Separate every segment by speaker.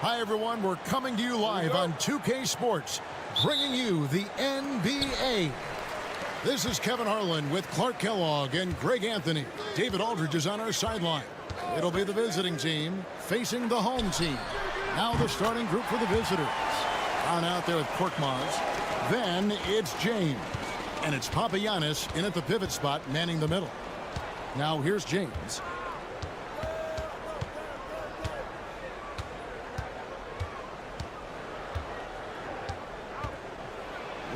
Speaker 1: Hi, everyone. We're coming to you live on 2K Sports, bringing you the NBA. This is Kevin Harlan with Clark Kellogg and Greg Anthony. David Aldridge is on our sideline. It'll be the visiting team facing the home team. Now the starting group for the visitors. On out there with Korkmaz. Then it's James. And it's Papagiannis in at the pivot spot, manning the middle. Now here's James.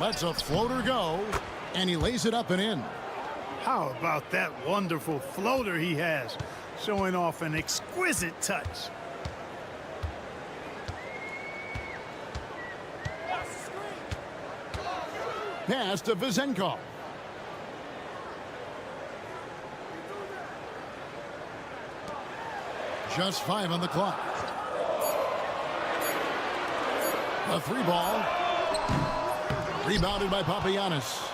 Speaker 1: Lets a floater go, and he lays it up and in.
Speaker 2: How about that wonderful floater he has, showing off an exquisite touch.
Speaker 1: Pass to Vizenko. Just 5 on the clock. A 3 ball. Rebounded by Papagiannis.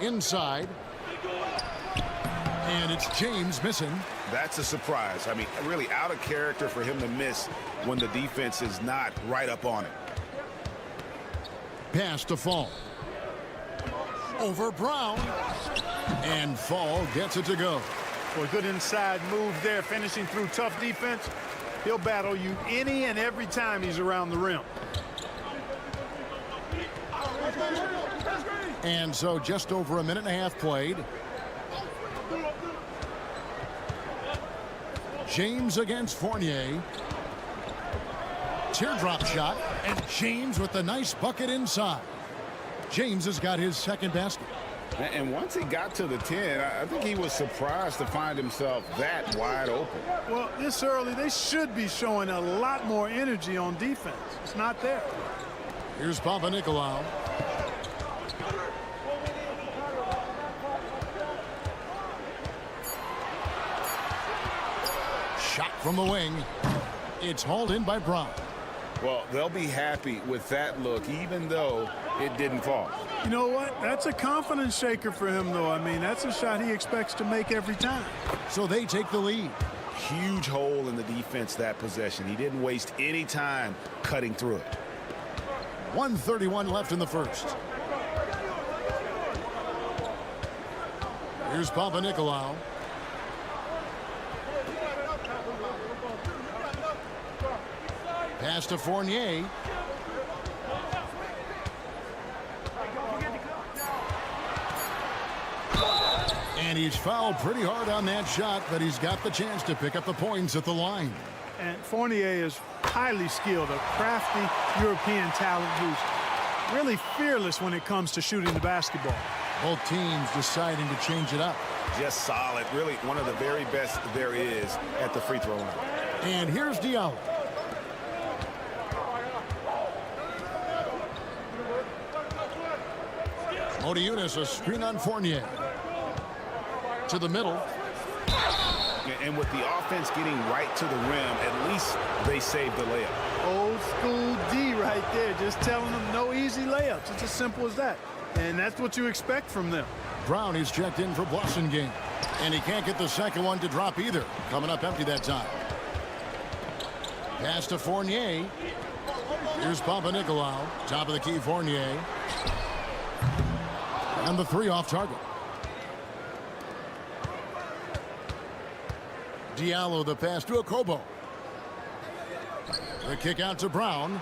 Speaker 1: Inside. And it's James missing.
Speaker 3: That's a surprise. I mean, really out of character for him to miss when the defense is not right up on it.
Speaker 1: Pass to Fall. Over Brown. And Fall gets it to go.
Speaker 2: For a good inside move there, finishing through tough defense. He'll battle you any and every time he's around the rim.
Speaker 1: And so just over a minute and a half played. James against Fournier. Teardrop shot. And James with the nice bucket inside. James has got his second basket.
Speaker 3: And once he got to the 10, I think he was surprised to find himself that wide open.
Speaker 2: Well, this early, they should be showing a lot more energy on defense. It's not there.
Speaker 1: Here's Papanikolaou. Shot from the wing. It's hauled in by Brown.
Speaker 3: Well, they'll be happy with that look, even though it didn't fall.
Speaker 2: You know what? That's a confidence shaker for him, though. I mean, that's a shot he expects to make every time.
Speaker 1: So they take the lead.
Speaker 3: Huge hole in the defense that possession. He didn't waste any time cutting through it.
Speaker 1: 1:31 left in the first. Here's Papanikolaou. Pass to Fournier. And he's fouled pretty hard on that shot, but he's got the chance to pick up the points at the line.
Speaker 2: And Fournier is highly skilled, a crafty European talent who's really fearless when it comes to shooting the basketball.
Speaker 1: Both teams deciding to change it up.
Speaker 3: Just solid. Really one of the very best there is at the free throw line.
Speaker 1: And here's Diallo. Modiunas, a screen on Fournier. To the middle.
Speaker 3: And with the offense getting right to the rim, at least they saved the layup.
Speaker 2: Old school D right there, just telling them no easy layups. It's as simple as that. And that's what you expect from them.
Speaker 1: Brown is checked in for Boston game. And he can't get the second one to drop either. Coming up empty that time. Pass to Fournier. Here's Papanikolaou. Top of the key, Fournier. And the 3 off target. Diallo the pass to Okobo. The kick out to Brown.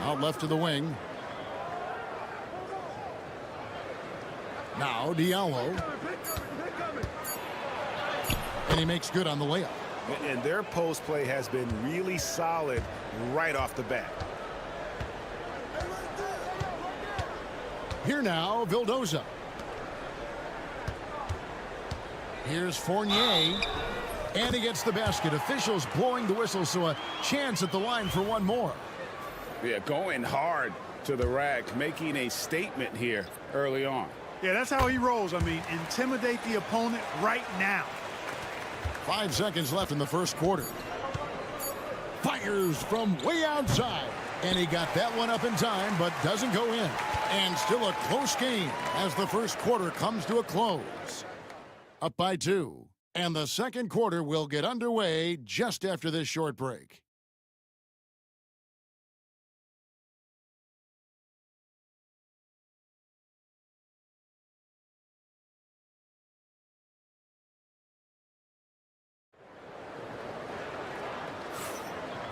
Speaker 1: Out left to the wing. Now Diallo. And he makes good on the layup.
Speaker 3: And their post play has been really solid right off the bat.
Speaker 1: Here now, Vildoza. Here's Fournier. And he gets the basket. Officials blowing the whistle, so a chance at the line for one more.
Speaker 3: Yeah, going hard to the rack, making a statement here early on.
Speaker 2: Yeah, that's how he rolls. I mean, intimidate the opponent right now.
Speaker 1: 5 seconds left in the first quarter. Fires from way outside. And he got that one up in time, but doesn't go in. And still a close game as the first quarter comes to a close. up by 2. And the second quarter will get underway just after this short break.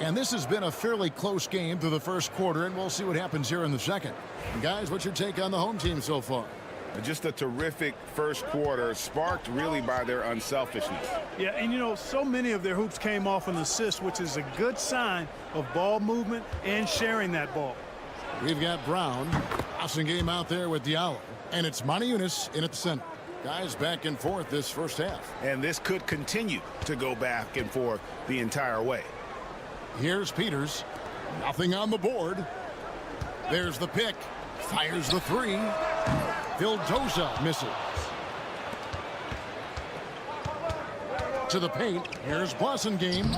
Speaker 1: And this has been a fairly close game through the first quarter, and we'll see what happens here in the second. And guys, what's your take on the home team so far?
Speaker 3: Just a terrific first quarter, sparked really by their unselfishness.
Speaker 2: Yeah, and you know, so many of their hoops came off an assist, which is a good sign of ball movement and sharing that ball.
Speaker 1: We've got Brown. Awesome game out there with Diallo. And it's Montiunas in at the center. Guys back and forth this first half.
Speaker 3: And this could continue to go back and forth the entire way.
Speaker 1: Here's Peters. Nothing on the board. There's the pick. Fires the 3. Vildoza misses. To the paint. Here's Blasingame.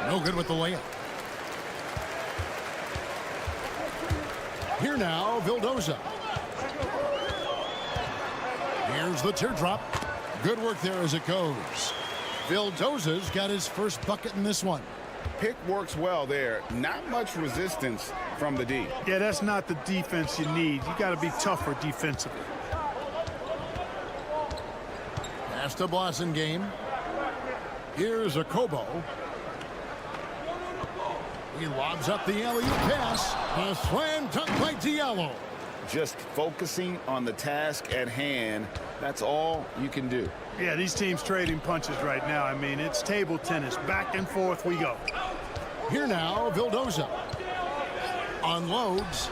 Speaker 1: No good with the layup. Here now, Vildoza. Here's the teardrop. Good work there as it goes. Vildoza's got his first bucket in this one.
Speaker 3: Pick works well there. Not much resistance from the D.
Speaker 2: Yeah, that's not the defense you need. You got to be tougher defensively.
Speaker 1: Pass to Blasingame. Here's a Kobo. He lobs up the alley-oop pass. A slam dunk by Diallo.
Speaker 3: Just focusing on the task at hand. That's all you can do.
Speaker 2: Yeah, these teams trading punches right now. I mean, it's table tennis. Back and forth we go.
Speaker 1: Here now, Vildoza. Unloads.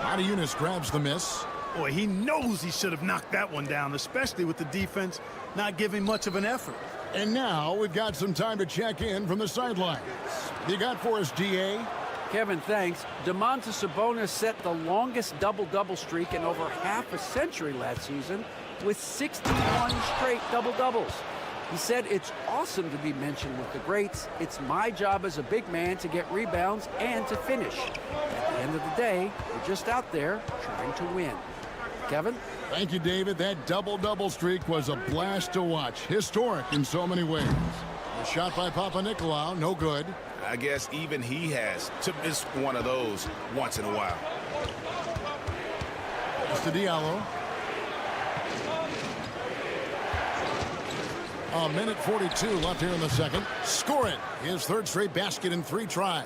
Speaker 1: Montiunas grabs the miss.
Speaker 2: Boy, he knows he should have knocked that one down, especially with the defense not giving much of an effort.
Speaker 1: And now we've got some time to check in from the sidelines. You got for us, DA?
Speaker 4: Kevin, thanks. Domantas Sabonis set the longest double-double streak in over half a century last season with 61 straight double-doubles. He said it's awesome to be mentioned with the greats. It's my job as a big man to get rebounds and to finish. At the end of the day, we're just out there trying to win. Kevin?
Speaker 1: Thank you, David. That double-double streak was a blast to watch. Historic in so many ways. A shot by Papanikolaou, no good.
Speaker 3: I guess even he has to miss one of those once in a while.
Speaker 1: It's to Diallo. A minute 42 left here in the second. Scoring his third straight basket in 3 tries.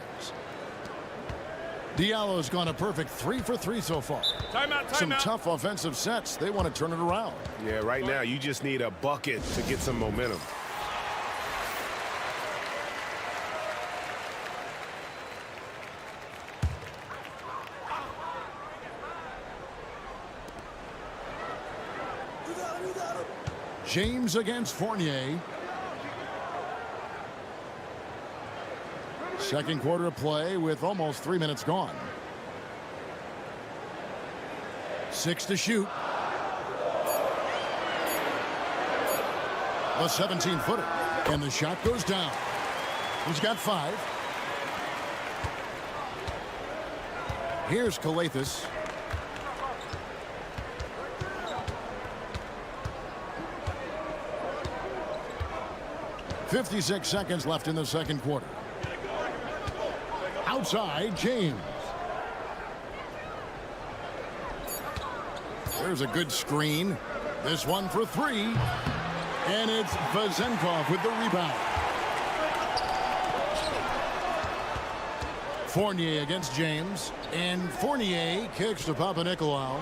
Speaker 1: Diallo's gone a perfect 3 for 3 so far.
Speaker 5: Timeout.
Speaker 1: Some tough offensive sets. They want to turn it around.
Speaker 5: Yeah, right now you just need a bucket to get some momentum.
Speaker 1: James against Fournier. Second quarter of play with almost 3 minutes gone. 6 to shoot. A 17-footer. And the shot goes down. He's got 5. Here's Calathis. .56 seconds left in the second quarter. Outside, James. There's a good screen. This one for 3. And it's Vezenkov with the rebound. Fournier against James. And Fournier kicks to Papanikolaou.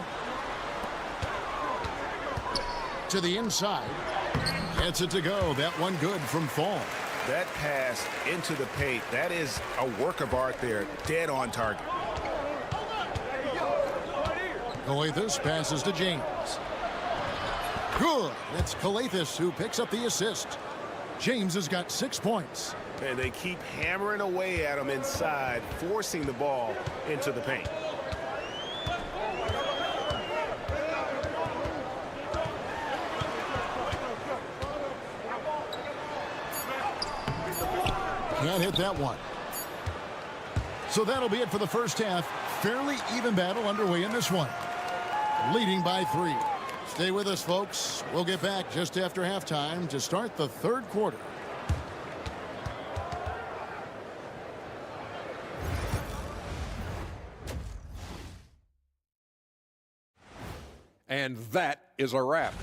Speaker 1: To the inside. Gets it to go. That one good from Fall.
Speaker 3: That pass into the paint, that is a work of art there. Dead on target.
Speaker 1: Calathis passes to James. Good. It's Calathis who picks up the assist. James has got 6 points.
Speaker 5: And they keep hammering away at him inside, forcing the ball into the paint.
Speaker 1: Can't hit that one. So that'll be it for the first half. Fairly even battle underway in this one. Leading by 3. Stay with us, folks. We'll get back just after halftime to start the third quarter.
Speaker 6: And that is a wrap.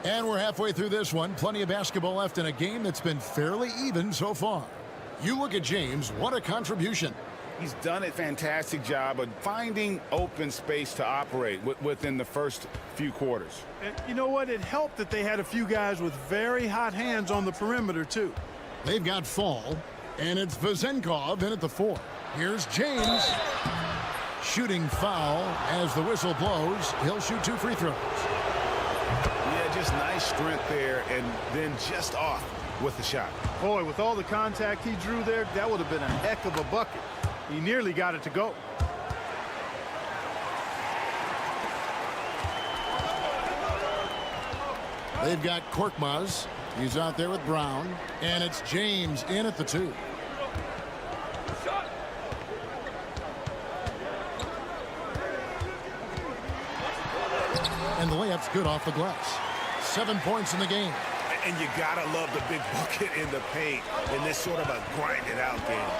Speaker 1: And we're halfway through this one. Plenty of basketball left in a game that's been fairly even so far. You look at James, what a contribution.
Speaker 3: He's done a fantastic job of finding open space to operate within the first few quarters.
Speaker 2: And you know what? It helped that they had a few guys with very hot hands on the perimeter, too.
Speaker 1: They've got Fall, and it's Vezenkov in at the 4. Here's James. Shooting foul as the whistle blows. He'll shoot 2 free throws.
Speaker 3: Yeah, just nice strength there, and then just off with the shot.
Speaker 2: Boy, with all the contact he drew there, that would have been a heck of a bucket. He nearly got it to go.
Speaker 1: They've got Korkmaz. He's out there with Brown. And it's James in at the 2. And the layup's good off the glass. 7 points in the game.
Speaker 5: And you gotta love the big bucket in the paint in this sort of a grind-it-out game.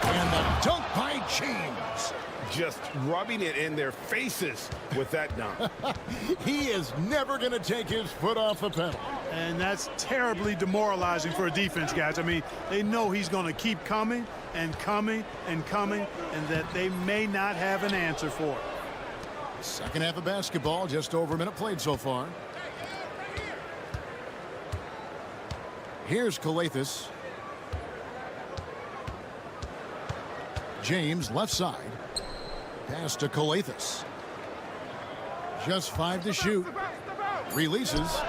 Speaker 1: And the dunk by James.
Speaker 5: Just rubbing it in their faces with that dunk.
Speaker 1: He is never going to take his foot off the pedal.
Speaker 2: And that's terribly demoralizing for a defense, guys. I mean, they know he's going to keep coming and coming and coming, and that they may not have an answer for it.
Speaker 1: Second half of basketball, just over a minute played so far. Here's Calathes. James left side. Pass to Calathes. Just 5 to shoot. Releases.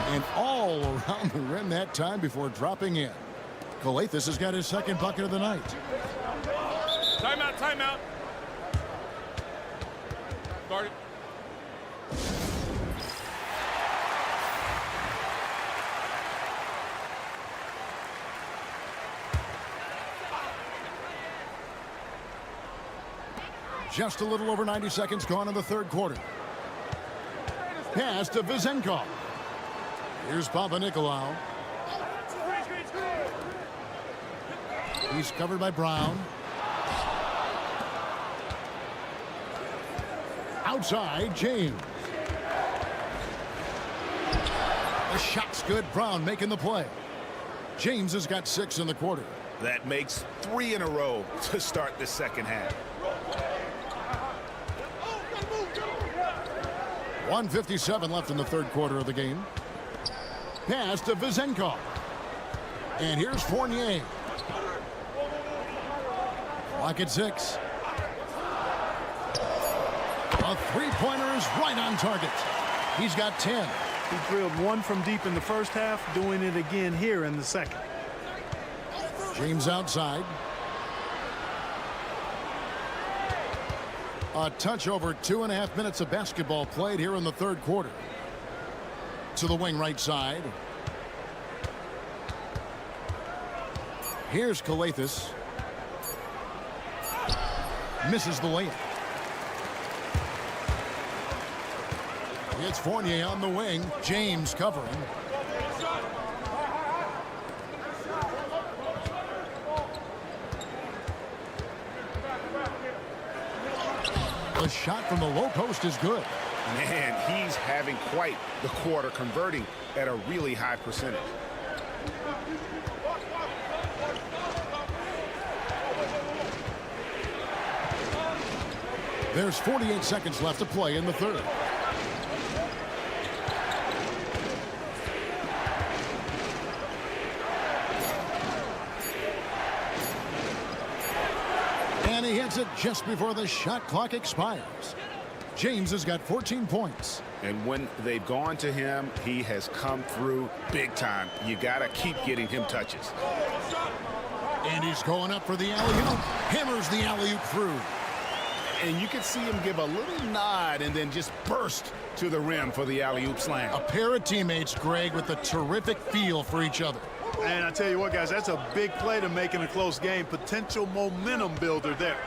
Speaker 1: And all around the rim that time before dropping in. Calathes has got his second bucket of the night.
Speaker 6: Timeout, timeout. Start it.
Speaker 1: Just a little over 90 seconds gone in the third quarter. Pass to Vezenkov. Here's Papanikolaou. He's covered by Brown. Outside, James. The shot's good. Brown making the play. James has got 6 in the quarter.
Speaker 5: That makes 3 in a row to start the second half.
Speaker 1: 1:57 left in the third quarter of the game. Pass to Vezenkov. And here's Fournier. Clock at 6. A three-pointer is right on target. He's got 10.
Speaker 2: He drilled 1 from deep in the first half, doing it again here in the second.
Speaker 1: James outside. A touch over 2.5 minutes of basketball played here in the third quarter. To the wing right side. Here's Calathes. Misses the layup. It's Fournier on the wing. James covering. The shot from the low post is good.
Speaker 3: Man, he's having quite the quarter, converting at a really high percentage.
Speaker 1: There's 48 seconds left to play in the third. And he hits it just before the shot clock expires. James has got 14 points.
Speaker 3: And when they've gone to him, he has come through big time. You got to keep getting him touches.
Speaker 1: And he's going up for the alley-oop. Hammers the alley-oop through.
Speaker 3: And you can see him give a little nod and then just burst to the rim for the alley-oop slam.
Speaker 1: A pair of teammates, Greg, with a terrific feel for each other.
Speaker 2: And I tell you what, guys, that's a big play to make in a close game. Potential momentum builder there.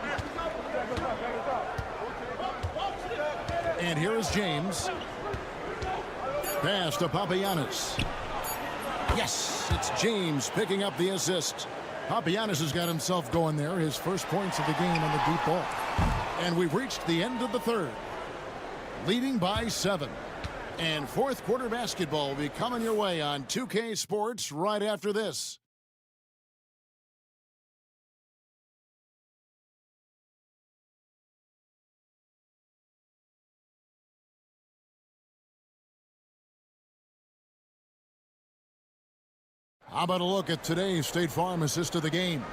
Speaker 1: And here is James. Pass to Papagiannis. Yes, it's James picking up the assist. Papagiannis has got himself going there. His first points of the game on the deep ball. And we've reached the end of the third. Leading by 7. And fourth quarter basketball will be coming your way on 2K Sports right after this. How about a look at today's State Farm assist of the game?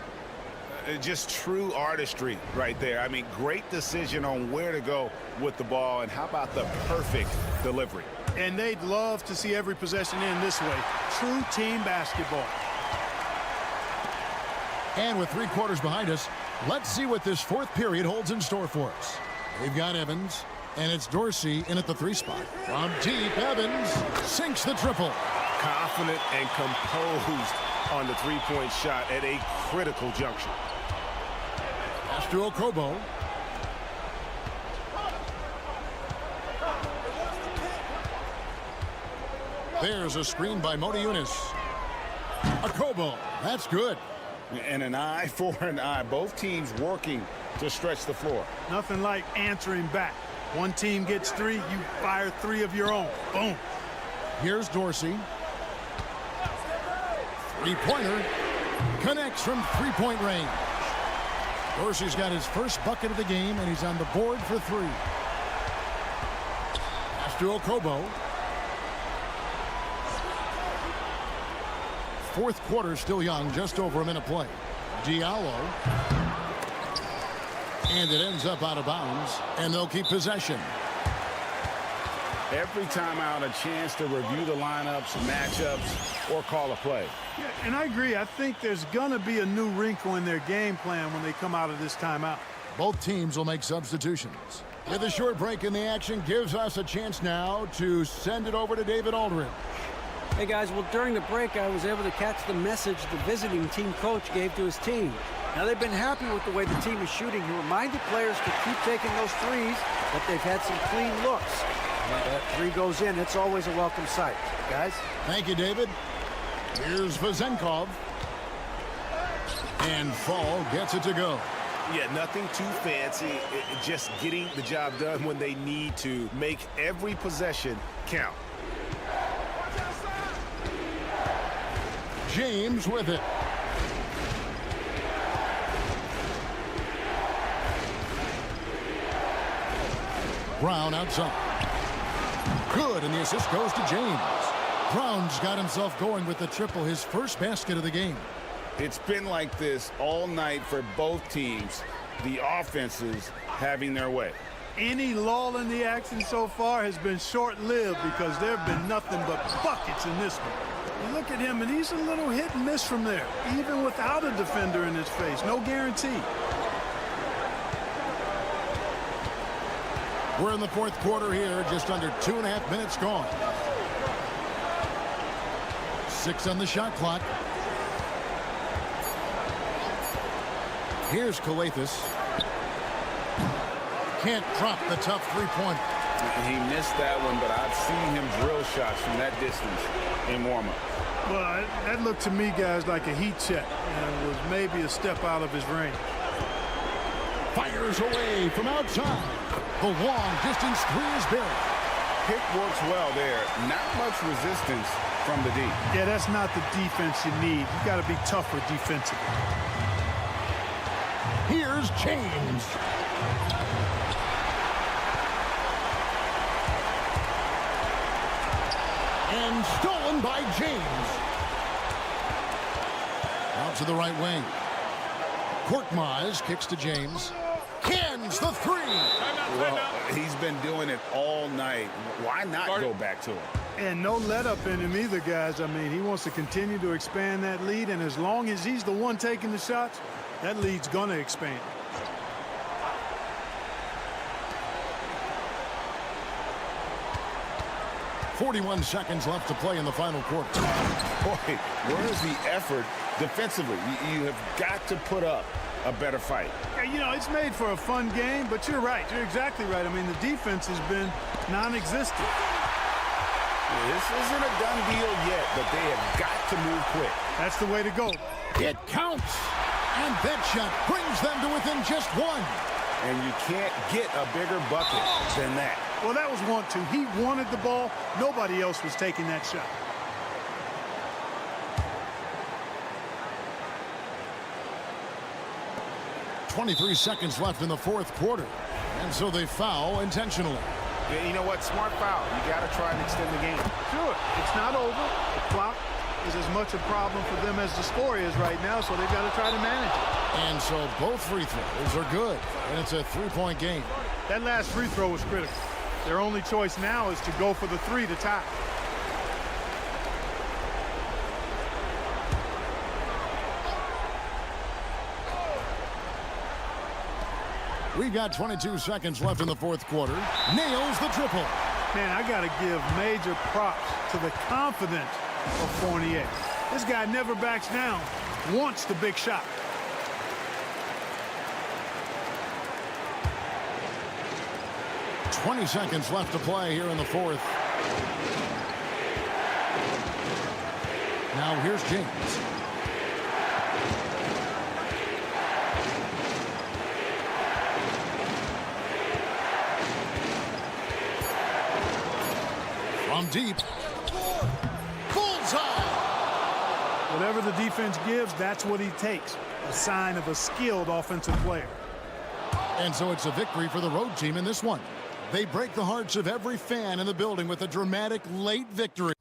Speaker 3: Just true artistry right there. I mean, great decision on where to go with the ball, and how about the perfect delivery?
Speaker 2: And they'd love to see every possession end this way. True team basketball.
Speaker 1: And with 3 quarters behind us, let's see what this fourth period holds in store for us. They've got Evans, and it's Dorsey in at the 3 spot. From deep, Evans sinks the triple.
Speaker 5: Confident and composed on the three-point shot at a critical juncture.
Speaker 1: Pass to Okobo. There's a screen by Modiunas. Okobo, that's good.
Speaker 3: And an eye for an eye. Both teams working to stretch the floor.
Speaker 2: Nothing like answering back. One team gets 3, you fire 3 of your own. Boom.
Speaker 1: Here's Dorsey. Three-pointer connects from three-point range. Dorsey's got his first bucket of the game, and he's on the board for 3. Pass to Okobo. Fourth quarter still young, just over a minute play. Diallo. And it ends up out of bounds, and they'll keep possession.
Speaker 3: Every time out, a chance to review the lineups, matchups, or call a play.
Speaker 2: Yeah, and I agree. I think there's going to be a new wrinkle in their game plan when they come out of this timeout.
Speaker 1: Both teams will make substitutions. With a short break in the action, gives us a chance now to send it over to David Aldridge.
Speaker 4: Hey, guys, well, during the break, I was able to catch the message the visiting team coach gave to his team. Now, they've been happy with the way the team is shooting. He reminded players to keep taking those threes, but they've had some clean looks. When that 3 goes in, it's always a welcome sight. Guys?
Speaker 1: Thank you, David. Here's Vazenkov. And Fall gets it to go.
Speaker 5: Yeah, nothing too fancy. Just getting the job done when they need to. Make every possession count.
Speaker 1: James with it. Brown outside. Good, and the assist goes to James. Brown's got himself going with the triple, his first basket of the game.
Speaker 3: It's been like this all night for both teams. The offenses having their way.
Speaker 2: Any lull in the action so far has been short-lived because there have been nothing but buckets in this one. You look at him, and he's a little hit and miss from there, even without a defender in his face. No guarantee.
Speaker 1: We're in the fourth quarter here, just under 2.5 minutes gone. 6 on the shot clock. Here's Calathes. Can't drop the tough three-pointer.
Speaker 3: He missed that one, but I've seen him drill shots from that distance in warm-up.
Speaker 2: Well, that looked to me, guys, like a heat check, and was maybe a step out of his range.
Speaker 1: Fires away from outside. The long-distance 3 is big.
Speaker 3: Pick works well there. Not much resistance from the D.
Speaker 2: Yeah, that's not the defense you need. You got to be tougher defensively.
Speaker 1: Here's James. And stolen by James. Out to the right wing. Korkmaz kicks to James. Can Lands the three.
Speaker 6: Timeout,
Speaker 3: Well,
Speaker 6: timeout.
Speaker 3: he's been doing it all night. Why not
Speaker 6: Guard it.
Speaker 3: go back to him?
Speaker 2: And no let up in him either, guys. I mean, he wants to continue to expand that lead, and as long as he's the one taking the shots, that lead's going to expand.
Speaker 1: .41 seconds left to play in the final quarter.
Speaker 3: Boy, where's the effort defensively? You have got to put up a better fight.
Speaker 2: Yeah, you know, it's made for a fun game, but you're right. You're exactly right. I mean, the defense has been non-existent.
Speaker 3: This isn't a done deal yet, but they have got to move quick.
Speaker 2: That's the way to go.
Speaker 1: It counts. And that shot brings them to within just one.
Speaker 3: And you can't get a bigger bucket than that.
Speaker 2: Well, that was want to. He wanted the ball. Nobody else was taking that shot.
Speaker 1: .23 seconds left in the fourth quarter. And so they foul intentionally.
Speaker 3: Yeah, you know what? Smart foul. You got to try and extend the game.
Speaker 2: Sure, it's not over. The clock is as much a problem for them as the score is right now, so they've got to try to manage it.
Speaker 1: And so both free throws are good. And it's a three-point game.
Speaker 2: That last free throw was critical. Their only choice now is to go for the three to tie.
Speaker 1: We've got 22 seconds left in the fourth quarter. Nails the triple.
Speaker 2: Man, I got to give major props to the confidence of Fournier. This guy never backs down, wants the big shot.
Speaker 1: .20 seconds left to play here in the fourth. Now here's James. From deep. Bullseye!
Speaker 2: Whatever the defense gives, that's what he takes. A sign of a skilled offensive player.
Speaker 1: And so it's a victory for the road team in this one. They break the hearts of every fan in the building with a dramatic late victory.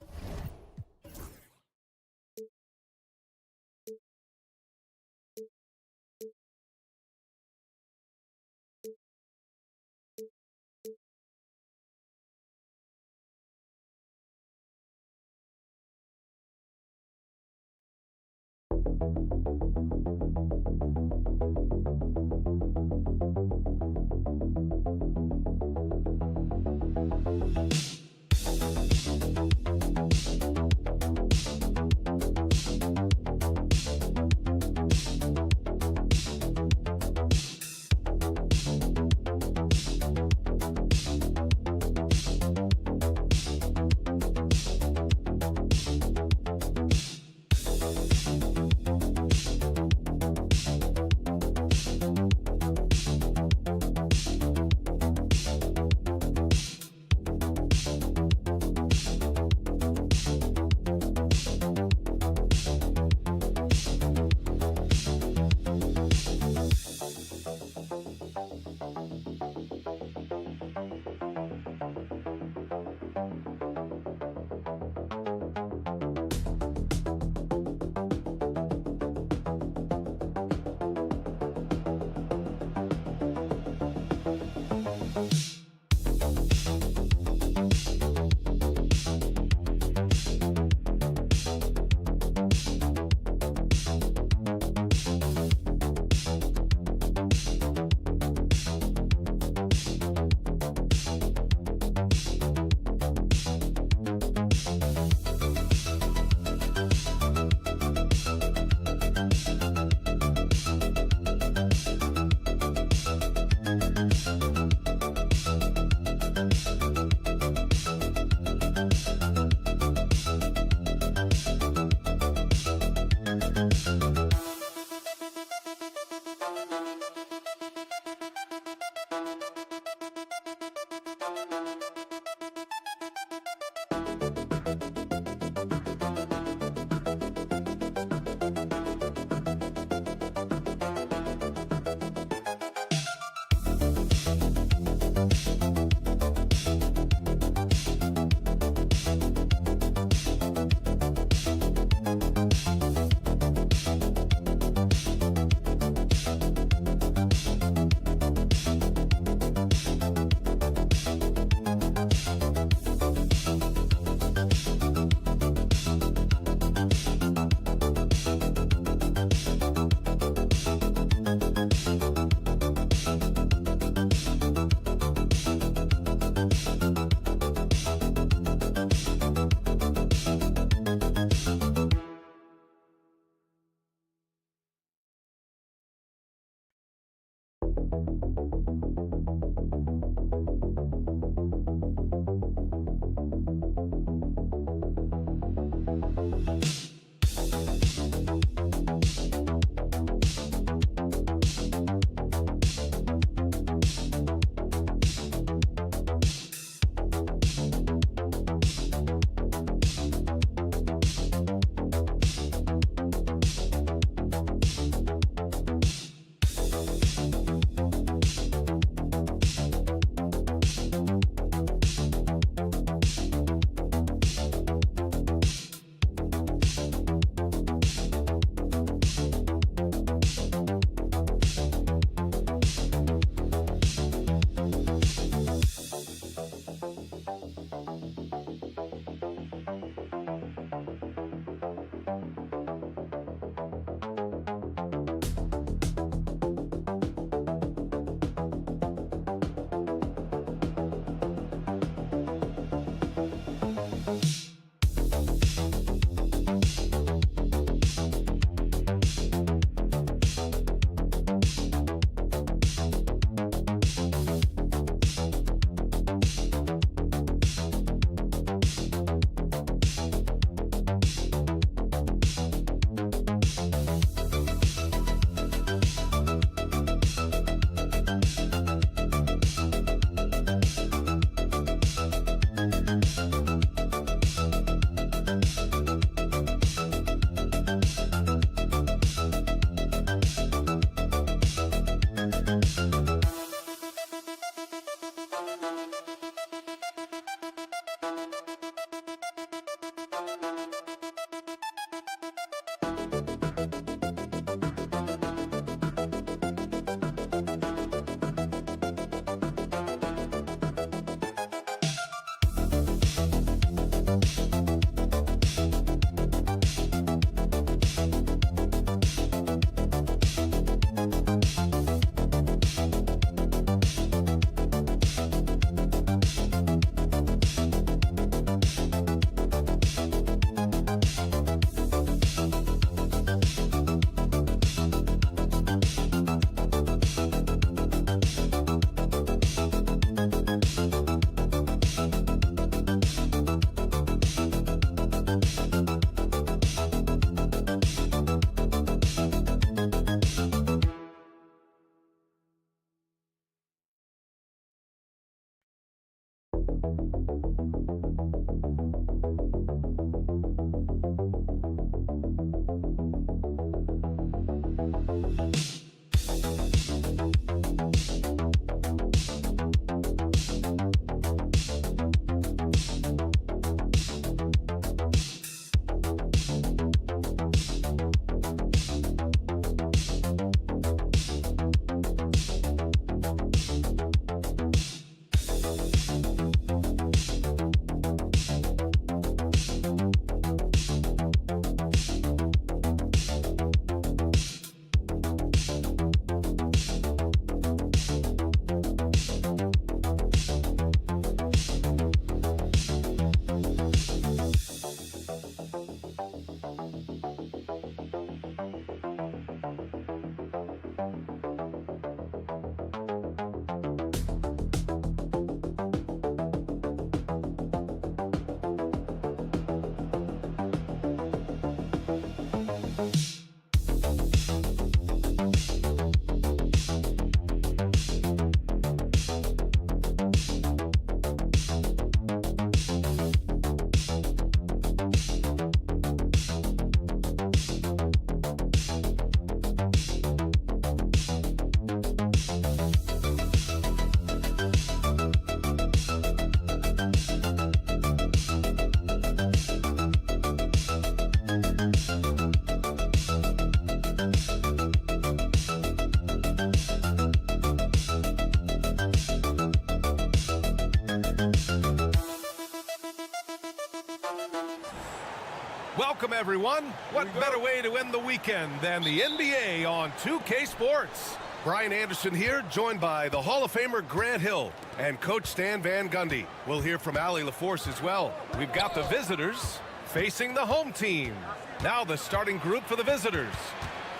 Speaker 7: Welcome, everyone. What better way to end the weekend than the NBA on 2K Sports? Brian Anderson here, joined by the Hall of Famer Grant Hill and Coach Stan Van Gundy. We'll hear from Allie LaForce as well. We've got the visitors facing the home team. Now the starting group for the visitors.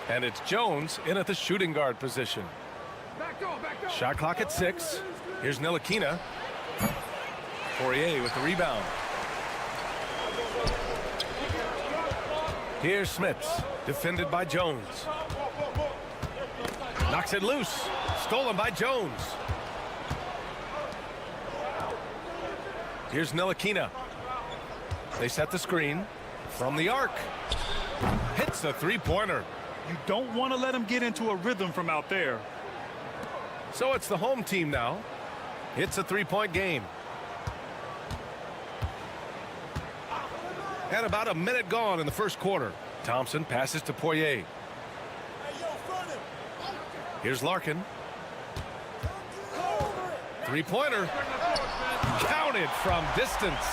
Speaker 7: And it's Jones in at the shooting guard position. Shot clock at 6. Here's Ntilikina. Poirier with the rebound. Here's Smits, defended by Jones. Knocks it loose. Stolen by Jones. Here's Ntilikina. They set the screen from the arc. Hits the three-pointer.
Speaker 2: You don't want to let him get into a rhythm from out there.
Speaker 7: So it's the home team now. It's a three-point game. And about a minute gone in the first quarter. Thompson passes to Poirier. Here's Larkin. Three-pointer. Counted from distance.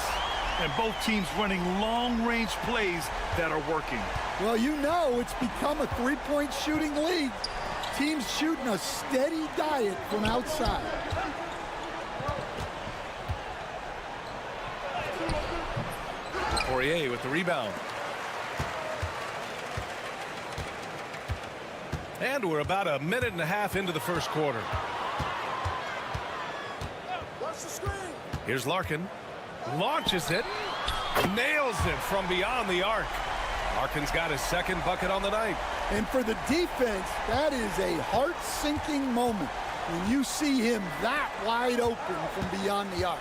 Speaker 2: And both teams running long-range plays that are working.
Speaker 8: Well, you know it's become a three-point shooting league. Teams shooting a steady diet from outside.
Speaker 7: Poirier with the rebound. And we're about a minute and a half into the first quarter. Here's Larkin. Launches it. Nails it from beyond the arc. Larkin's got his second bucket on the night.
Speaker 8: And for the defense, that is a heart-sinking moment when you see him that wide open from beyond the arc.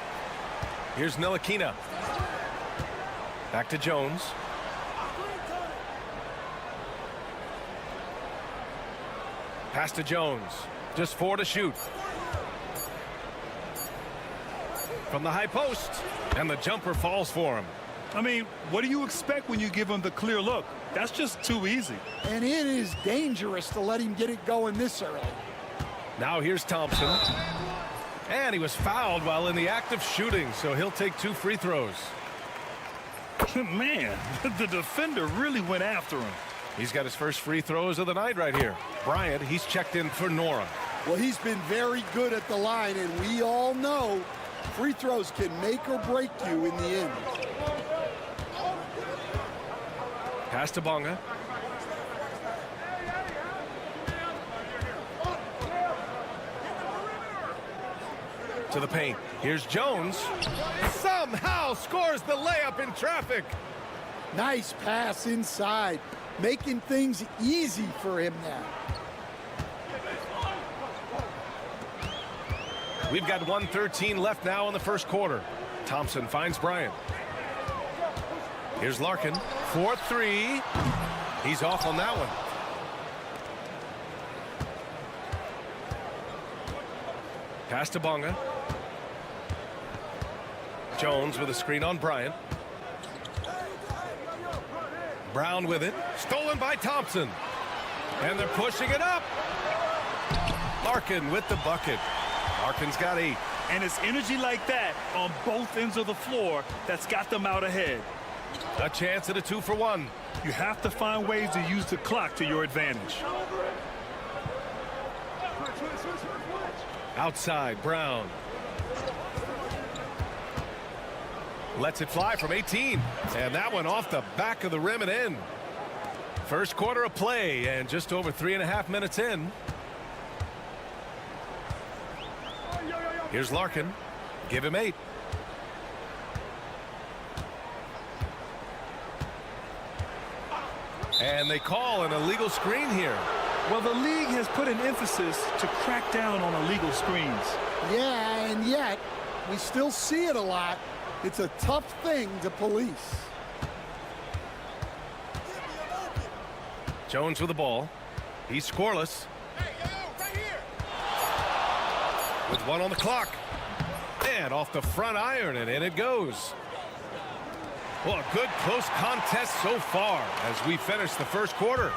Speaker 7: Here's Ntilikina. Back to Jones. Pass to Jones. Just 4 to shoot. From the high post. And the jumper falls for him.
Speaker 2: I mean, what do you expect when you give him the clear look? That's just too easy.
Speaker 8: And it is dangerous to let him get it going this early.
Speaker 7: Now here's Thompson. And he was fouled while in the act of shooting, so he'll take 2 free throws.
Speaker 2: Man, the defender really went after him.
Speaker 7: He's got his first free throws of the night right here. Bryant, he's checked in for Nora.
Speaker 8: Well, he's been very good at the line, and we all know free throws can make or break you in the end.
Speaker 7: Pass to Bonga. To the paint. Here's Jones. Somehow scores the layup in traffic.
Speaker 8: Nice pass inside, making things easy for him now.
Speaker 7: We've got 1:13 left now in the first quarter. Thompson finds Bryant. Here's Larkin. 4-3. He's off on that one. Pass to Bonga. Jones with a screen on Bryant. Brown with it. Stolen by Thompson. And they're pushing it up. Larkin with the bucket. Larkin's got 8.
Speaker 2: And it's energy like that on both ends of the floor that's got them out ahead.
Speaker 7: A chance at a 2-for-1.
Speaker 2: You have to find ways to use the clock to your advantage.
Speaker 7: Outside, Brown. Lets it fly from 18. And that one off the back of the rim and in. First quarter of play and just over 3.5 minutes in. Here's Larkin. Give him 8. And they call an illegal screen here.
Speaker 2: Well, the league has put an emphasis to crack down on illegal screens.
Speaker 8: Yeah, and yet we still see it a lot. It's a tough thing to police.
Speaker 7: Jones with the ball. He's scoreless. With 1 on the clock. And off the front iron, and in it goes. Well, a good close contest so far as we finish the first quarter.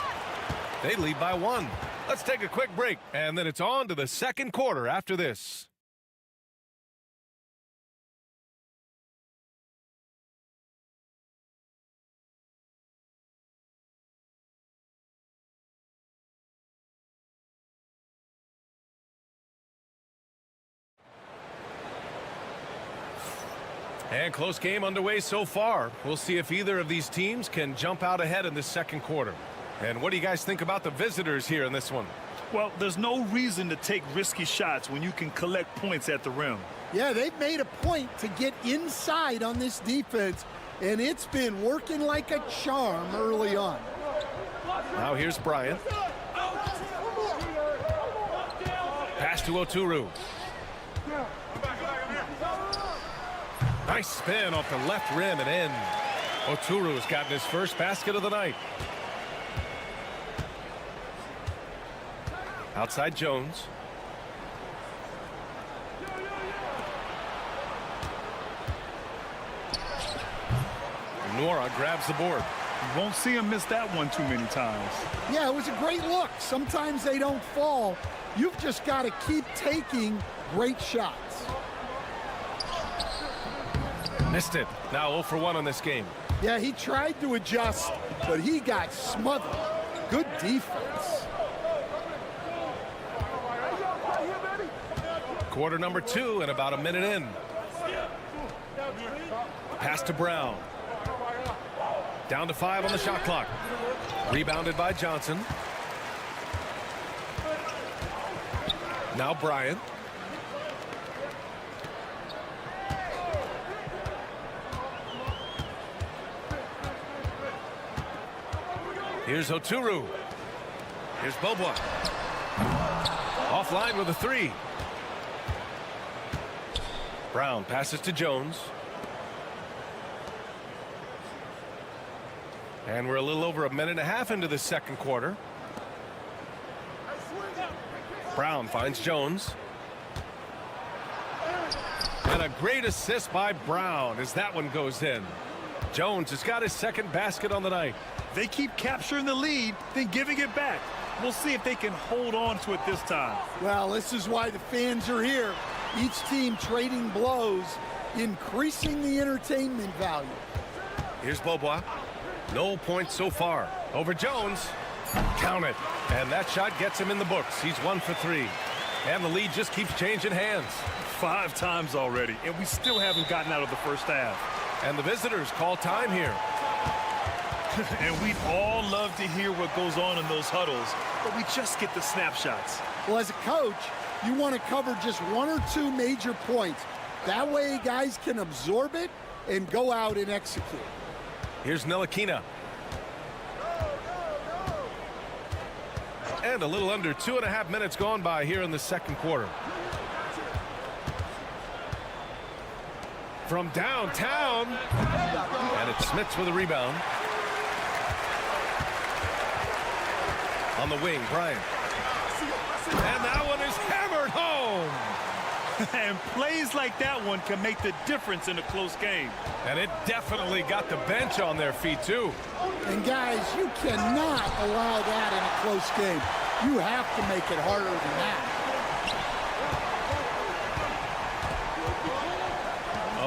Speaker 7: They lead by 1. Let's take a quick break, and then it's on to the second quarter after this. And close game underway so far. We'll see if either of these teams can jump out ahead in this second quarter. And what do you guys think about the visitors here in this one?
Speaker 9: Well, there's no reason to take risky shots when you can collect points at the rim.
Speaker 8: Yeah, they've made a point to get inside on this defense, and it's been working like a charm early on.
Speaker 7: Now here's Bryant. Pass to Oturu. Nice spin off the left rim and in. Oturu's gotten his first basket of the night. Outside Jones. Nora grabs the board.
Speaker 9: You won't see him miss that one too many times.
Speaker 8: Yeah, it was a great look. Sometimes they don't fall. You've just got to keep taking great shots.
Speaker 7: Missed it. Now 0 for 1 on this game.
Speaker 8: Yeah, he tried to adjust, but he got smothered. Good defense.
Speaker 7: Quarter number 2 and about a minute in. Pass to Brown. Down to 5 on the shot clock. Rebounded by Johnson. Now Bryant. Here's Oturu. Here's Bobois. Offline with a 3. Brown passes to Jones. And we're a little over a minute and a half into the second quarter. Brown finds Jones. And a great assist by Brown as that one goes in. Jones has got his second basket on the night.
Speaker 9: They keep capturing the lead, then giving it back. We'll see if they can hold on to it this time.
Speaker 8: Well, this is why the fans are here. Each team trading blows, increasing the entertainment value.
Speaker 7: Here's Bobois. No points so far. Over Jones. Count it. And that shot gets him in the books. He's 1 for 3. And the lead just keeps changing hands.
Speaker 9: 5 times already, and we still haven't gotten out of the first half.
Speaker 7: And the visitors call time here.
Speaker 9: And we'd all love to hear what goes on in those huddles, but we just get the snapshots.
Speaker 8: Well, as a coach, you want to cover just 1 or 2 major points. That way guys can absorb it and go out and execute.
Speaker 7: Here's Ntilikina. And a little under 2.5 minutes gone by here in the second quarter. From downtown. And it's Smits with a rebound. On the wing, Bryant. And that one is hammered home.
Speaker 9: And plays like that one can make the difference in a close game.
Speaker 7: And it definitely got the bench on their feet, too.
Speaker 8: And, guys, you cannot allow that in a close game. You have to make it harder than that.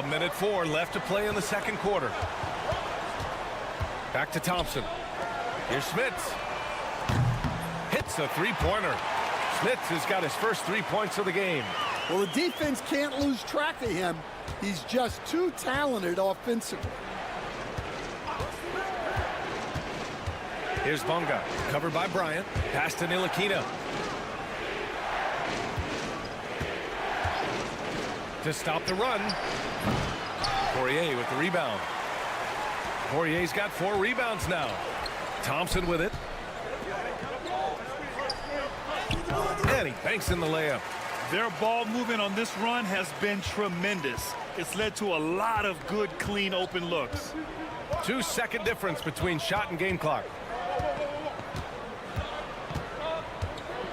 Speaker 7: A minute 4 left to play in the second quarter. Back to Thompson. Here's Smits. Hits a three-pointer. Smits has got his first 3 points of the game.
Speaker 8: Well, the defense can't lose track of him. He's just too talented offensively.
Speaker 7: Here's Bonga, covered by Bryant. Pass to Ntilikina. To stop the run. Poirier with the rebound. Poirier's got 4 rebounds now. Thompson with it. And he banks in the layup.
Speaker 9: Their ball movement on this run has been tremendous. It's led to a lot of good, clean, open looks.
Speaker 7: 2-second difference between shot and game clock.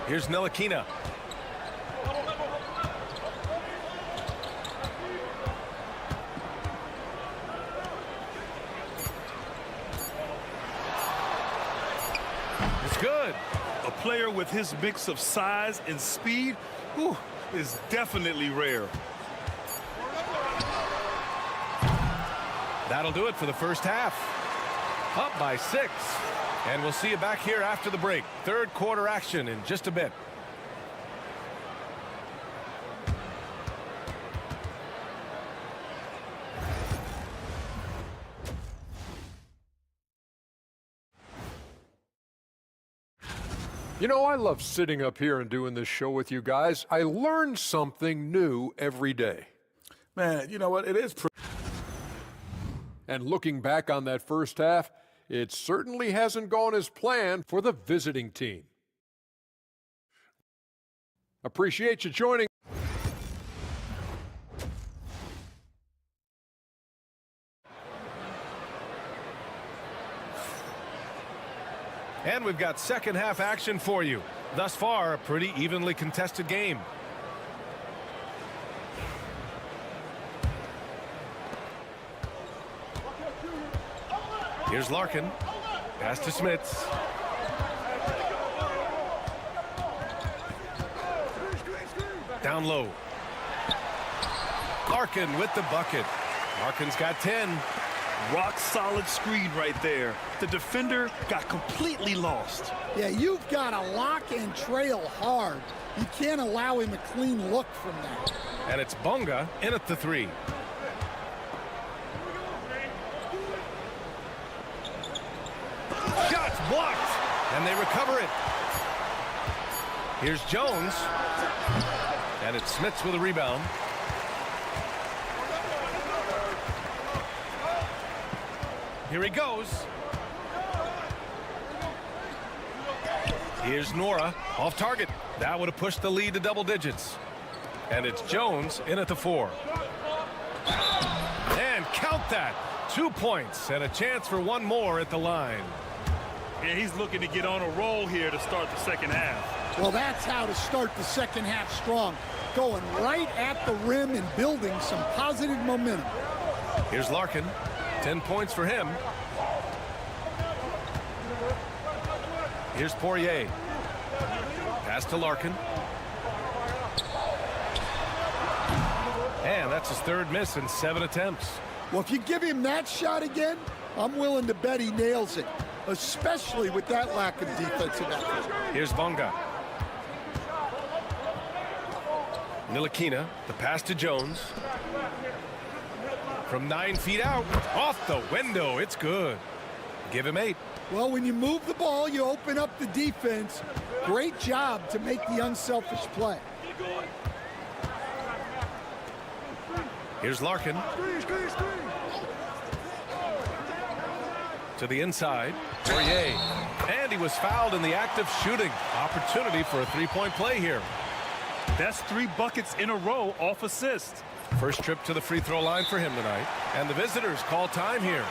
Speaker 7: Here's Ntilikina. It's good.
Speaker 9: A player with his mix of size and speed is definitely rare.
Speaker 7: That'll do it for the first half. Up by 6. And we'll see you back here after the break. Third quarter action in just a bit.
Speaker 10: You know, I love sitting up here and doing this show with you guys. I learn something new every day.
Speaker 11: Man, you know what? It is
Speaker 10: And looking back on that first half, it certainly hasn't gone as planned for the visiting team. Appreciate you joining.
Speaker 7: And we've got second half action for you. Thus far, a pretty evenly contested game. Here's Larkin. Pass to Smits. Down low. Larkin with the bucket. Larkin's got 10.
Speaker 9: Rock solid screen right there. The defender got completely lost.
Speaker 8: Yeah, you've got to lock and trail hard. You can't allow him a clean look from that.
Speaker 7: And it's Bonga in at the 3. Shots blocked, and they recover it. Here's Jones, and it's Smits with a rebound. Here he goes. Here's Nora, off target. That would have pushed the lead to double digits. And it's Jones in at the 4. And count that. 2 points and a chance for one more at the line.
Speaker 9: Yeah, he's looking to get on a roll here to start the second half.
Speaker 8: Well, that's how to start the second half strong. Going right at the rim and building some positive momentum.
Speaker 7: Here's Larkin. 10 points for him. Here's Poirier. Pass to Larkin. And that's his third miss in 7 attempts.
Speaker 8: Well, if you give him that shot again, I'm willing to bet he nails it, especially with that lack of defensive effort.
Speaker 7: Here's Bonga. Ntilikina, the pass to Jones. From 9 feet out, off the window, it's good. Give him 8.
Speaker 8: Well, when you move the ball, you open up the defense. Great job to make the unselfish play.
Speaker 7: Here's Larkin. To the inside, Poirier. And he was fouled in the act of shooting. Opportunity for a three-point play here.
Speaker 9: That's 3 buckets in a row off assist.
Speaker 7: First trip to the free throw line for him tonight. And the visitors call time here.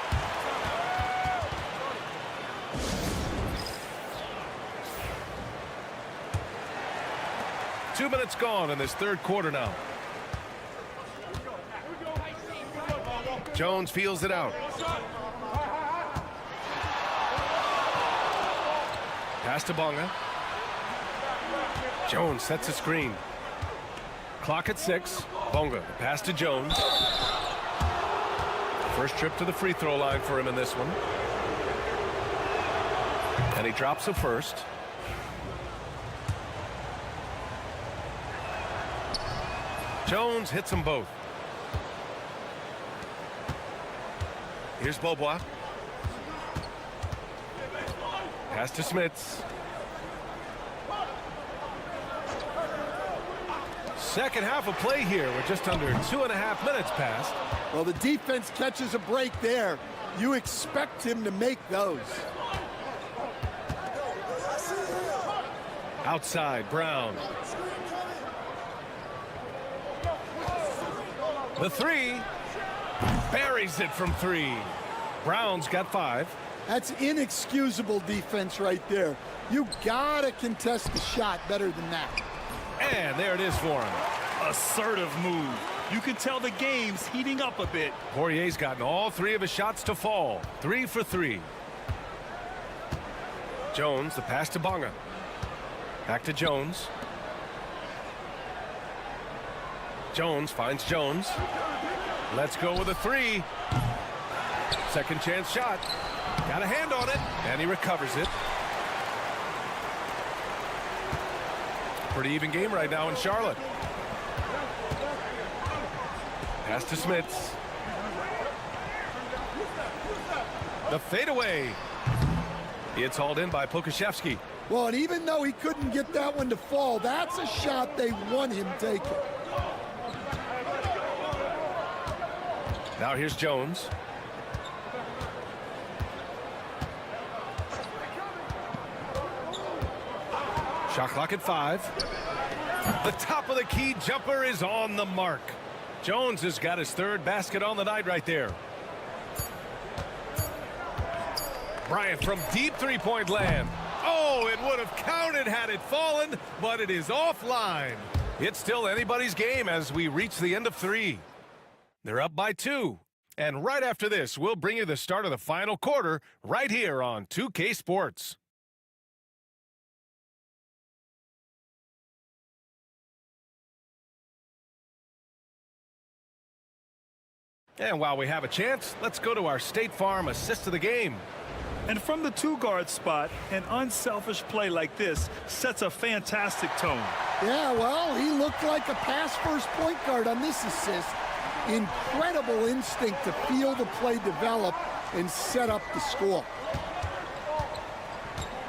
Speaker 7: Two minutes gone in this third quarter now. Jones feels it out. Pass to Bonga. Jones sets a screen. Clock at 6. Bonga, pass to Jones. First trip to the free throw line for him in this one. And he drops a first. Jones hits them both. Here's Beaubois. Pass to Smits. Second half of play here. We're just under 2.5 minutes past.
Speaker 8: Well, the defense catches a break there. You expect him to make those.
Speaker 7: Outside, Brown. The 3. Buries it from 3. Brown's got 5.
Speaker 8: That's inexcusable defense right there. You gotta contest the shot better than that.
Speaker 7: And there it is for him.
Speaker 9: Assertive move. You can tell the game's heating up a bit.
Speaker 7: Poirier's gotten all 3 of his shots to fall. 3 for 3. Jones, the pass to Bonga. Back to Jones. Jones finds Jones. Let's go with a 3. Second chance shot. Got a hand on it, and he recovers it. Pretty even game right now in Charlotte. Pass to Smits. The fadeaway. It's hauled in by Pokashevsky.
Speaker 8: Well, and even though he couldn't get that one to fall, that's a shot they want him taking.
Speaker 7: Now here's Jones. Shot clock at 5. The top of the key jumper is on the mark. Jones has got his third basket on the night right there. Bryant from deep three-point land. Oh, it would have counted had it fallen, but it is offline. It's still anybody's game as we reach the end of 3. They're up by 2. And right after this, we'll bring you the start of the final quarter right here on 2K Sports. And while we have a chance, let's go to our State Farm assist of the game.
Speaker 9: And from the 2-guard spot, an unselfish play like this sets a fantastic tone.
Speaker 8: Yeah, well, he looked like a pass-first point guard on this assist. Incredible instinct to feel the play develop and set up the score.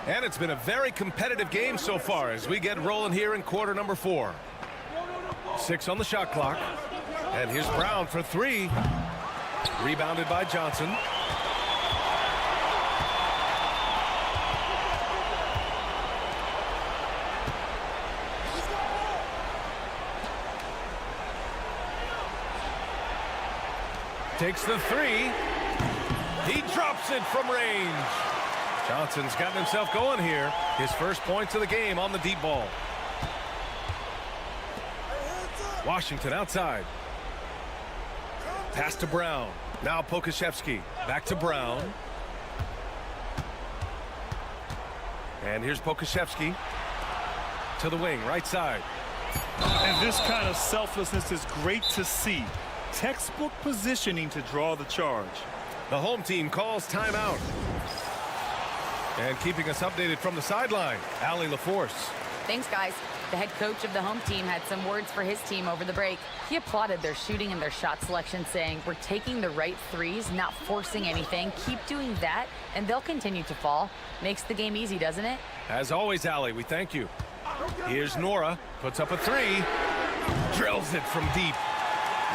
Speaker 7: And it's been a very competitive game so far as we get rolling here in quarter number 4. 6 on the shot clock. And here's Brown for 3. Rebounded by Johnson. Takes the 3. He drops it from range. Johnson's gotten himself going here. His first points of the game on the deep ball. Washington outside. Pass to Brown. Now Pokashevsky. Back to Brown. And here's Pokashevsky. To the wing, right side.
Speaker 9: And this kind of selflessness is great to see. Textbook positioning to draw the charge.
Speaker 7: The home team calls timeout. And keeping us updated from the sideline, Allie LaForce.
Speaker 12: Thanks, guys. The head coach of the home team had some words for his team over the break. He applauded their shooting and their shot selection, saying, "We're taking the right threes, not forcing anything. Keep doing that, and they'll continue to fall." Makes the game easy, doesn't it?
Speaker 7: As always, Allie, we thank you. Here's Nora. Puts up a 3. Drills it from deep.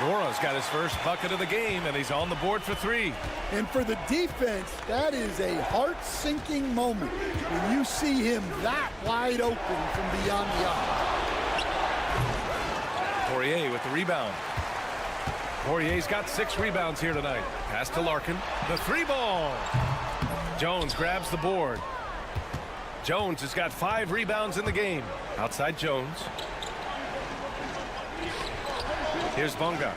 Speaker 7: Nora's got his first bucket of the game, and he's on the board for 3.
Speaker 8: And for the defense, that is a heart-sinking moment when you see him that wide open from beyond the arc.
Speaker 7: Poirier with the rebound. Poirier's got 6 rebounds here tonight. Pass to Larkin. The 3 ball. Jones grabs the board. Jones has got 5 rebounds in the game. Outside Jones. Here's Bunga.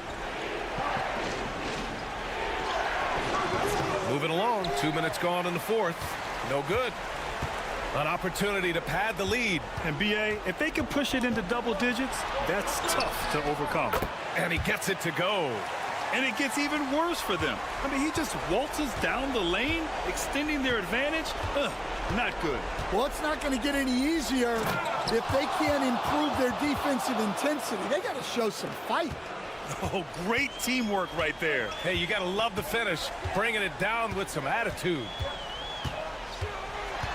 Speaker 7: Moving along. 2 minutes gone in the 4th. No good. An opportunity to pad the lead.
Speaker 9: And BA, if they can push it into double digits, that's tough to overcome.
Speaker 7: And he gets it to go.
Speaker 9: And it gets even worse for them. I mean, he just waltzes down the lane, extending their advantage. Not good.
Speaker 8: Well, it's not going to get any easier if they can't improve their defensive intensity. They got to show some fight.
Speaker 9: Oh, great teamwork right there.
Speaker 7: Hey, you got to love the finish, bringing it down with some attitude.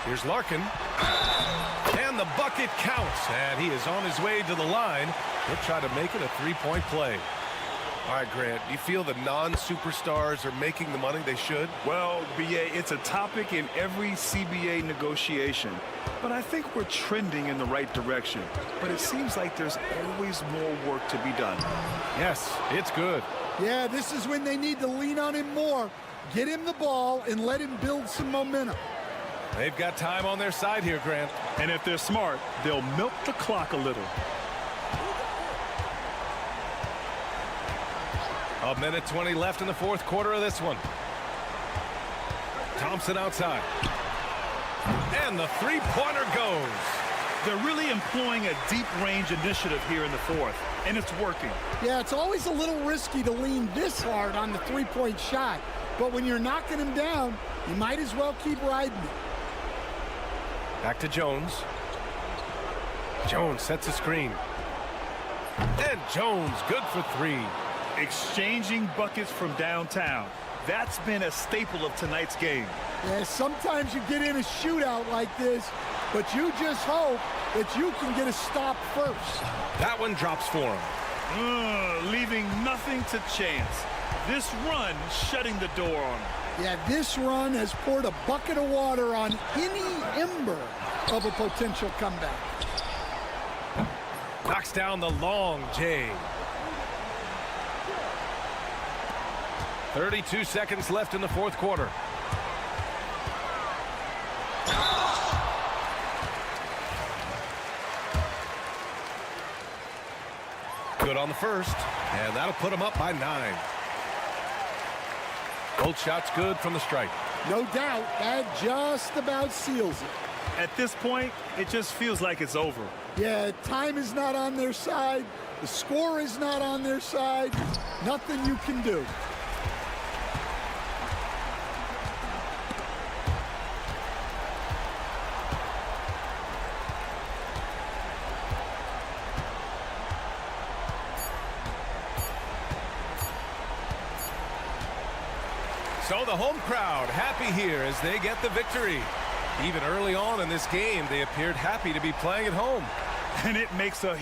Speaker 7: Here's Larkin. And the bucket counts. And he is on his way to the line. He'll try to make it a 3-point play. All right, Grant, do you feel the non-superstars are making the money they should?
Speaker 9: Well, BA, it's a topic in every CBA negotiation. But I think we're trending in the right direction. But it seems like there's always more work to be done.
Speaker 7: Yes, it's good.
Speaker 8: Yeah, this is when they need to lean on him more. Get him the ball and let him build some momentum.
Speaker 7: They've got time on their side here, Grant.
Speaker 9: And if they're smart, they'll milk the clock a little.
Speaker 7: A minute 20 left in the 4th quarter of this one. Thompson outside. And the 3-pointer goes.
Speaker 9: They're really employing a deep range initiative here in the 4th, and it's working.
Speaker 8: Yeah, it's always a little risky to lean this hard on the 3-point shot. But when you're knocking him down, you might as well keep riding it.
Speaker 7: Back to Jones. Jones sets a screen. And Jones good for 3.
Speaker 9: Exchanging buckets from downtown. That's been a staple of tonight's game.
Speaker 8: Yeah, sometimes you get in a shootout like this, but you just hope that you can get a stop first.
Speaker 7: That one drops for him.
Speaker 9: Leaving nothing to chance. This run shutting the door on him.
Speaker 8: Yeah, this run has poured a bucket of water on any ember of a potential comeback.
Speaker 7: Knocks down the long J. 32 seconds left in the fourth quarter. Good on the first, and that'll put him up by 9. Both shots good from the stripe.
Speaker 8: No doubt, that just about seals it.
Speaker 9: At this point, it just feels like it's over.
Speaker 8: Yeah, time is not on their side. The score is not on their side. Nothing you can do.
Speaker 7: So the home crowd happy here as they get the victory. Even early on in this game, they appeared happy to be playing at home.
Speaker 9: And it makes a...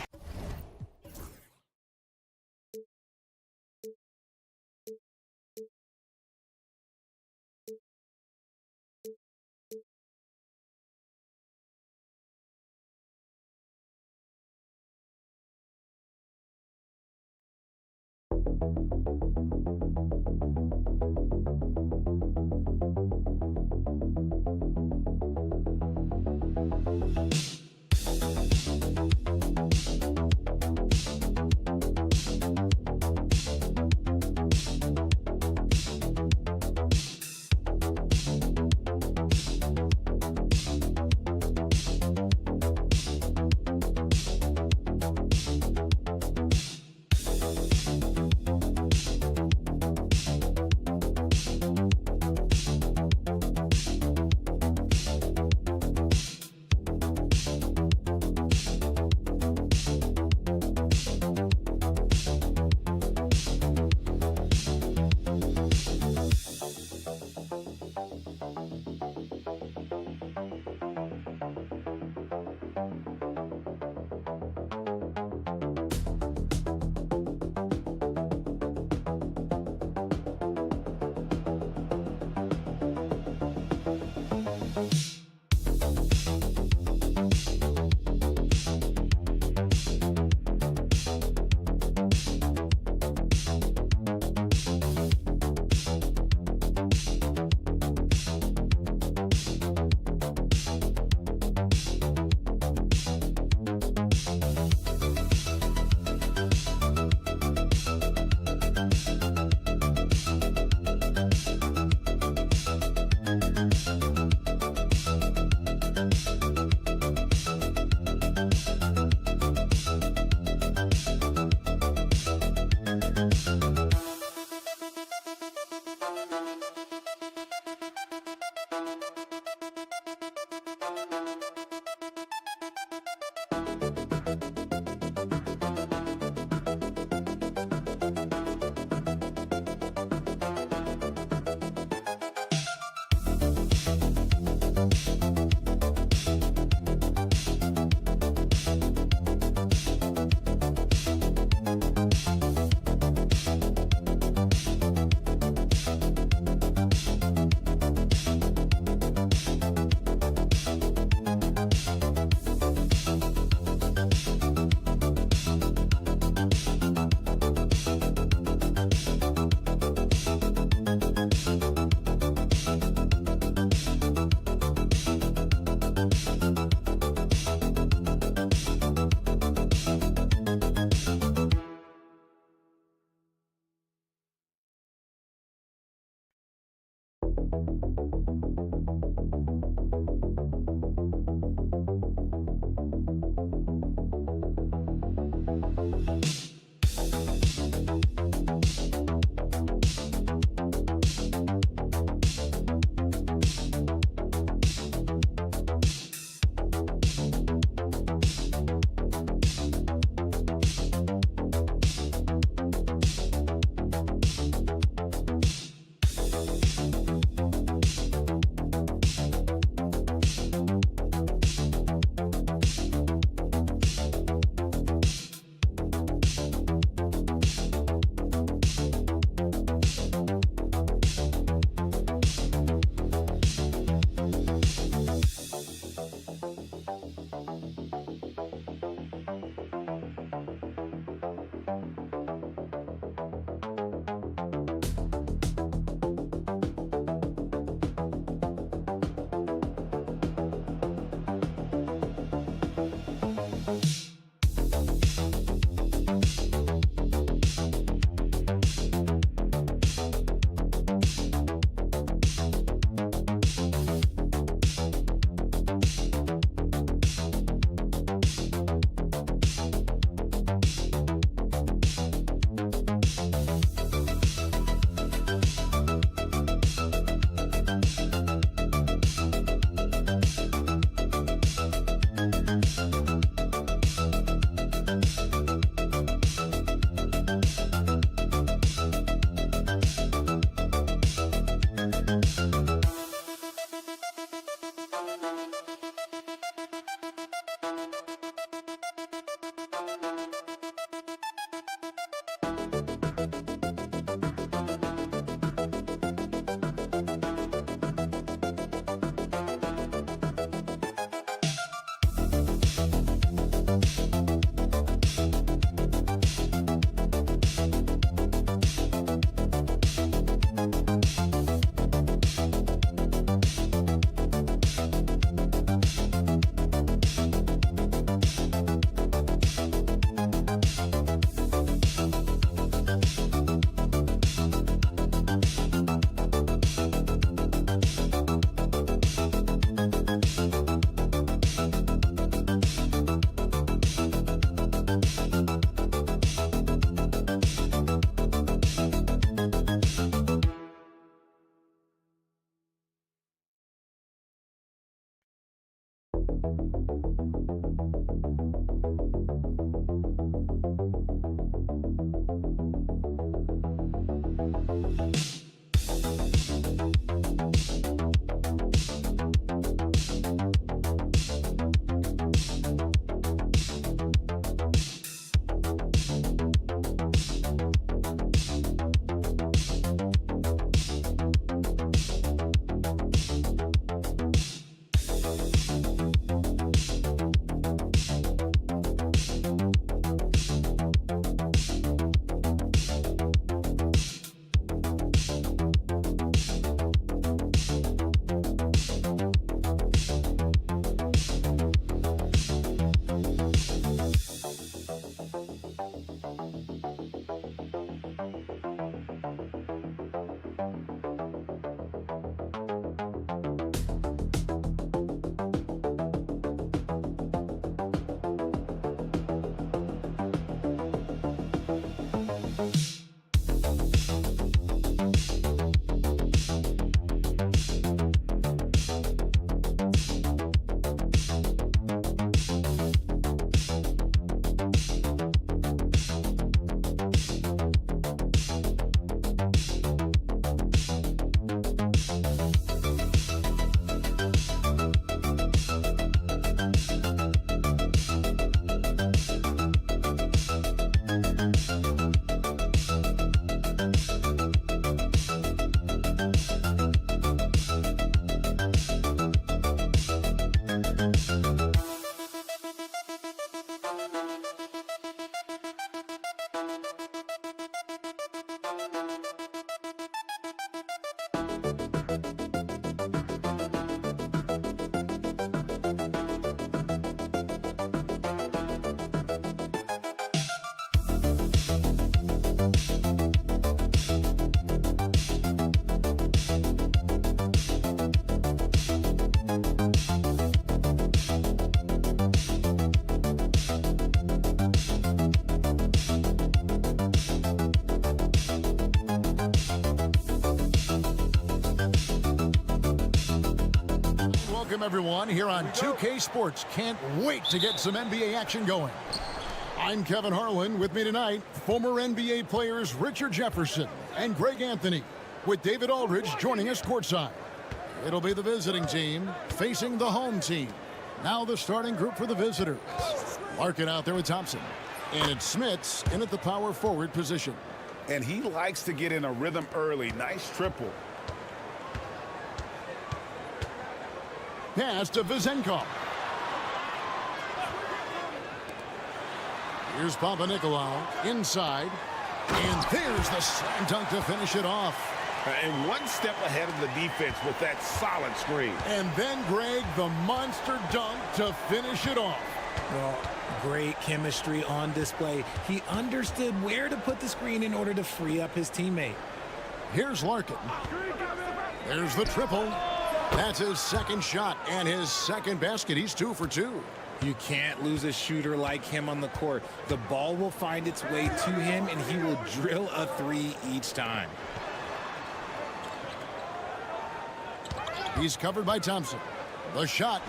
Speaker 1: Welcome, everyone, here on 2K Sports. Can't wait to get some NBA action going. I'm Kevin Harlan. With me tonight, former NBA players Richard Jefferson and Greg Anthony, with David Aldridge joining us courtside. It'll be the visiting team facing the home team. Now the starting group for the visitors. Larkin out there with Thompson. And it's Smits in at the power forward position.
Speaker 3: And he likes to get in a rhythm early. Nice triple.
Speaker 1: Pass to Vizenkov. Here's Papanikolaou inside. And there's the slam dunk to finish it off.
Speaker 3: And one step ahead of the defense with that solid screen.
Speaker 1: And then, Greg, the monster dunk to finish it off.
Speaker 13: Well, great chemistry on display. He understood where to put the screen in order to free up his teammate.
Speaker 1: Here's Larkin. There's the triple. That's his second shot and his second basket. He's 2 for 2.
Speaker 13: You can't lose a shooter like him on the court. The ball will find its way to him, and he will drill a 3 each time.
Speaker 1: He's covered by Thompson. The shot.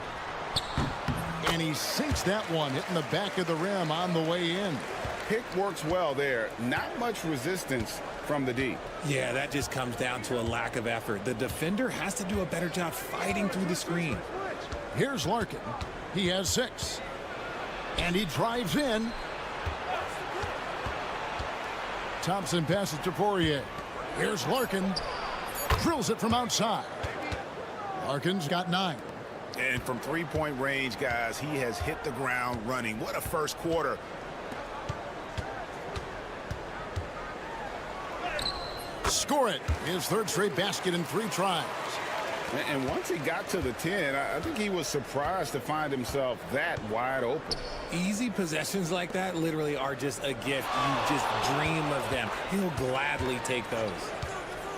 Speaker 1: And he sinks that one, hitting the back of the rim on the way in.
Speaker 3: Pick works well there. Not much resistance from the D.
Speaker 13: Yeah, that just comes down to a lack of effort. The defender has to do a better job fighting through the screen.
Speaker 1: Here's Larkin. He has 6. And he drives in. Thompson passes to Poirier. Here's Larkin. Drills it from outside. Larkin's got 9.
Speaker 3: And from three-point range, guys, he has hit the ground running. What a first quarter.
Speaker 1: Score it. His 3rd straight basket in 3 tries.
Speaker 3: And once he got to the 10, I think he was surprised to find himself that wide open.
Speaker 13: Easy possessions like that literally are just a gift. You just dream of them. He'll gladly take those.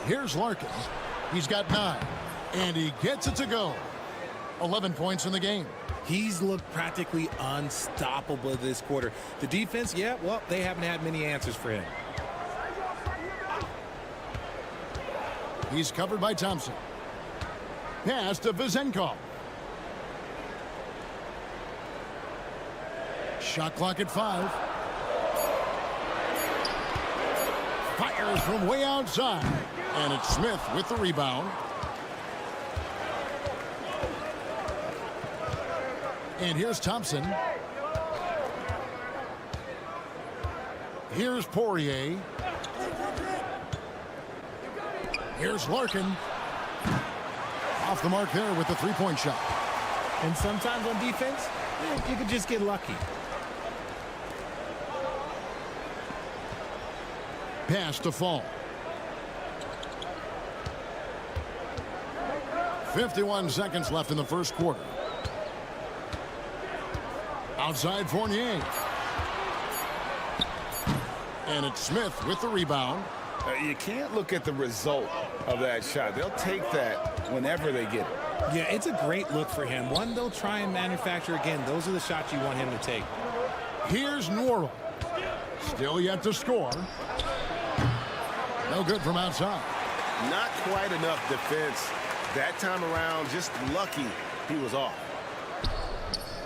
Speaker 1: Here's Larkin. He's got 9. And he gets it to go. 11 points in the game.
Speaker 13: He's looked practically unstoppable this quarter. The defense, yeah, well, they haven't had many answers for him.
Speaker 1: He's covered by Thompson. Pass to Vizenkov. Shot clock at 5. Fires from way outside. And it's Smith with the rebound. And here's Thompson. Here's Poirier. Here's Larkin. Off the mark there with the three-point shot.
Speaker 13: And sometimes on defense, you could just get lucky.
Speaker 1: Pass to Fall. 51 seconds left in the first quarter. Outside Fournier. And it's Smith with the rebound.
Speaker 3: You can't look at the result of that shot. They'll take that whenever they get it.
Speaker 13: Yeah, it's a great look for him. One they'll try and manufacture again. Those are the shots you want him to take.
Speaker 1: Here's Nora. Still yet to score. No good from outside.
Speaker 3: Not quite enough defense that time around. Just lucky he was off.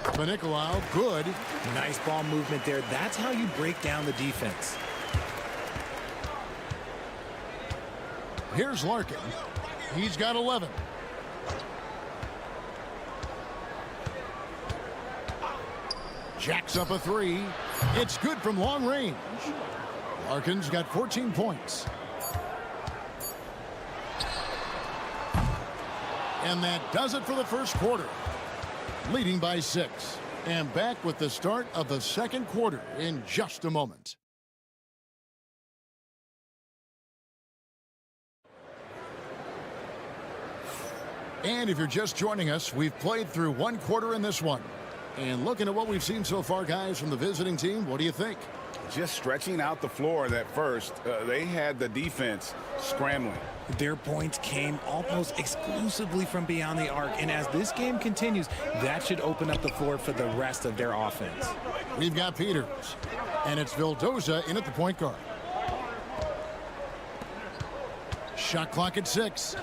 Speaker 1: Nicolau, good.
Speaker 13: Nice ball movement there. That's how you break down the defense.
Speaker 1: Here's Larkin. He's got 11. Jacks up a three. It's good from long range. Larkin's got 14 points. And that does it for the first quarter. Leading by 6. And back with the start of the second quarter in just a moment. And if you're just joining us, we've played through one quarter in this one. And looking at what we've seen so far, guys, from the visiting team, what do you think?
Speaker 3: Just stretching out the floor that first. They had the defense scrambling.
Speaker 13: Their points came almost exclusively from beyond the arc. And as this game continues, that should open up the floor for the rest of their offense.
Speaker 1: We've got Peters. And it's Vildoza in at the point guard. Shot clock at 6.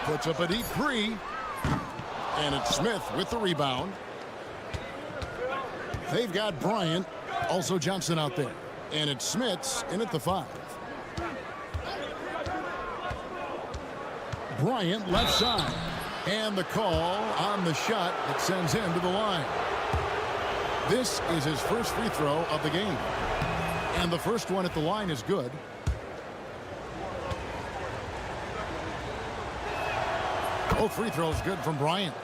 Speaker 1: Puts up a deep three. And it's Smith with the rebound. They've got Bryant, also Johnson out there. And it's Smith's in at the 5. Bryant left side. And the call on the shot that sends him to the line. This is his first free throw of the game. And the first one at the line is good. Both free throws good from Bryant.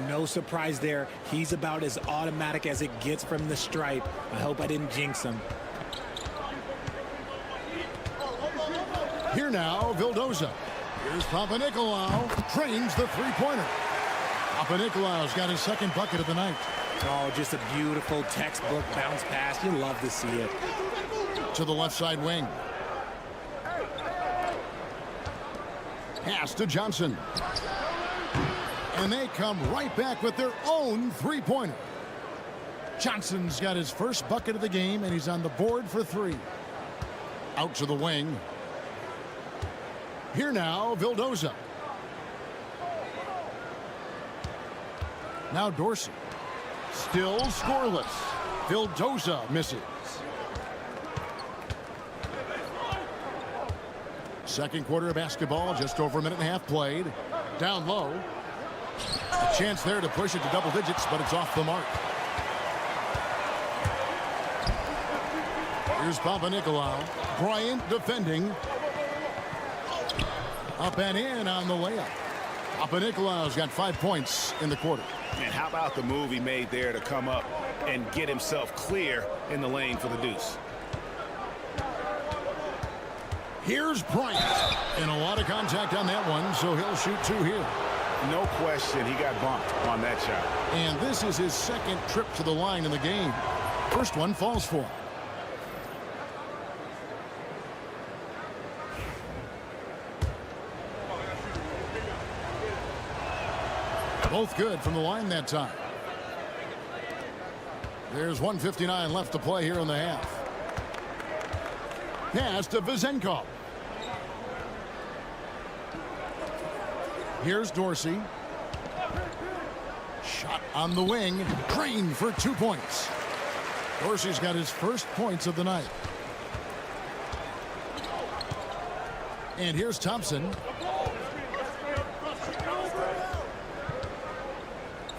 Speaker 13: No surprise there. He's about as automatic as it gets from the stripe. I hope I didn't jinx him.
Speaker 1: Here now, Vildoza. Here's Papanikolaou. Trains the three-pointer. Papanikolaou's got his second bucket of the night.
Speaker 13: Oh, just a beautiful textbook bounce pass. You love to see it.
Speaker 1: To the left side wing. Pass to Johnson. And they come right back with their own three-pointer. Johnson's got his first bucket of the game, and he's on the board for 3. Out to the wing. Here now, Vildoza. Now Dorsey. Still scoreless. Vildoza misses. Second quarter of basketball, just over a minute and a half played. Down low. A chance there to push it to double digits, but it's off the mark. Here's Papanikolaou. Bryant defending. Up and in on the layup. Papanikolaou's got 5 points in the quarter.
Speaker 3: And how about the move he made there to come up and get himself clear in the lane for the deuce?
Speaker 1: Here's Bryant. And a lot of contact on that one, so he'll shoot 2 here.
Speaker 3: No question, he got bumped on that shot.
Speaker 1: And this is his second trip to the line in the game. First one falls for him. Both good from the line that time. There's 1:59 left to play here in the half. Pass to Vezenkov. Here's Dorsey. Shot on the wing. Green for 2 points. Dorsey's got his first points of the night. And here's Thompson.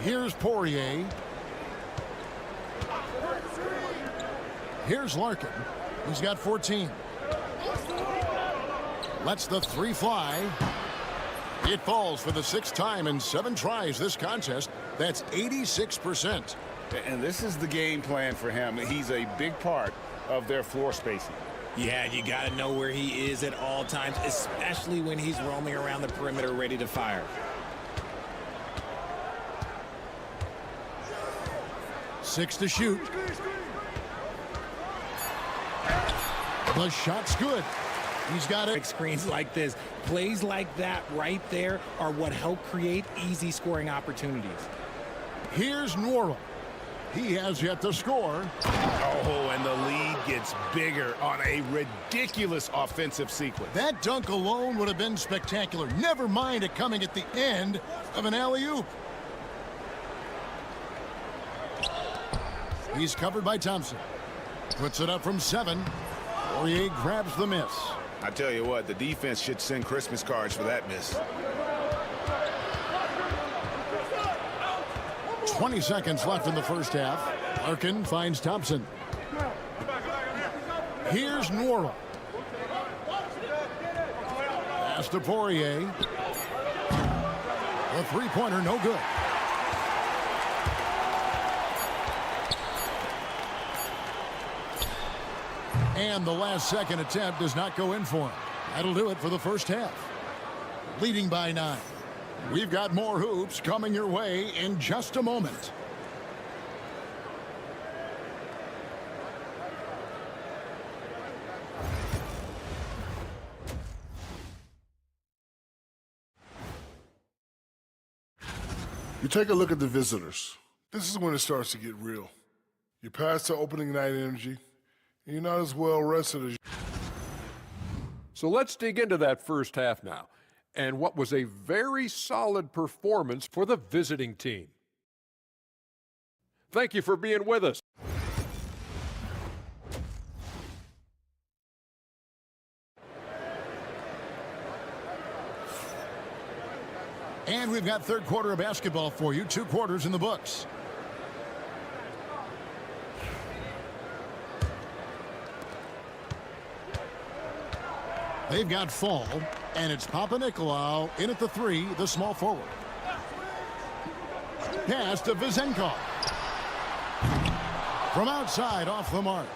Speaker 1: Here's Poirier. Here's Larkin. He's got 14. Lets the three fly. It falls for the 6th time in 7 tries this contest. That's 86%.
Speaker 3: And this is the game plan for him. He's a big part of their floor spacing.
Speaker 13: Yeah, you got to know where he is at all times, especially when he's roaming around the perimeter ready to fire.
Speaker 1: 6 to shoot. The shot's good. He's got it.
Speaker 13: Screens like this, plays like that right there are what help create easy scoring opportunities.
Speaker 1: Here's Nwora. He has yet to score.
Speaker 3: Oh, and the lead gets bigger on a ridiculous offensive sequence.
Speaker 1: That dunk alone would have been spectacular. Never mind it coming at the end of an alley-oop. He's covered by Thompson. Puts it up from 7. Poirier grabs the miss.
Speaker 3: I tell you what, the defense should send Christmas cards for that miss.
Speaker 1: 20 seconds left in the first half. Larkin finds Thompson. Here's Nwora. Pass to Poirier. The three-pointer no good. And the last-second attempt does not go in for him. That'll do it for the first half. Leading by 9. We've got more hoops coming your way in just a moment.
Speaker 11: You take a look at the visitors. This is when it starts to get real. You're past the opening night energy, and you're not as well rested as you.
Speaker 10: So let's dig into that first half now, and what was a very solid performance for the visiting team. Thank you for being with us.
Speaker 1: And we've got third quarter of basketball for you. 2 quarters in the books. They've got Fall, and it's Papanikolaou in at the 3, the small forward. Pass to Vizenkov. From outside, off the mark.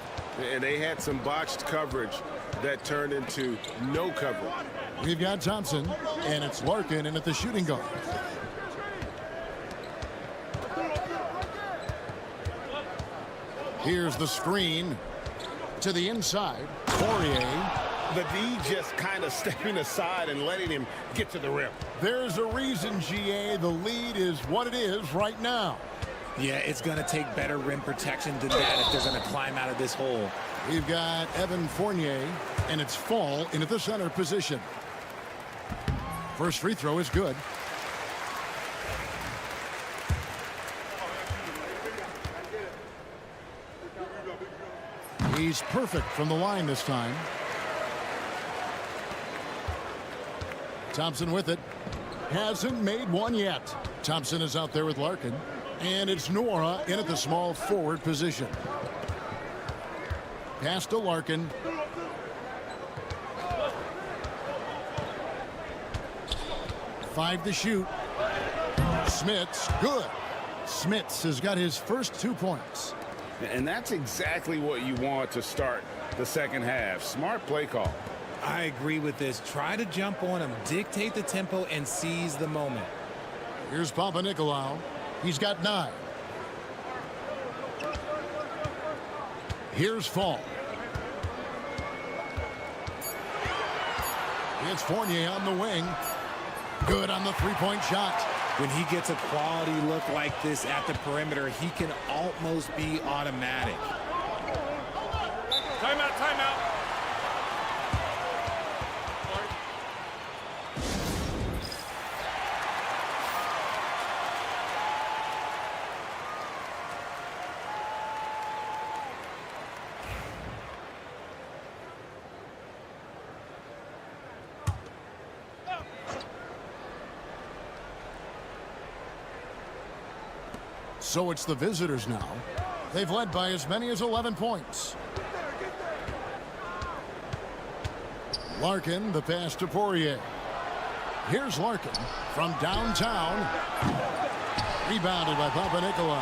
Speaker 3: And they had some botched coverage that turned into no coverage.
Speaker 1: We've got Thompson, and it's Larkin in at the shooting guard. Here's the screen to the inside. Poirier.
Speaker 3: The D just kind of stepping aside and letting him get to the rim.
Speaker 1: There's a reason, GA, the lead is what it is right now.
Speaker 13: Yeah, it's going to take better rim protection than that if they're going to climb out of this hole.
Speaker 1: We've got Evan Fournier, and it's Fall into the center position. First free throw is good. He's perfect from the line this time. Thompson with it. Hasn't made one yet. Thompson is out there with Larkin. And it's Nwora in at the small forward position. Pass to Larkin. Five to shoot. Smits, good. Smits has got his first 2 points.
Speaker 3: And that's exactly what you want to start the second half. Smart play call.
Speaker 13: I agree with this. Try to jump on him, dictate the tempo, and seize the moment.
Speaker 1: Here's Papanikolaou. He's got 9. Here's Fall. It's Fournier on the wing. Good on the three-point shot.
Speaker 13: When he gets a quality look like this at the perimeter, he can almost be automatic.
Speaker 6: Timeout, timeout.
Speaker 1: So it's the visitors now. They've led by as many as 11 points. Larkin, the pass to Poirier. Here's Larkin from downtown. Rebounded by Papanikolaou.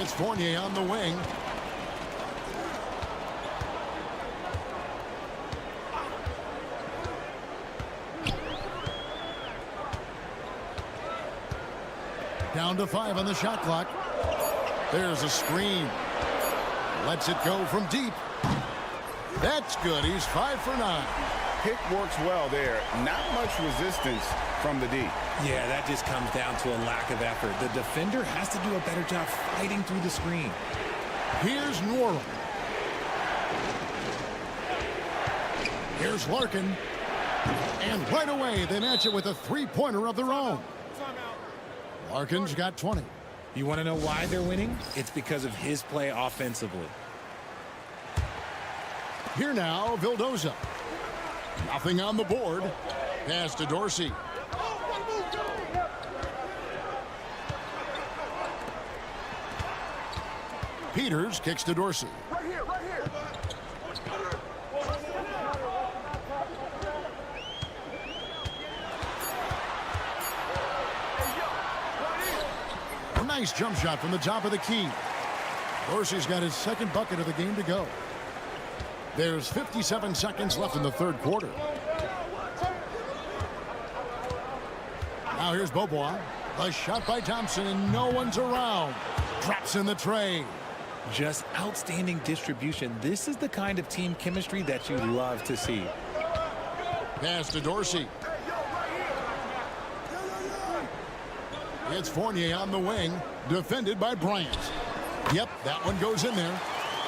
Speaker 1: It's Fournier on the wing. Down to 5 on the shot clock. There's a screen. Lets it go from deep. That's good. He's 5 for 9.
Speaker 3: Pick works well there. Not much resistance from the D.
Speaker 13: Yeah, that just comes down to a lack of effort. The defender has to do a better job fighting through the screen.
Speaker 1: Here's Norland. Here's Larkin. And right away, they match it with a three-pointer of their own. Larkin's got 20.
Speaker 13: You want to know why they're winning? It's because of his play offensively.
Speaker 1: Here now, Vildoza. Nothing on the board. Pass to Dorsey. Peters kicks to Dorsey.
Speaker 11: Right here, right here.
Speaker 1: A nice jump shot from the top of the key. Dorsey's got his second bucket of the game to go. There's 57 seconds left in the third quarter. Now here's Beaubois. A shot by Thompson, and no one's around. Drops in the tray.
Speaker 13: Just outstanding distribution. This is the kind of team chemistry that you love to see.
Speaker 1: Pass to Dorsey. It's Fournier on the wing, defended by Bryant. Yep, that one goes in there.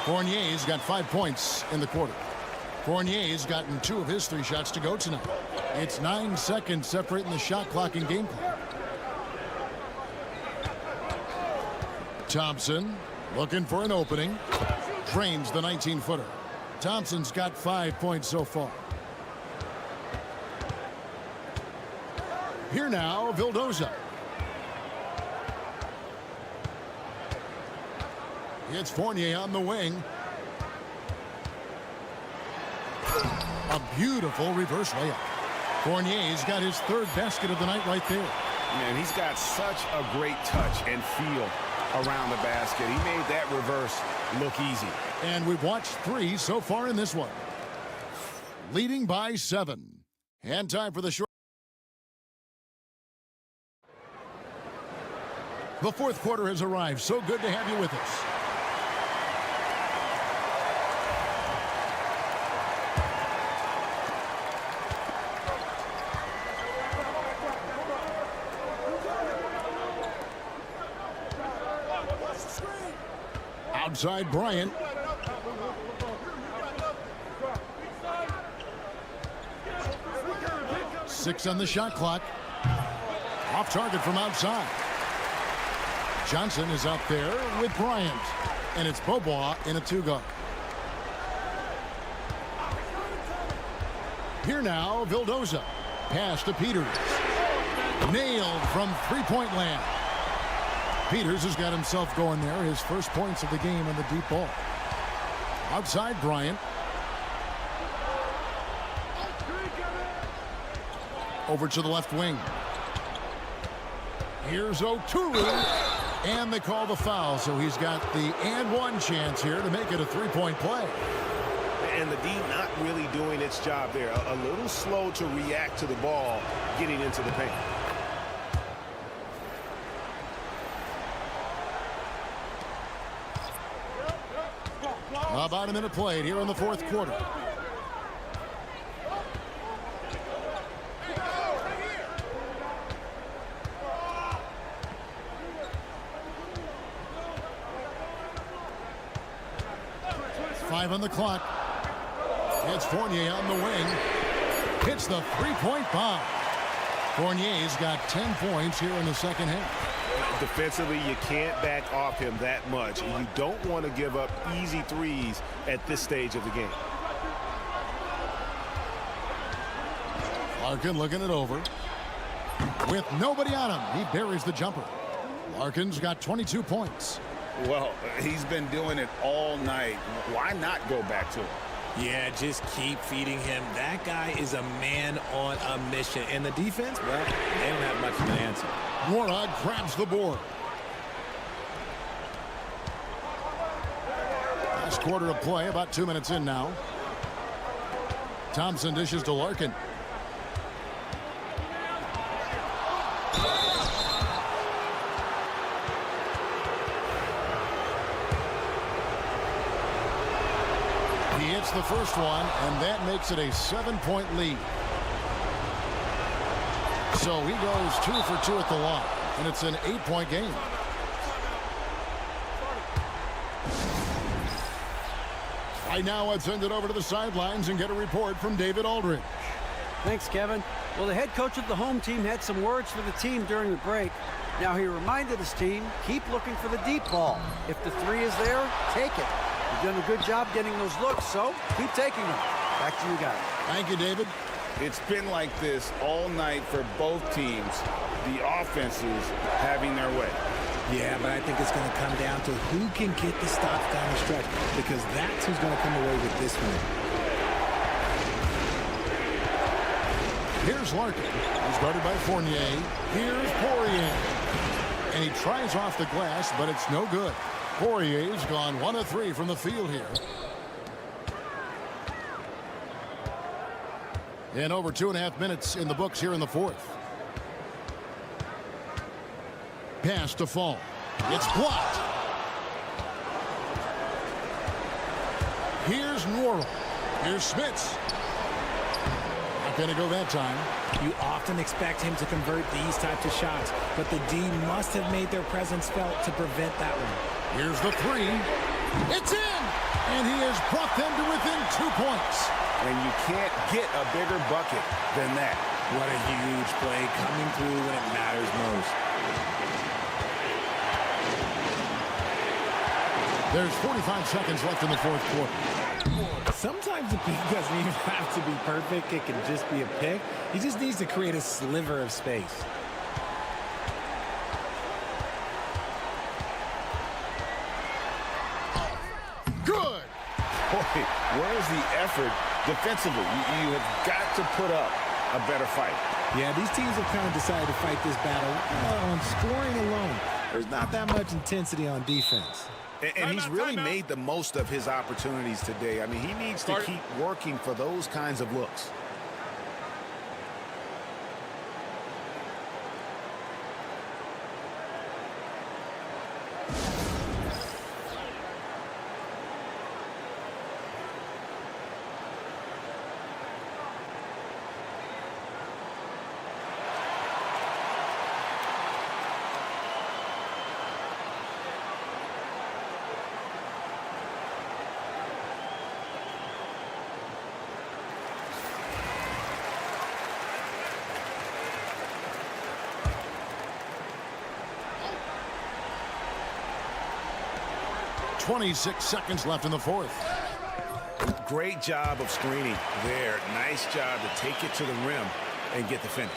Speaker 1: Fournier's got 5 points in the quarter. Fournier's gotten 2 of his 3 shots to go tonight. It's 9 seconds separating the shot clock and game clock. Thompson looking for an opening. Drains the 19-footer. Thompson's got 5 points so far. Here now, Vildoza. It's Fournier on the wing. A beautiful reverse layup. Fournier's got his 3rd basket of the night right there.
Speaker 3: Man, he's got such a great touch and feel around the basket. He made that reverse look easy.
Speaker 1: And we've watched 3 so far in this one. Leading by 7. And time for the short. The fourth quarter has arrived. So good to have you with us. Outside Bryant. Six on the shot clock. Off target from outside. Johnson is out there with Bryant. And it's Beaubois in a 2-guard. Here now, Vildoza. Pass to Peters. Nailed from three-point land. Peters has got himself going there. His first points of the game on the deep ball. Outside Bryant. Over to the left wing. Here's Oturu. And they call the foul. So he's got the and one chance here to make it a 3-point play.
Speaker 5: And the D not really doing its job there. A little slow to react to the ball getting into the paint.
Speaker 1: About a minute played here in the fourth quarter. Five on the clock. It's Fournier on the wing. Hits the three-point bomb. Fournier's got 10 points here in the second half.
Speaker 5: Defensively, you can't back off him that much. And you don't want to give up easy threes at this stage of the game.
Speaker 1: Larkin looking it over. With nobody on him, he buries the jumper. Larkin's got 22 points.
Speaker 3: Well, he's been doing it all night. Why not go back to him?
Speaker 13: Yeah, just keep feeding him. That guy is a man on a mission. And the defense, well, they don't have much of an answer.
Speaker 1: Morag grabs the board. Last quarter of play, about 2 minutes in now. Thompson dishes to Larkin. He hits the first one, and that makes it a 7-point lead. So he goes 2 for 2 at the line, and it's an 8-point game. Right now, let's send it over to the sidelines and get a report from David Aldridge.
Speaker 4: Thanks, Kevin. Well, the head coach of the home team had some words for the team during the break. Now, he reminded his team, keep looking for the deep ball. If the three is there, take it. You've done a good job getting those looks, so keep taking them. Back to you guys.
Speaker 1: Thank you, David.
Speaker 3: It's been like this all night for both teams. The offenses having their way.
Speaker 13: Yeah, but I think it's going to come down to who can get the stops down the stretch, because that's who's going to come away with this one.
Speaker 1: Here's Larkin. He's guarded by Fournier. Here's Poirier. And he tries off the glass, but it's no good. Poirier's gone 1 of 3 from the field here. And over 2.5 minutes in the books here in the fourth. Pass to Fall. It's blocked. Here's Norrell. Here's Smits. Not going to go that time.
Speaker 13: You often expect him to convert these types of shots, but the D must have made their presence felt to prevent that one.
Speaker 1: Here's the three. It's in! And he has brought them to within 2 points.
Speaker 3: And you can't get a bigger bucket than that.
Speaker 13: What a huge play coming through when it matters most.
Speaker 1: There's 45 seconds left in the fourth quarter.
Speaker 13: Sometimes the pick doesn't even have to be perfect. It can just be a pick. He just needs to create a sliver of space.
Speaker 1: Good.
Speaker 3: Boy, where's the effort defensively? You have got to put up a better fight.
Speaker 13: Yeah, these teams have kind of decided to fight this battle on scoring alone. There's not that much intensity on defense.
Speaker 3: And he's really made the most of his opportunities today. I mean, he needs to keep working for those kinds of looks.
Speaker 1: .26 seconds left in the fourth.
Speaker 3: Great job of screening there. Nice job to take it to the rim and get the finish.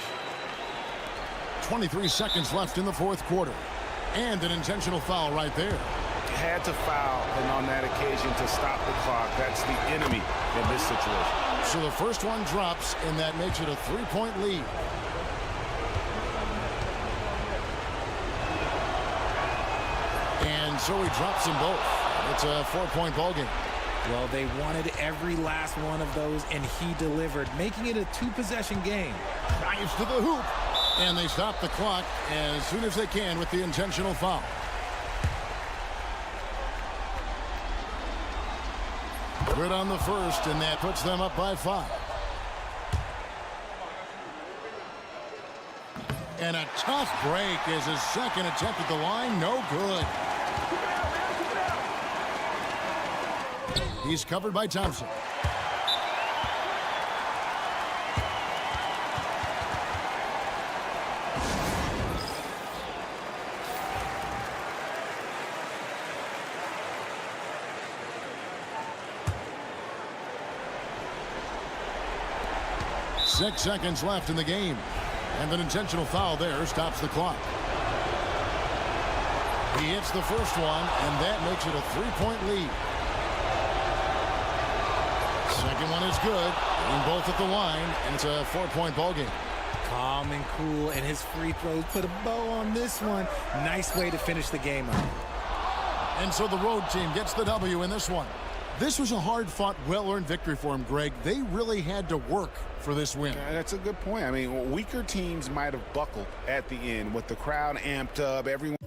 Speaker 1: 23 seconds left in the fourth quarter. And an intentional foul right there.
Speaker 3: Had to foul, and on that occasion to stop the clock. That's the enemy in this situation.
Speaker 1: So the first one drops, and that makes it a 3-point lead. And so he drops them both. It's a 4-point ball game.
Speaker 13: Well, they wanted every last one of those, and he delivered, making it a 2-possession game.
Speaker 1: Drives to the hoop, and they stop the clock as soon as they can with the intentional foul. Good on the first, and that puts them up by 5. And a tough break is his second attempt at the line. No good. He's covered by Thompson. Six seconds left in the game. And an intentional foul there stops the clock. He hits the first one, and that makes it a 3-point lead. Second one is good. And both at the line, and it's a 4-point ball game.
Speaker 13: Calm and cool, and his free throws put a bow on this one. Nice way to finish the game up.
Speaker 1: And so the road team gets the W in this one. This was a hard-fought, well-earned victory for him, Greg. They really had to work for this win.
Speaker 3: That's a good point. I mean, weaker teams might have buckled at the end with the crowd amped up, everyone.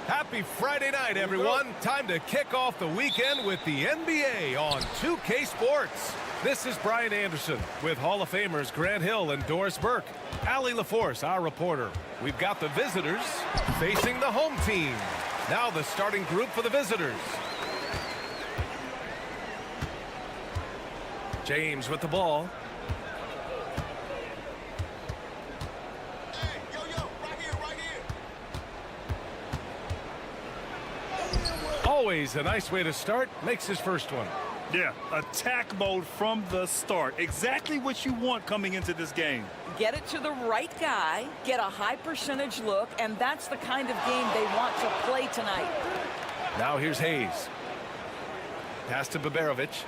Speaker 7: Happy Friday night, everyone. Time to kick off the weekend with the NBA on 2K Sports. This is Brian Anderson with Hall of Famers Grant Hill and Doris Burke. Allie LaForce, our reporter. We've got the visitors facing the home team. Now the starting group for the visitors. James with the ball. Always a nice way to start. Makes his first one.
Speaker 9: Yeah, attack mode from the start. Exactly what you want coming into this game.
Speaker 14: Get it to the right guy, get a high percentage look, and that's the kind of game they want to play tonight.
Speaker 7: Now here's Hayes. Pass to Baberovic.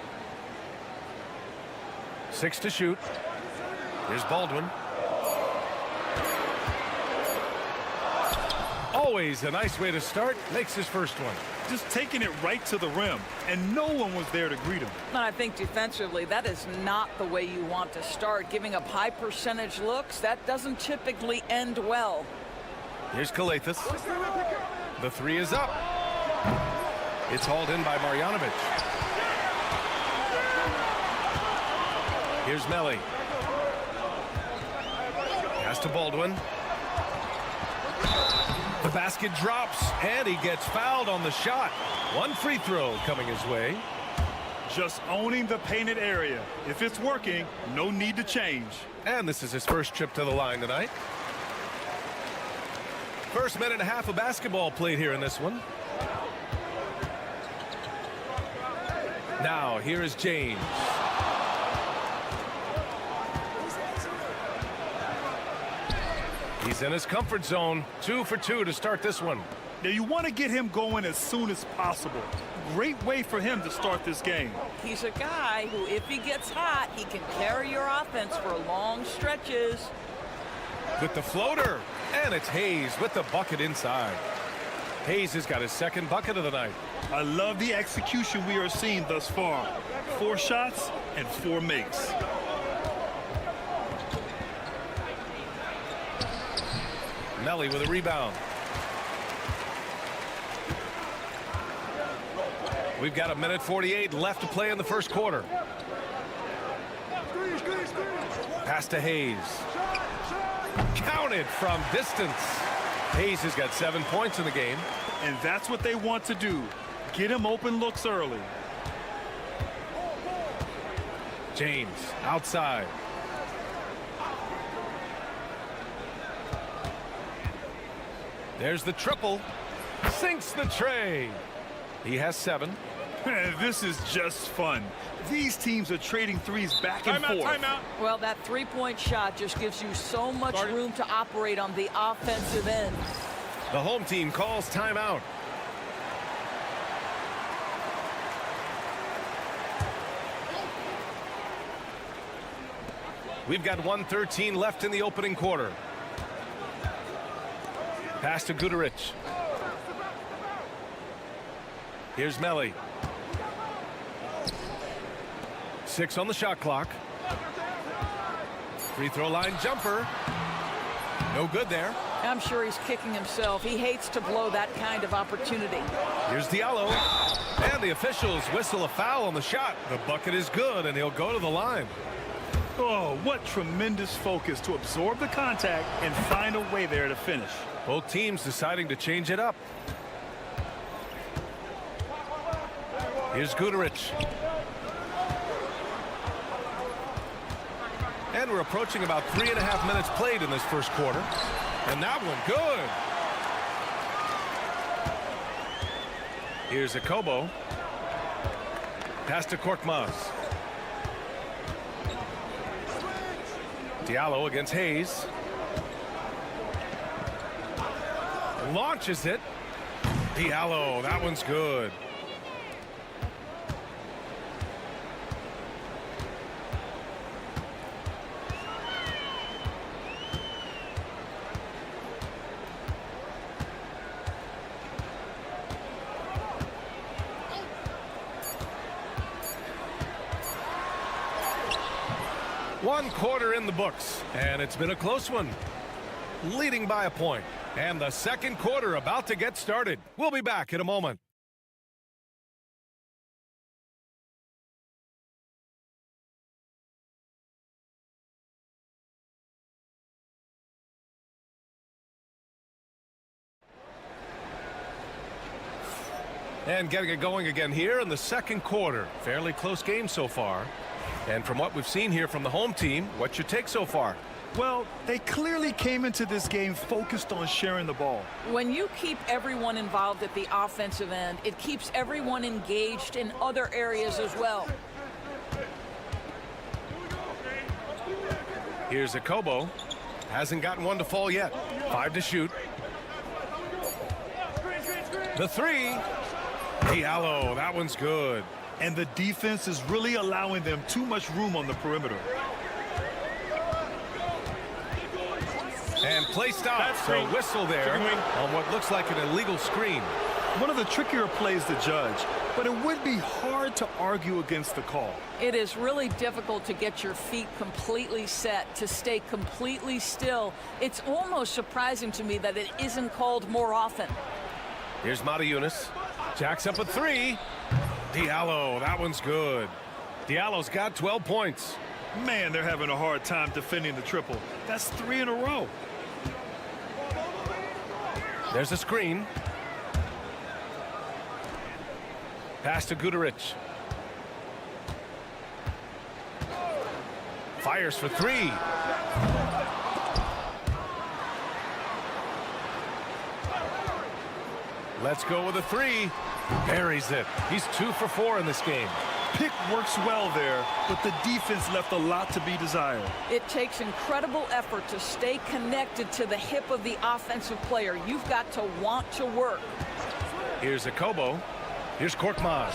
Speaker 7: 6 to shoot. Here's Baldwin. Always a nice way to start. Makes his first one.
Speaker 9: Just taking it right to the rim, and no one was there to greet him.
Speaker 14: And I think defensively, that is not the way you want to start. Giving up high percentage looks, that doesn't typically end well.
Speaker 7: Here's Kalathis. The three is up. It's hauled in by Marjanovic. Here's Melli. Pass to Baldwin. The basket drops, and he gets fouled on the shot. One free throw coming his way.
Speaker 9: Just owning the painted area. If it's working, no need to change.
Speaker 7: And this is his first trip to the line tonight. First minute and a half of basketball played here in this one. Now, here is James. He's in his comfort zone. 2 for 2 to start this one.
Speaker 9: Now you want to get him going as soon as possible. Great way for him to start this game.
Speaker 14: He's a guy who, if he gets hot, he can carry your offense for long stretches.
Speaker 7: With the floater, and it's Hayes with the bucket inside. Hayes has got his second bucket of the night.
Speaker 9: I love the execution we are seeing thus far. 4 shots and 4 makes.
Speaker 7: Melli with a rebound. We've got 1:48 left to play in the first quarter. Pass to Hayes. Counted from distance. Hayes has got 7 points in the game.
Speaker 9: And that's what they want to do. Get him open looks early.
Speaker 7: James outside. There's the triple. Sinks the tray. He has 7.
Speaker 9: This is just fun. These teams are trading threes back and forth.
Speaker 6: Timeout.
Speaker 14: Well, that three-point shot just gives you so much room to operate on the offensive end.
Speaker 7: The home team calls timeout. We've got 1:13 left in the opening quarter. Pass to Guduric. Here's Melli. 6 on the shot clock. Free throw line jumper. No good there.
Speaker 14: I'm sure he's kicking himself. He hates to blow that kind of opportunity.
Speaker 7: Here's Diallo. And the officials whistle a foul on the shot. The bucket is good, and he'll go to the line.
Speaker 9: Oh, what tremendous focus to absorb the contact and find a way there to finish.
Speaker 7: Both teams deciding to change it up. Here's Guduric. And we're approaching about 3.5 minutes played in this first quarter. And that one, good. Here's Akobo. Pass to Korkmaz. Diallo against Hayes. Launches it. Diallo, that one's good. One quarter in the books, and it's been a close one. Leading by a point, and the second quarter about to get started. We'll be back in a moment. And getting it going again here in the second quarter. Fairly close game so far. And from what we've seen here from the home team, what's your take so far?
Speaker 9: Well, they clearly came into this game focused on sharing the ball.
Speaker 14: When you keep everyone involved at the offensive end, it keeps everyone engaged in other areas as well.
Speaker 7: Here's Akobo. Hasn't gotten one to fall yet. 5 to shoot. The three. Diallo, that one's good.
Speaker 9: And the defense is really allowing them too much room on the perimeter.
Speaker 7: And play stop. So whistle there on what looks like an illegal screen.
Speaker 9: One of the trickier plays to judge, but it would be hard to argue against the call.
Speaker 14: It is really difficult to get your feet completely set, to stay completely still. It's almost surprising to me that it isn't called more often.
Speaker 7: Here's Mata-Yunus. Jacks up a three. Diallo, that one's good. Diallo's got 12 points.
Speaker 9: Man, they're having a hard time defending the triple. That's 3 in a row.
Speaker 7: There's a screen. Pass to Guduric. Fires for three. Let's go with a three. Buries it. He's 2 for 4 in this game.
Speaker 9: Pick works well there, but the defense left a lot to be desired.
Speaker 14: It takes incredible effort to stay connected to the hip of the offensive player. You've got to want to work.
Speaker 7: Here's Akobo. Here's Korkmaz.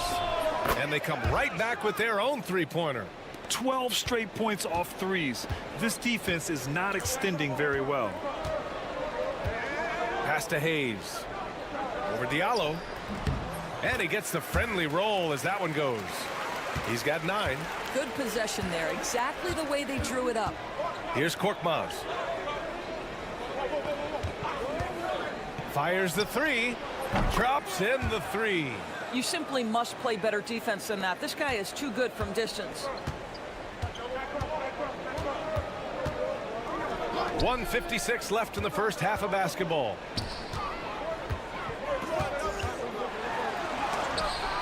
Speaker 7: And they come right back with their own three-pointer.
Speaker 9: 12 straight points off threes. This defense is not extending very well.
Speaker 7: Pass to Hayes. Over Diallo. And he gets the friendly roll as that one goes. He's got 9.
Speaker 14: Good possession there. Exactly the way they drew it up.
Speaker 7: Here's Korkmaz. Fires the three. Drops in the three.
Speaker 14: You simply must play better defense than that. This guy is too good from distance.
Speaker 7: 1:56 left in the first half of basketball.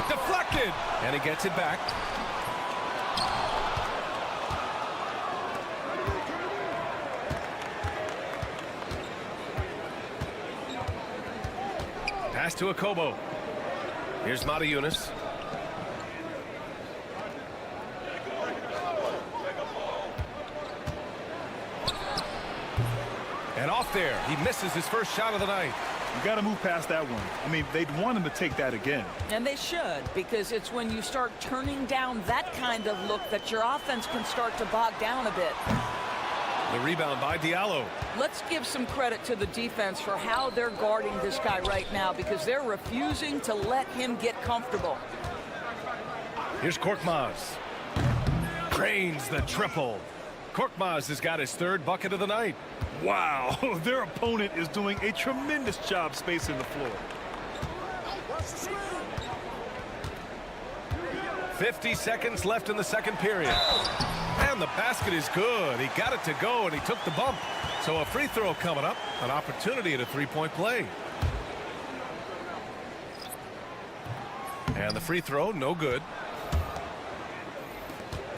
Speaker 7: Deflected. And he gets it back. Pass to Akobo. Here's Mata-Yunus. And off there. He misses his first shot of the night.
Speaker 9: You got to move past that one. I mean, they'd want him to take that again.
Speaker 14: And they should, because it's when you start turning down that kind of look that your offense can start to bog down a bit.
Speaker 7: The rebound by Diallo.
Speaker 14: Let's give some credit to the defense for how they're guarding this guy right now, because they're refusing to let him get comfortable.
Speaker 7: Here's Korkmaz. Drains the triple. Korkmaz has got his third bucket of the night.
Speaker 9: Wow, their opponent is doing a tremendous job spacing the floor.
Speaker 7: 50 seconds left in the second period. And the basket is good. He got it to go, and he took the bump. So a free throw coming up, an opportunity at a three-point play. And the free throw, no good.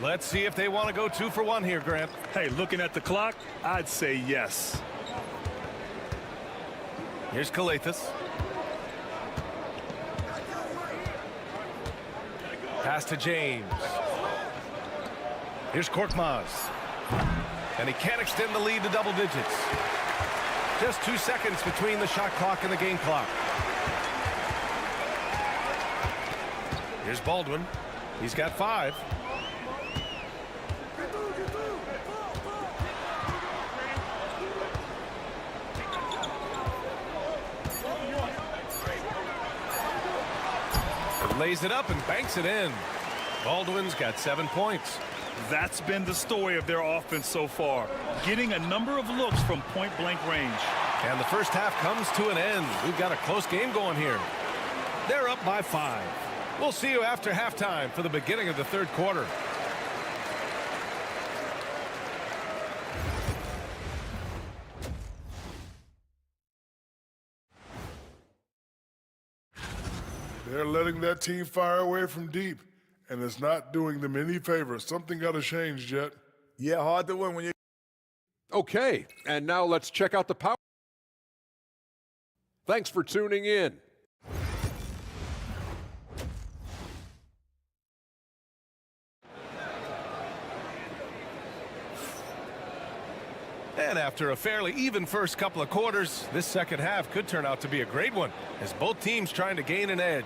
Speaker 7: Let's see if they want to go 2 for 1 here, Grant.
Speaker 9: Hey, looking at the clock, I'd say yes.
Speaker 7: Here's Kalathis. Pass to James. Here's Korkmaz. And he can't extend the lead to double digits. Just 2 seconds between the shot clock and the game clock. Here's Baldwin. He's got 5. Lays it up and banks it in. Baldwin's got 7 points.
Speaker 9: That's been the story of their offense so far, getting a number of looks from point-blank range.
Speaker 7: And the first half comes to an end. We've got a close game going here. They're up by 5. We'll see you after halftime for the beginning of the third quarter.
Speaker 11: They're letting that team fire away from deep, and it's not doing them any favors. Something got to change, Jet.
Speaker 5: Yeah, hard to win when you...
Speaker 10: Okay, and now let's check out the power. Thanks for tuning in.
Speaker 7: And after a fairly even first couple of quarters, this second half could turn out to be a great one, as both teams trying to gain an edge.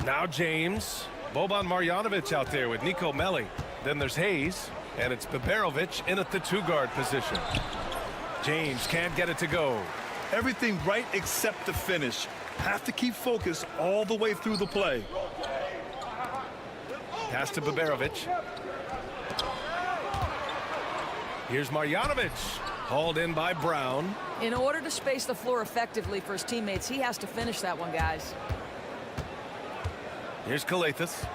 Speaker 7: Now James. Boban Marjanovic out there with Nico Melli. Then there's Hayes, and it's Biberovic in at the 2-guard position. James can't get it to go.
Speaker 9: Everything right except the finish. Have to keep focused all the way through the play.
Speaker 7: Pass to Biberovic. Here's Marjanovic. Hauled in by Brown.
Speaker 14: In order to space the floor effectively for his teammates, he has to finish that one, guys.
Speaker 7: Here's Kalathis.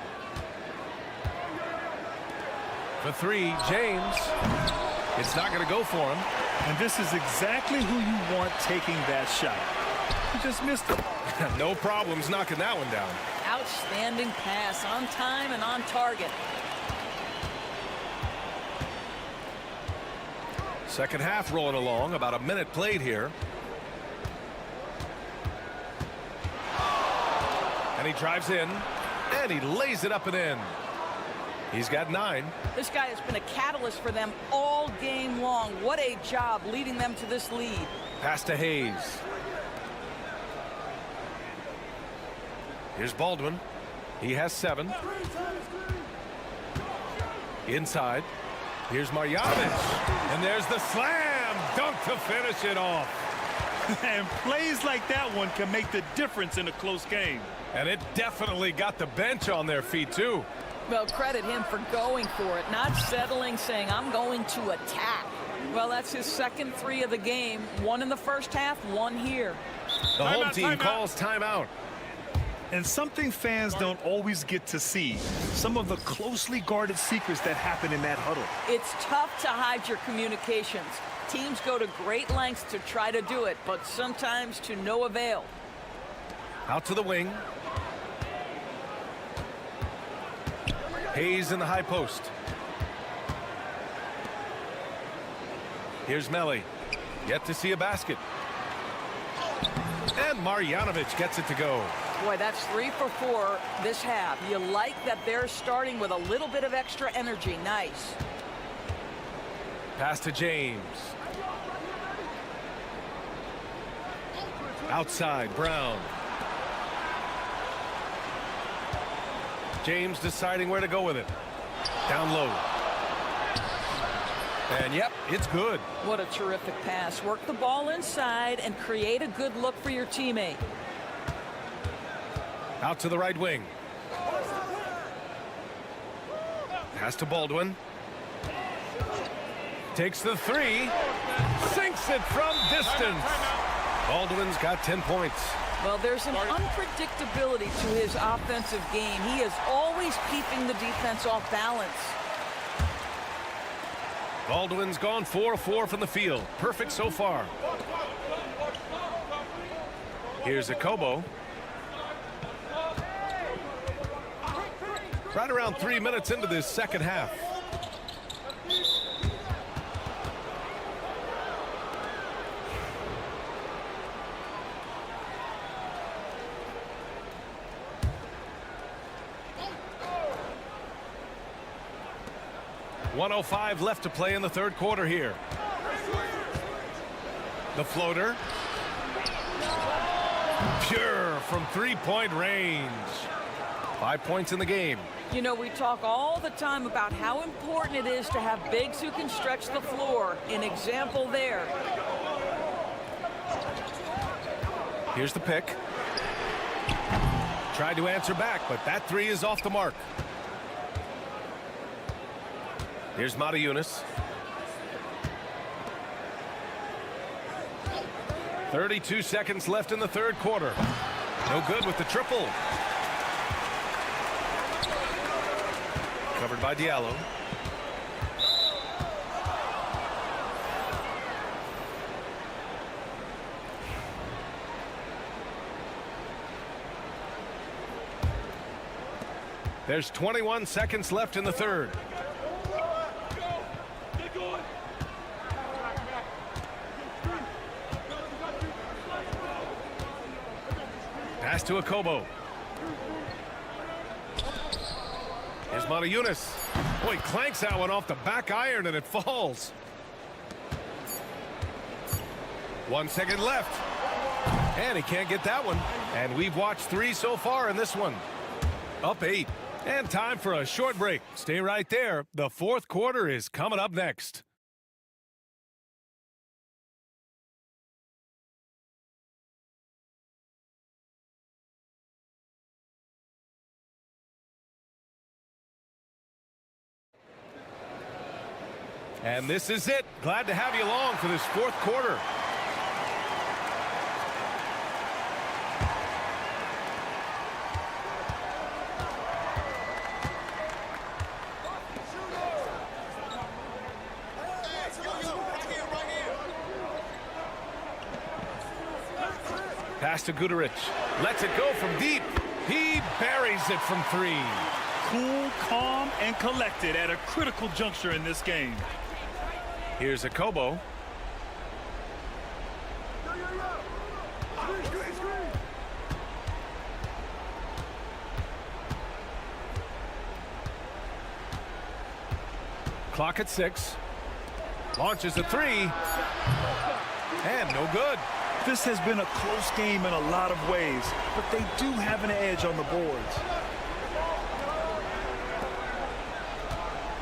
Speaker 7: For 3, James. It's not going to go for him.
Speaker 9: And this is exactly who you want taking that shot. He just missed it.
Speaker 7: No problems knocking that one down.
Speaker 14: Outstanding pass, on time and on target.
Speaker 7: Second half rolling along, about a minute played here. And he drives in, and he lays it up and in. He's got 9.
Speaker 14: This guy has been a catalyst for them all game long. What a job leading them to this lead.
Speaker 7: Pass to Hayes. Here's Baldwin. He has 7. Inside. Here's Marjanovic. And there's the slam dunk to finish it off.
Speaker 9: And plays like that one can make the difference in a close game.
Speaker 7: And it definitely got the bench on their feet, too.
Speaker 14: Well, credit him for going for it, not settling, saying, I'm going to attack. Well, that's his second 3 of the game. 1 in the first half, 1 here.
Speaker 7: The home team calls timeout.
Speaker 9: And something fans don't always get to see, some of the closely guarded secrets that happen in that huddle.
Speaker 14: It's tough to hide your communications. Teams go to great lengths to try to do it, but sometimes to no avail.
Speaker 7: Out to the wing. Hayes in the high post. Here's Melli. Yet to see a basket. And Marjanovic gets it to go.
Speaker 14: Boy, that's 3 for 4 this half. You like that they're starting with a little bit of extra energy. Nice.
Speaker 7: Pass to James. Outside, Brown. James deciding where to go with it. Down low. And yep, it's good.
Speaker 14: What a terrific pass. Work the ball inside and create a good look for your teammate.
Speaker 7: Out to the right wing. Pass to Baldwin. Takes the 3. Sinks it from distance. Baldwin's got 10 points.
Speaker 14: Well, there's an unpredictability to his offensive game. He is always keeping the defense off balance.
Speaker 7: Baldwin's gone 4-4 from the field. Perfect so far. Here's Akobo. Right around 3 minutes into this second half. .105 left to play in the third quarter here. The floater. Pure from three-point range. 5 points in the game.
Speaker 14: You know, we talk all the time about how important it is to have bigs who can stretch the floor. An example there.
Speaker 7: Here's the pick. Tried to answer back, but that 3 is off the mark. Here's Matajunas. 32 seconds left in the third quarter. No good with the triple. Covered by Diallo. There's 21 seconds left in the third. Pass to Akobo. Here's Matajunas. Boy, clanks that one off the back iron and it falls. 1 second left. And he can't get that one. And we've watched 3 so far in this one. Up 8. And time for a short break. Stay right there. The fourth quarter is coming up next. And this is it. Glad to have you along for this fourth quarter. Pass to Guduric. Lets it go from deep. He buries it from 3.
Speaker 9: Cool, calm, and collected at a critical juncture in this game.
Speaker 7: Here's Akobo. Clock at 6. Launches a 3. And no good.
Speaker 9: This has been a close game in a lot of ways, but they do have an edge on the boards.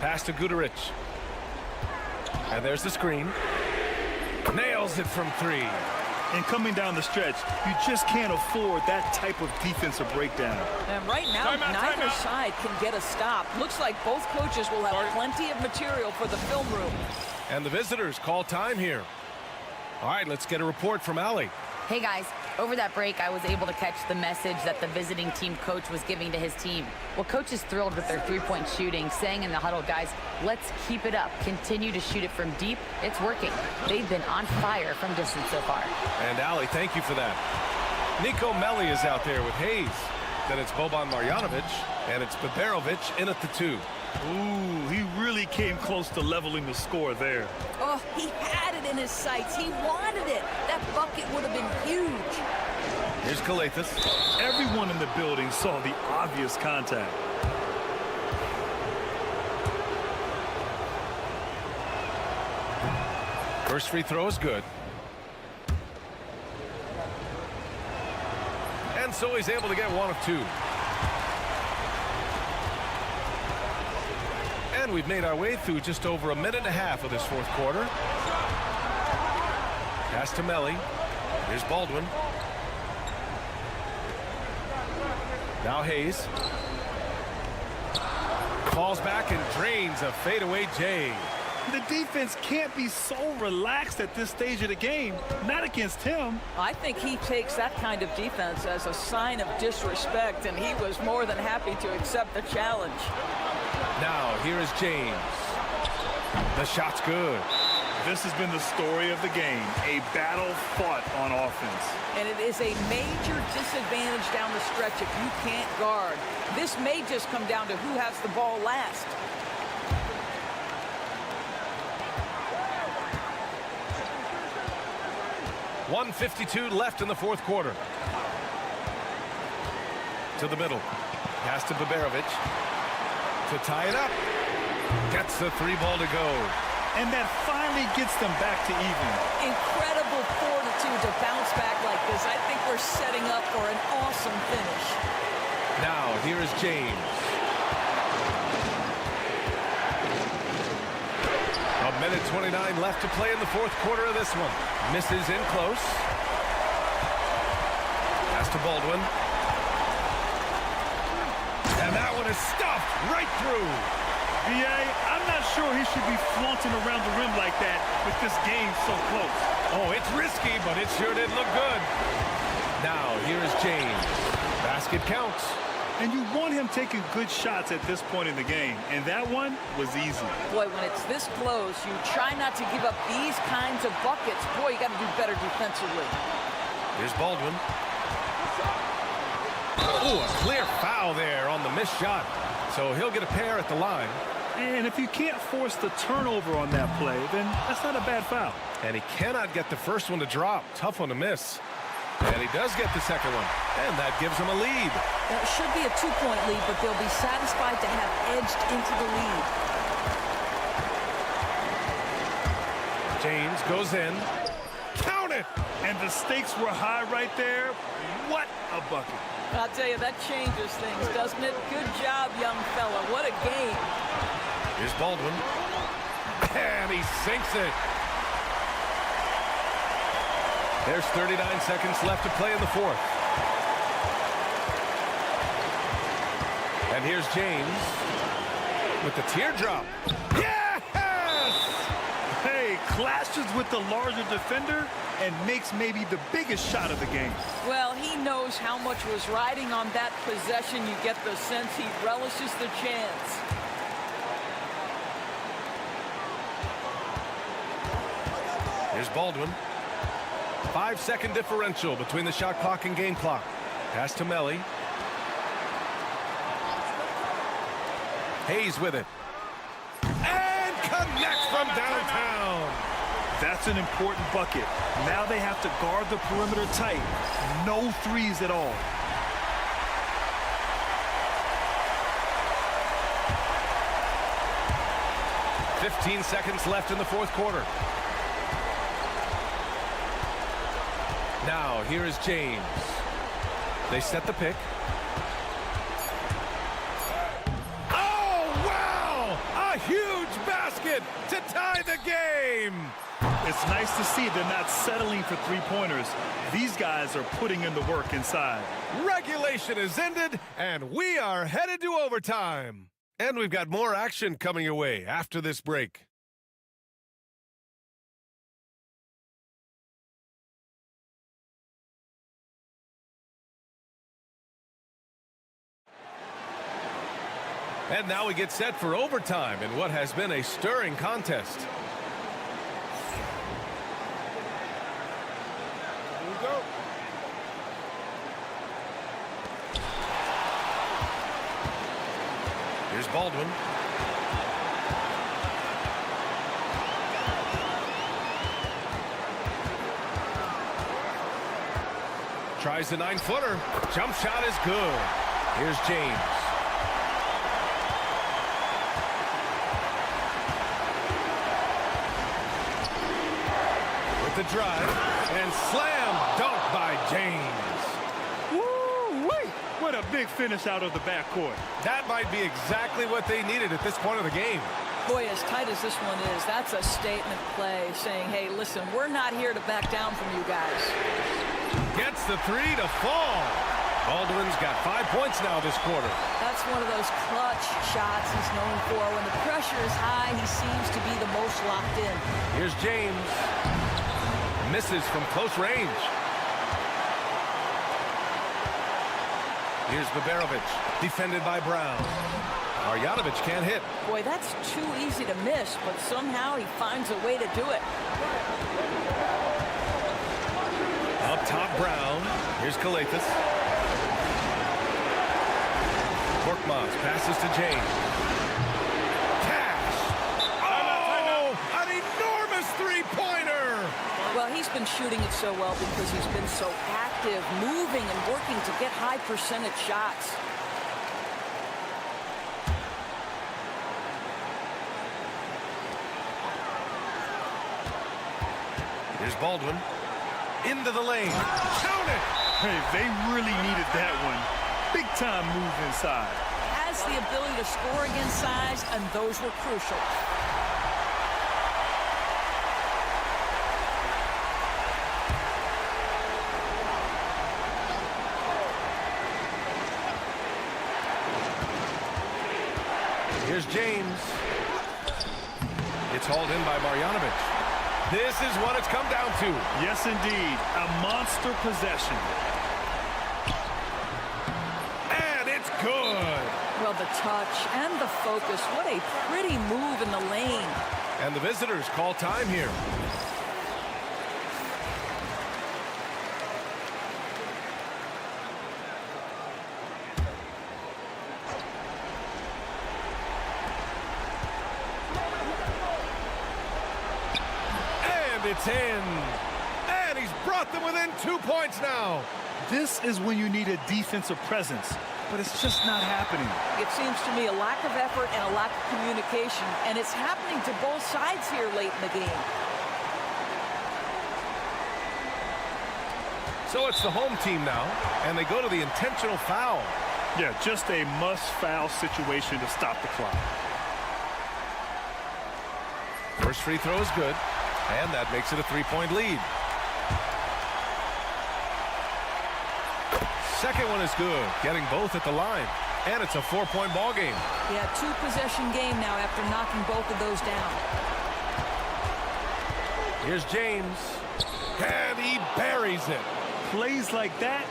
Speaker 7: Pass to Guduric. And there's the screen. Nails it from 3.
Speaker 9: And coming down the stretch, you just can't afford that type of defensive breakdown.
Speaker 14: And right now, neither side can get a stop. Looks like both coaches will have plenty of material for the film room.
Speaker 7: And the visitors call time here. All right, let's get a report from Allie.
Speaker 12: Hey guys, over that break I was able to catch the message that the visiting team coach was giving to his team. Well, coach is thrilled with their three-point shooting, saying in the huddle, guys, let's keep it up. Continue to shoot it from deep. It's working. They've been on fire from distance so far.
Speaker 7: And Allie, thank you for that. Nico Melli is out there with Hayes. Then it's Boban Marjanovic, and it's Baberovic in at the 2.
Speaker 9: Ooh, he really came close to leveling the score there.
Speaker 14: Oh, he had it in his sights. He wanted it. That bucket would have been huge.
Speaker 7: Here's Calathis.
Speaker 9: Everyone in the building saw the obvious contact.
Speaker 7: First free throw is good. And so he's able to get one of two. And we've made our way through just over a minute and a half of this fourth quarter. Pass to Melly. Here's Baldwin. Now Hayes. Falls back and drains a fadeaway J.
Speaker 9: The defense can't be so relaxed at this stage of the game. Not against him.
Speaker 14: I think he takes that kind of defense as a sign of disrespect, and he was more than happy to accept the challenge.
Speaker 7: Now, here is James. The shot's good.
Speaker 9: This has been the story of the game, a battle fought on offense.
Speaker 14: And it is a major disadvantage down the stretch if you can't guard. This may just come down to who has the ball last.
Speaker 7: .152 left in the fourth quarter. To the middle. Pass to Baberovic. To tie it up. Gets the three ball to go.
Speaker 9: And that finally gets them back to even.
Speaker 14: Incredible fortitude to bounce back like this. I think we're setting up for an awesome finish.
Speaker 7: Now, here is James. A minute 29 left to play in the fourth quarter of this one. Misses in close. Pass to Baldwin. And that one is stuffed right through.
Speaker 9: B.A., I'm not sure he should be flaunting around the rim like that with this game so close.
Speaker 7: Oh, it's risky, but it sure did look good. Now, here is James. Basket counts.
Speaker 9: And you want him taking good shots at this point in the game, and that one was easy.
Speaker 14: Boy, when it's this close, you try not to give up these kinds of buckets. Boy, you got to do better defensively.
Speaker 7: Here's Baldwin. Oh, a clear foul there on the missed shot. So he'll get a pair at the line.
Speaker 9: And if you can't force the turnover on that play, then that's not a bad foul.
Speaker 7: And he cannot get the first one to drop. Tough one to miss. And he does get the second one. And that gives him a lead.
Speaker 14: It should be a two-point lead, but they'll be satisfied to have edged into the lead.
Speaker 7: James goes in. Count it!
Speaker 9: And the stakes were high right there. What a bucket.
Speaker 14: I'll tell you, that changes things, doesn't it? Good job, young fella. What a game.
Speaker 7: Here's Baldwin. And he sinks it. There's 39 seconds left to play in the fourth. And here's James with the teardrop. Yes!
Speaker 9: Hey, clashes with the larger defender and makes maybe the biggest shot of the game.
Speaker 14: Well, he knows how much was riding on that possession. You get the sense he relishes the chance.
Speaker 7: Here's Baldwin. 5-second differential between the shot clock and game clock. Pass to Melly. Hayes with it. And connects from downtown.
Speaker 9: That's an important bucket. Now they have to guard the perimeter tight. No threes at all.
Speaker 7: .15 seconds left in the fourth quarter. Now, here is James. They set the pick. Oh, wow! A huge basket to tie the game!
Speaker 9: It's nice to see they're not settling for three-pointers. These guys are putting in the work inside.
Speaker 7: Regulation is ended, and we are headed to overtime. And we've got more action coming your way after this break. And now we get set for overtime in what has been a stirring contest.
Speaker 6: Here we go.
Speaker 7: Here's Baldwin. Tries the 9-footer. Jump shot is good. Here's James. With the drive. And slam dunk by James.
Speaker 9: Woo-wee! What a big finish out of the backcourt.
Speaker 7: That might be exactly what they needed at this point of the game.
Speaker 14: Boy, as tight as this one is, that's a statement play saying, hey, listen, we're not here to back down from you guys.
Speaker 7: Gets the 3 to fall. Baldwin's got 5 points now this quarter.
Speaker 14: That's one of those clutch shots he's known for. When the pressure is high, he seems to be the most locked in.
Speaker 7: Here's James. Misses from close range. Here's Baberovic, defended by Brown. Marjanovic can't hit.
Speaker 14: Boy, that's too easy to miss, but somehow he finds a way to do it.
Speaker 7: Up top, Brown. Here's Kalathis. Korkmaz passes to James. Cash! Oh! An enormous three-pointer!
Speaker 14: Well, he's been shooting it so well because he's been so active, moving and working to get high percentage shots.
Speaker 7: Here's Baldwin. Into the lane. Count it!
Speaker 9: Hey, they really needed that one. Big time move inside.
Speaker 14: Has the ability to score against size, and those were crucial.
Speaker 7: Here's James. It's hauled in by Marjanovic. This is what it's come down to.
Speaker 9: Yes, indeed. A monster possession.
Speaker 7: And it's good.
Speaker 14: Well, the touch and the focus. What a pretty move in the lane.
Speaker 7: And the visitors call time here. It's in. And he's brought them within 2 points now.
Speaker 9: This is when you need a defensive presence, but it's just not happening.
Speaker 14: It seems to me a lack of effort and a lack of communication, and it's happening to both sides here late in the game.
Speaker 7: So it's the home team now, and they go to the intentional foul.
Speaker 9: Yeah, just a must-foul situation to stop the clock.
Speaker 7: First free throw is good. And that makes it a 3-point lead. Second one is good, getting both at the line. And it's a 4-point ball game.
Speaker 14: Yeah, 2-possession game now after knocking both of those down.
Speaker 7: Here's James. And he buries it.
Speaker 9: Plays like that,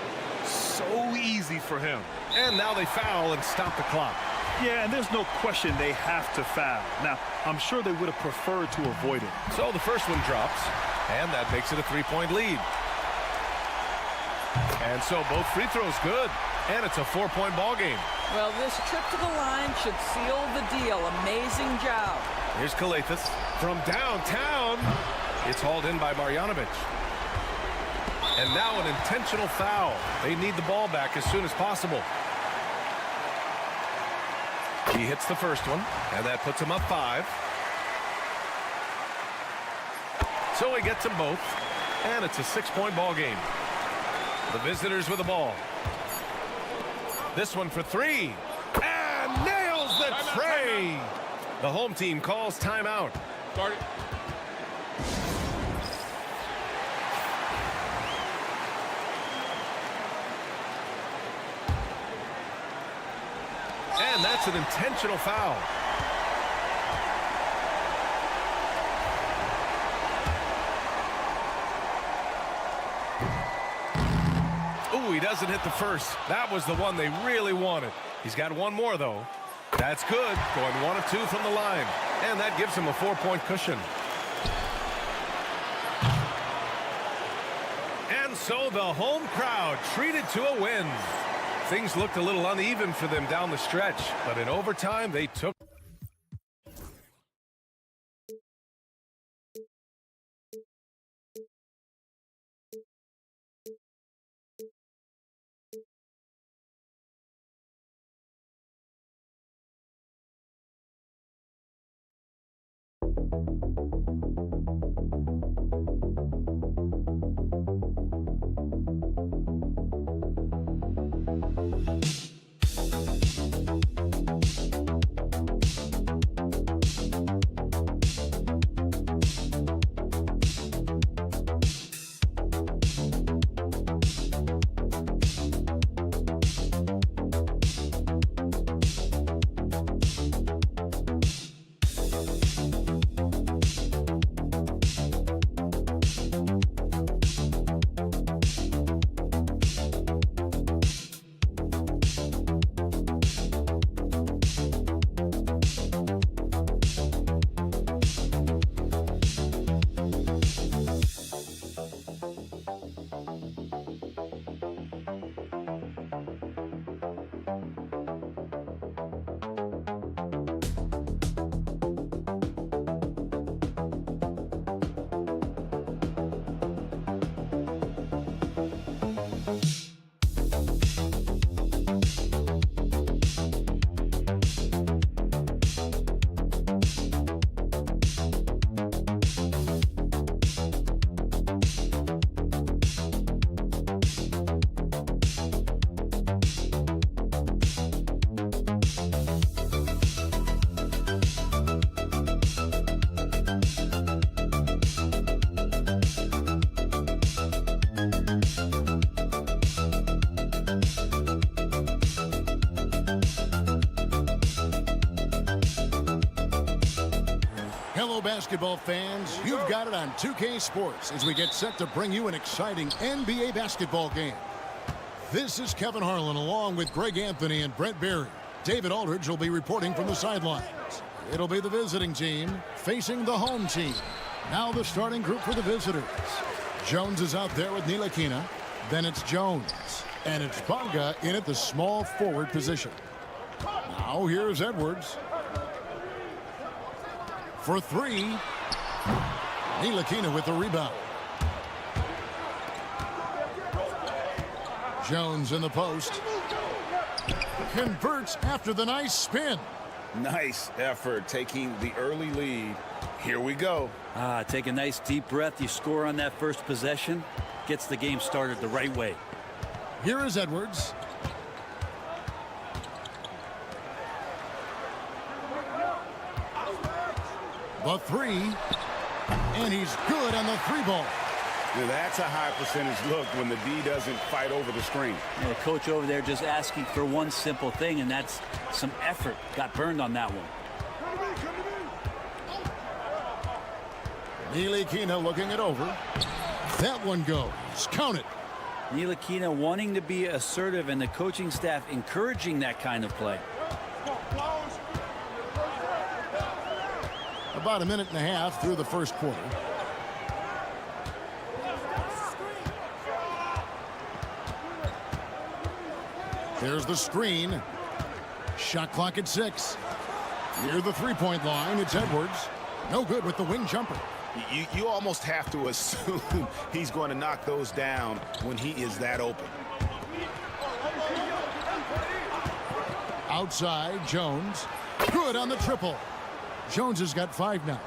Speaker 9: so easy for him.
Speaker 7: And now they foul and stop the clock.
Speaker 9: Yeah, and there's no question they have to foul. Now, I'm sure they would have preferred to avoid it.
Speaker 7: So the first one drops, and that makes it a 3-point lead. And so both free throws good, and it's a 4-point ball game.
Speaker 14: Well, this trip to the line should seal the deal. Amazing job.
Speaker 7: Here's Kalathis from downtown. It's hauled in by Marjanovic. And now an intentional foul. They need the ball back as soon as possible. He hits the first one, and that puts him up 5. So he gets them both, and it's a 6-point ball game. The visitors with the ball. This one for 3, and nails the tray. The home team calls timeout.
Speaker 6: Start it.
Speaker 7: And that's an intentional foul. Ooh, he doesn't hit the first. That was the one they really wanted. He's got one more, though. That's good. Going 1 of 2 from the line. And that gives him a 4-point cushion. And so the home crowd treated to a win. Things looked a little uneven for them down the stretch, but in overtime, they took
Speaker 1: Hello, basketball fans. You've got it on 2K Sports as we get set to bring you an exciting NBA basketball game. This is Kevin Harlan along with Greg Anthony and Brent Barry. David Aldridge will be reporting from the sidelines. It'll be the visiting team facing the home team. Now the starting group for the visitors. Jones is out there with Ntilikina. Then it's Jones. And it's Bonga in at the small forward position. Now here's Edwards. For three. Ntilikina with the rebound. Jones in the post. Converts after the nice spin.
Speaker 3: Nice effort taking the early lead. Here we go.
Speaker 15: Take a nice deep breath. You score on that first possession. Gets the game started the right way.
Speaker 1: Here is Edwards. The three. And he's good on the three ball.
Speaker 3: Now that's a high percentage look when the D doesn't fight over the screen.
Speaker 15: And the coach over there just asking for one simple thing, and that's some effort. Got burned on that one.
Speaker 1: Ntilikina looking it over. That one goes. Count it.
Speaker 15: Ntilikina wanting to be assertive, and the coaching staff encouraging that kind of play.
Speaker 1: About a minute and a half through the first quarter. There's the screen. Shot clock at 6. Near the three-point line, it's Edwards. No good with the wing jumper.
Speaker 3: You almost have to assume he's going to knock those down when he is that open.
Speaker 1: Outside, Jones. Good on the triple. Jones has got 5 now.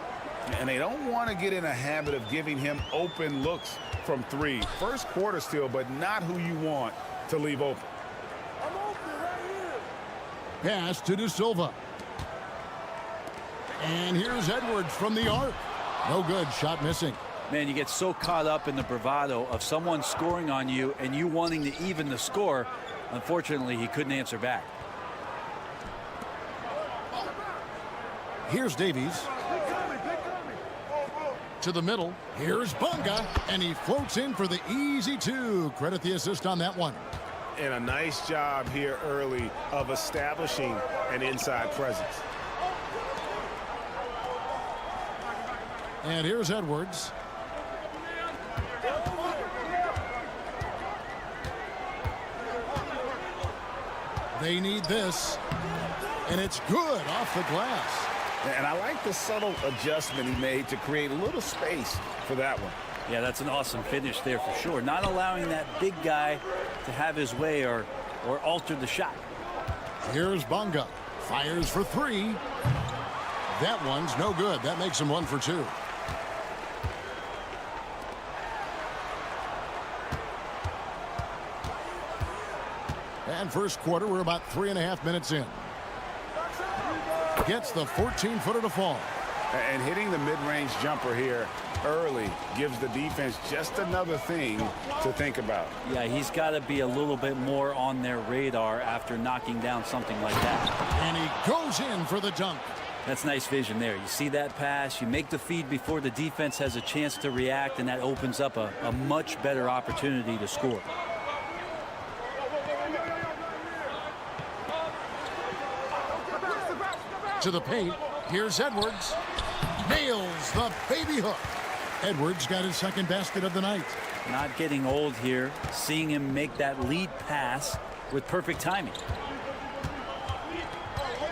Speaker 3: And they don't want to get in a habit of giving him open looks from three. First quarter still, but not who you want to leave open.
Speaker 1: Pass to De Silva. And here's Edwards from the arc. No good. Shot missing.
Speaker 15: Man, you get so caught up in the bravado of someone scoring on you and you wanting to even the score. Unfortunately, he couldn't answer back.
Speaker 1: Here's Davies. To the middle. Here's Bonga. And he floats in for the easy 2. Credit the assist on that one.
Speaker 3: And a nice job here early of establishing an inside presence.
Speaker 1: And here's Edwards. They need this. And it's good off the glass.
Speaker 3: And I like the subtle adjustment he made to create a little space for that one.
Speaker 15: Yeah, that's an awesome finish there for sure. Not allowing that big guy to have his way or alter the shot.
Speaker 1: Here's Bonga. Fires for 3. That one's no good. That makes him 1 for 2. And first quarter, we're about 3.5 minutes in. Gets the 14-footer to fall.
Speaker 3: And hitting the mid-range jumper here early gives the defense just another thing to think about.
Speaker 15: Yeah, he's got to be a little bit more on their radar after knocking down something like that.
Speaker 1: And he goes in for the dunk.
Speaker 15: That's nice vision there. You see that pass, you make the feed before the defense has a chance to react, and that opens up a much better opportunity to score.
Speaker 1: To the paint. Here's Edwards. Nails the baby hook. Edwards got his second basket of the night.
Speaker 15: Not getting old here. Seeing him make that lead pass with perfect timing.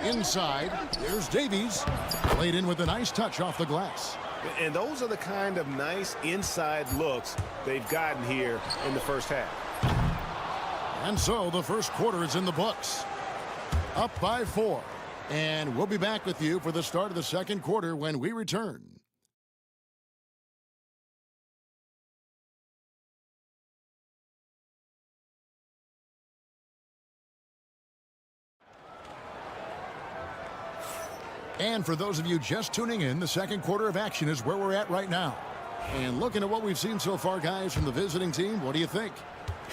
Speaker 1: Inside, there's Davies. Played in with a nice touch off the glass.
Speaker 5: And those are the kind of nice inside looks they've gotten here in the first half.
Speaker 1: And so the first quarter is in the books. Up by 4. And we'll be back with you for the start of the second quarter when we return. And for those of you just tuning in, the second quarter of action is where we're at right now. And looking at what we've seen so far, guys, from the visiting team, what do you think?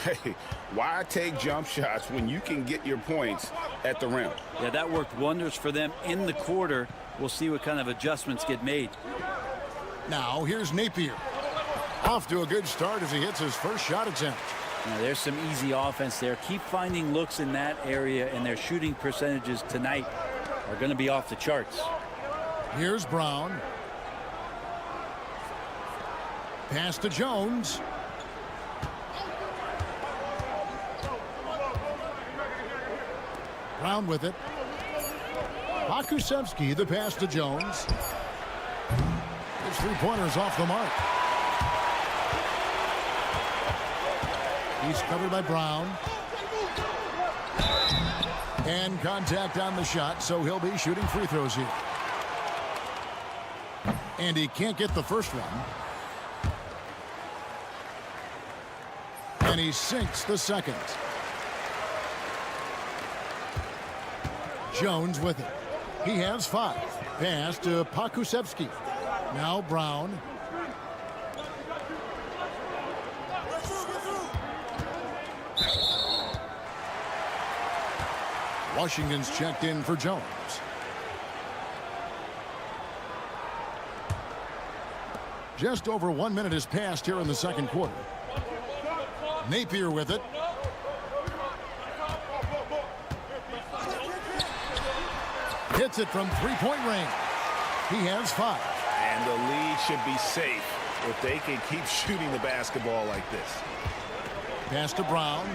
Speaker 3: Hey, why take jump shots when you can get your points at the rim?
Speaker 15: Yeah, that worked wonders for them in the quarter. We'll see what kind of adjustments get made.
Speaker 1: Now, here's Napier. Off to a good start as he hits his first shot attempt.
Speaker 15: Now, there's some easy offense there. Keep finding looks in that area, and their shooting percentages tonight are going to be off the charts.
Speaker 1: Here's Brown. Pass to Jones. Brown with it. Pakusevsky, the pass to Jones. His three-pointer's off the mark. He's covered by Brown. And contact on the shot, so he'll be shooting free throws here. And he can't get the first one. And he sinks the second. Jones with it. He has 5. Pass to Pakusevsky. Now Brown. Washington's checked in for Jones. Just over 1 minute has passed here in the second quarter. Napier with it. Hits it from three-point range. He has 5.
Speaker 5: And the lead should be safe if they can keep shooting the basketball like this.
Speaker 1: Pass to Brown.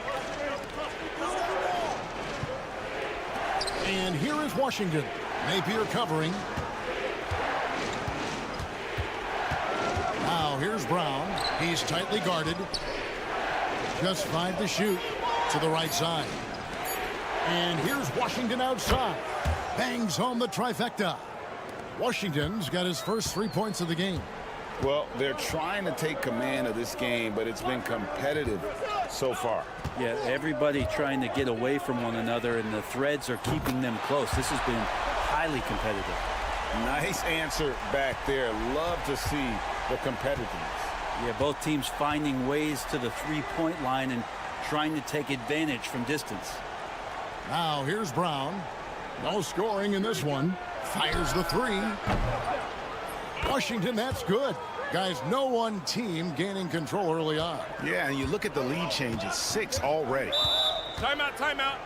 Speaker 1: And here is Washington. Napier covering. Now here's Brown. He's tightly guarded. Just 5 to shoot to the right side. And here's Washington outside. Bangs home the trifecta. Washington's got his first 3 points of the game.
Speaker 3: Well, they're trying to take command of this game, but it's been competitive so far.
Speaker 15: Yeah, everybody trying to get away from one another, and the threads are keeping them close. This has been highly competitive.
Speaker 3: Nice answer back there. Love to see the competitiveness.
Speaker 15: Yeah, both teams finding ways to the three-point line and trying to take advantage from distance.
Speaker 1: Now here's Brown. No scoring in this one. Fires the 3. Washington, that's good. Guys, no one team gaining control early on.
Speaker 3: Yeah, and you look at the lead change. It's 6 already.
Speaker 6: Timeout, timeout.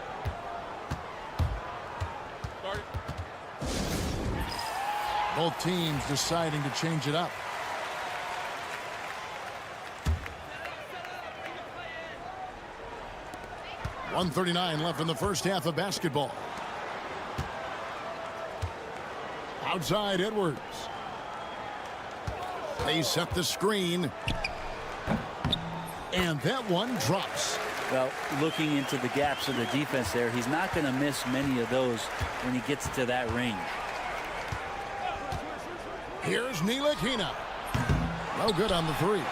Speaker 6: Start.
Speaker 1: Both teams deciding to change it up. .139 left in the first half of basketball. Outside Edwards. They set the screen. And that one drops.
Speaker 15: Well, looking into the gaps of the defense there, he's not going to miss many of those when he gets to that range.
Speaker 1: Here's Ntilikina. No good on the three.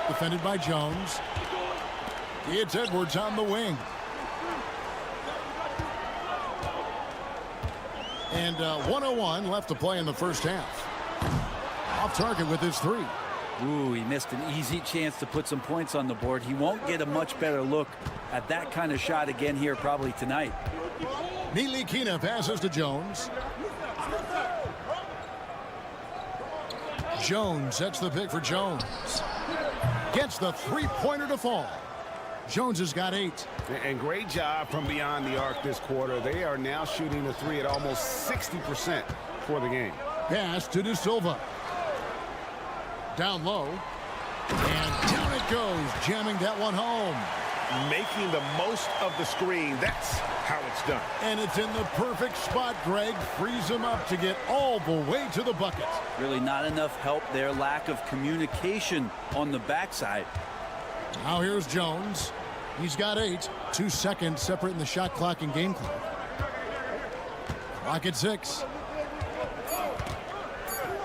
Speaker 1: Defended by Jones. It's Edwards on the wing. And 1:01 left to play in the first half. Off target with his three.
Speaker 15: Ooh, he missed an easy chance to put some points on the board. He won't get a much better look at that kind of shot again here probably tonight.
Speaker 1: Ntilikina passes to Jones. Jones sets the pick for Jones. Gets the three-pointer to fall. Jones has got 8.
Speaker 3: And great job from beyond the arc this quarter. They are now shooting the three at almost 60% for the game.
Speaker 1: Pass to De Silva. Down low. And down it goes, jamming that one home.
Speaker 3: Making the most of the screen. That's how it's done.
Speaker 1: And it's in the perfect spot, Greg. Frees him up to get all the way to the bucket.
Speaker 15: Really not enough help there. Lack of communication on the backside.
Speaker 1: Now here's Jones. He's got 8. 2 seconds separating the shot clock and game clock. Clock at 6.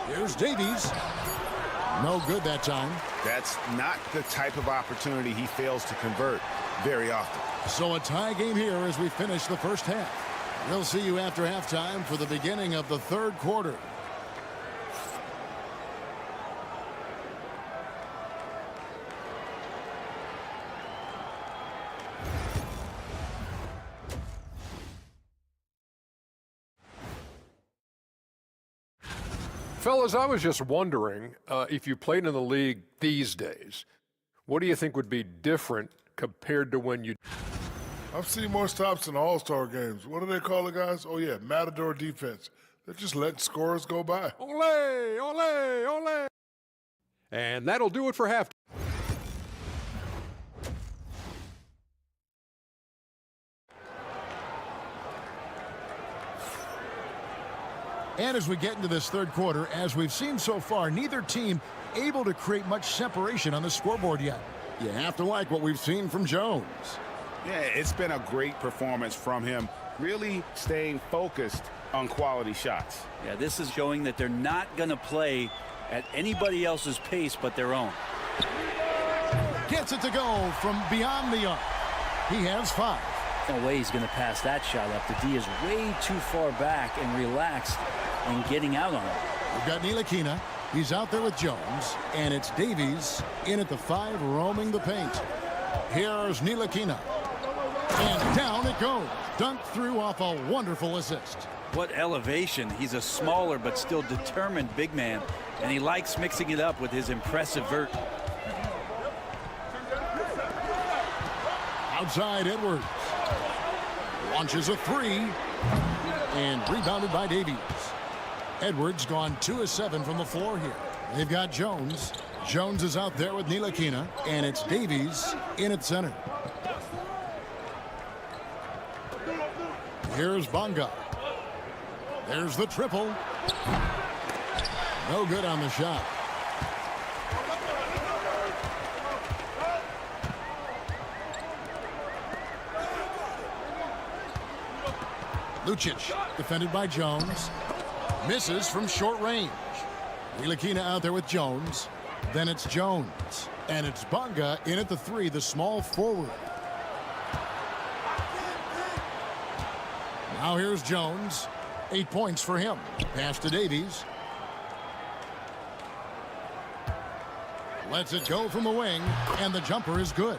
Speaker 1: Here's Davies. No good that time.
Speaker 3: That's not the type of opportunity he fails to convert very often.
Speaker 1: So a tie game here as we finish the first half. We'll see you after halftime for the beginning of the third quarter.
Speaker 10: Fellas, I was just wondering if you played in the league these days, what do you think would be different compared to when you...
Speaker 11: I've seen more stops in All-Star games. What do they call it, guys? Oh, yeah, Matador defense. They're just letting scorers go by.
Speaker 10: Ole, ole, ole. And that'll do it for halftime.
Speaker 1: And as we get into this third quarter, as we've seen so far, neither team able to create much separation on the scoreboard yet. You have to like what we've seen from Jones.
Speaker 3: Yeah, it's been a great performance from him, really staying focused on quality shots.
Speaker 15: Yeah, this is showing that they're not going to play at anybody else's pace but their own.
Speaker 1: Gets it to go from beyond the arc. He has 5.
Speaker 15: No way he's going to pass that shot up. The D is way too far back and relaxed and getting out on it.
Speaker 1: We've got Ntilikina. He's out there with Jones, and it's Davies in at the 5, roaming the paint. Here's Ntilikina. And down it goes. Dunked through off a wonderful assist.
Speaker 15: What elevation. He's a smaller but still determined big man, and he likes mixing it up with his impressive vert.
Speaker 1: Outside Edwards. Launches a 3. And rebounded by Davies. Edwards gone 2 of 7 from the floor here. They've got Jones. Jones is out there with Ntilikina, and it's Davies in at center. Here's Bonga. There's the triple. No good on the shot. Lucic, defended by Jones. Misses from short range. Ntilikina out there with Jones. Then it's Jones. And it's Bonga in at the 3, the small forward. Now here's Jones. 8 points for him. Pass to Davies. Lets it go from the wing, and the jumper is good.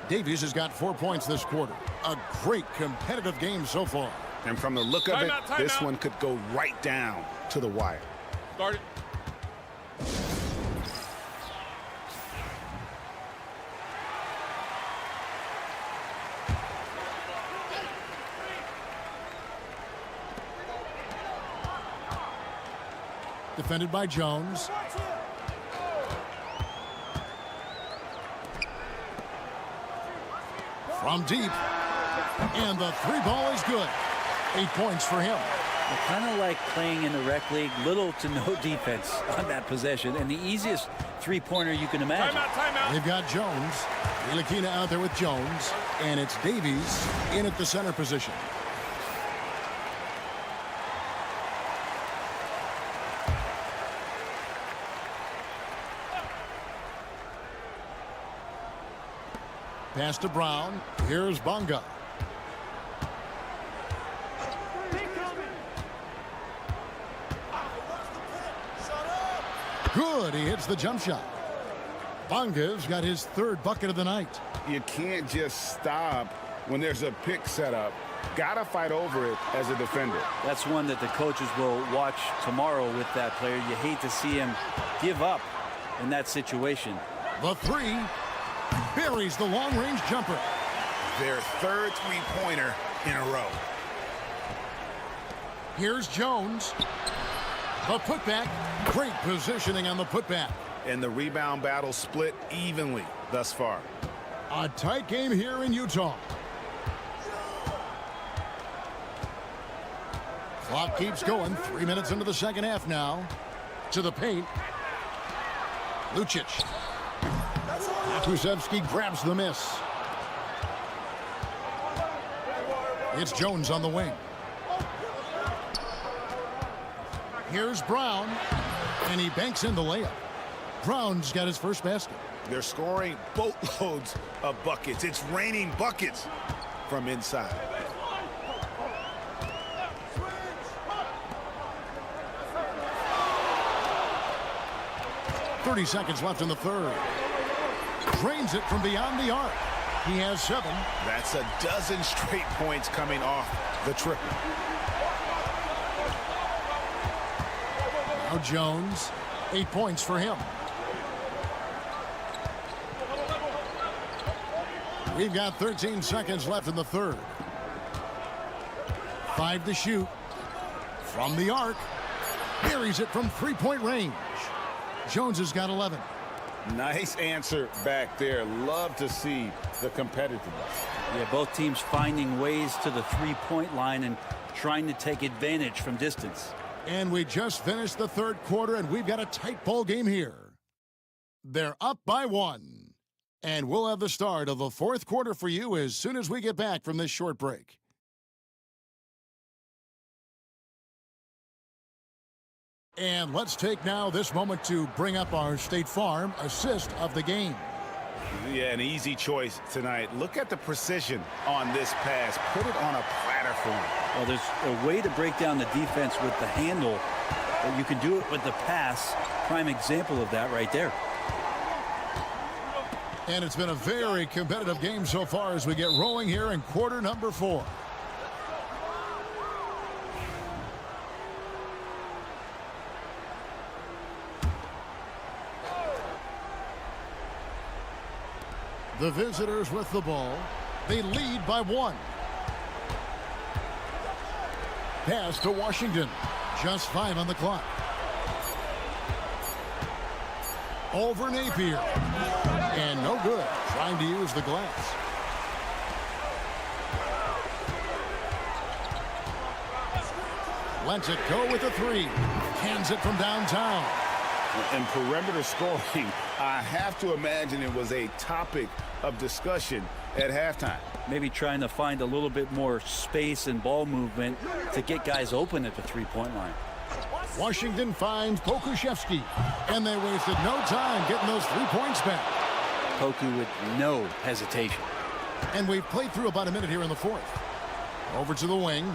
Speaker 1: Davies has got 4 points this quarter. A great competitive game so far.
Speaker 3: And from the look of it, this one could go right down to the wire.
Speaker 6: Start it.
Speaker 1: Defended by Jones. From deep. And the 3 ball is good. 8 points for him.
Speaker 15: Kind of like playing in the rec league, little to no defense on that possession, and the easiest three-pointer you can imagine.
Speaker 6: Timeout.
Speaker 1: They've got Jones. Ntilikina out there with Jones, and it's Davies in at the center position. Pass to Brown. Here's Bonga. Good. He hits the jump shot. Bonga's got his third bucket of the night.
Speaker 3: You can't just stop when there's a pick set up. Gotta fight over it as a defender.
Speaker 15: That's one that the coaches will watch tomorrow with that player. You hate to see him give up in that situation.
Speaker 1: The three buries the long-range jumper.
Speaker 3: Their third three-pointer in a row.
Speaker 1: Here's Jones. The putback. Great positioning on the putback.
Speaker 3: And the rebound battle split evenly thus far.
Speaker 1: A tight game here in Utah. Clock keeps going. 3 minutes into the second half now. To the paint. Lucic. Kuszewski grabs the miss. It's Jones on the wing. Here's Brown. And he banks in the layup. Brown's got his first basket.
Speaker 3: They're scoring boatloads of buckets. It's raining buckets from inside.
Speaker 1: .30 seconds left in the third. Drains it from beyond the arc. He has 7.
Speaker 3: That's a dozen straight points coming off the triple.
Speaker 1: Now Jones, 8 points for him. We've got 13 seconds left in the third. 5 to shoot. From the arc. Buries it from three-point range. Jones has got 11.
Speaker 3: Nice answer back there. Love to see the competitiveness.
Speaker 15: Yeah, both teams finding ways to the three-point line and trying to take advantage from distance.
Speaker 1: And we just finished the third quarter, and we've got a tight ball game here. They're up by 1. And we'll have the start of the fourth quarter for you as soon as we get back from this short break. And let's take now this moment to bring up our State Farm assist of the game.
Speaker 3: Yeah, an easy choice tonight. Look at the precision on this pass. Put it on a platter for him.
Speaker 15: Well, there's a way to break down the defense with the handle, but you can do it with the pass. Prime example of that right there.
Speaker 1: And it's been a very competitive game so far as we get rolling here in quarter number 4. The visitors with the ball. They lead by 1. Pass to Washington. Just 5 on the clock. Over Napier. And no good. Trying to use the glass. Lets it go with a 3. Hands it from downtown.
Speaker 3: And perimeter scoring, I have to imagine it was a topic of discussion at halftime.
Speaker 15: Maybe trying to find a little bit more space and ball movement to get guys open at the three-point line.
Speaker 1: Washington finds Pokuševski, and they wasted no time getting those 3 points back.
Speaker 15: Poku with no hesitation.
Speaker 1: And we've played through about a minute here in the fourth. Over to the wing.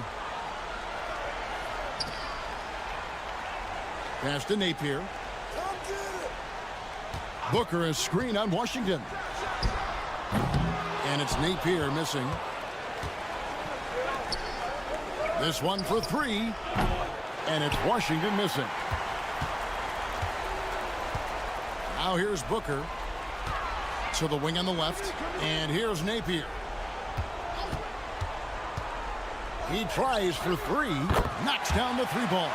Speaker 1: Pass to Napier. Booker is screen on Washington. And it's Napier missing. This one for 3. And it's Washington missing. Now here's Booker. To the wing on the left. And here's Napier. He tries for 3. Knocks down the 3 ball.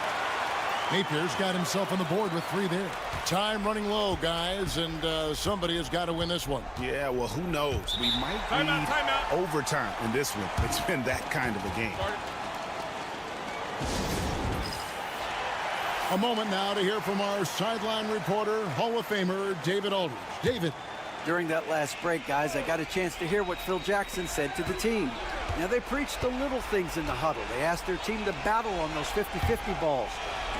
Speaker 1: Napier's got himself on the board with 3 there. Time running low, guys, and somebody has got to win this one.
Speaker 3: Yeah, well, who knows? We might need overtime in this one. It's been that kind of a game.
Speaker 1: A moment now to hear from our sideline reporter, Hall of Famer David Aldridge. David.
Speaker 4: During that last break, guys, I got a chance to hear what Phil Jackson said to the team. Now, they preached the little things in the huddle. They asked their team to battle on those 50-50 balls.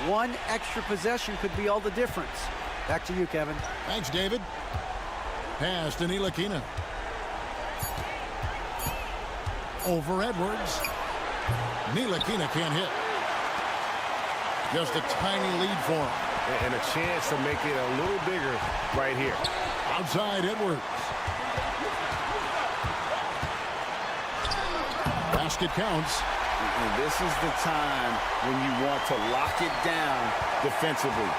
Speaker 4: One extra possession could be all the difference. Back to you, Kevin.
Speaker 1: Thanks, David. Pass to Ntilikina. Over Edwards. Ntilikina can't hit. Just a tiny lead for him.
Speaker 5: And a chance to make it a little bigger right here.
Speaker 1: Outside Edwards. Basket counts.
Speaker 3: And this is the time when you want to lock it down defensively.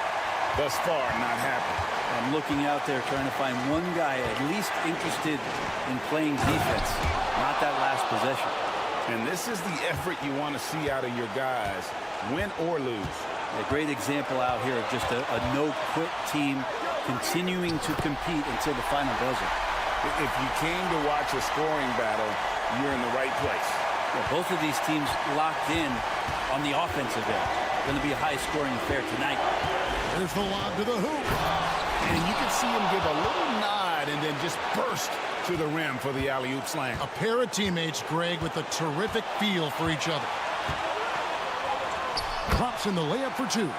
Speaker 3: Thus far, not happening.
Speaker 15: I'm looking out there trying to find one guy at least interested in playing defense, not that last possession.
Speaker 3: And this is the effort you want to see out of your guys, win or lose.
Speaker 15: A great example out here of just a no-quit team continuing to compete until the final buzzer.
Speaker 3: If you came to watch a scoring battle, you're in the right place.
Speaker 15: Yeah, both of these teams locked in on the offensive end. Going to be a high-scoring affair tonight.
Speaker 1: There's the lob to the hoop.
Speaker 3: And you can see him give a little nod and then just burst to the rim for the alley-oop slam.
Speaker 1: A pair of teammates, Greg, with a terrific feel for each other. Drops in the layup for two.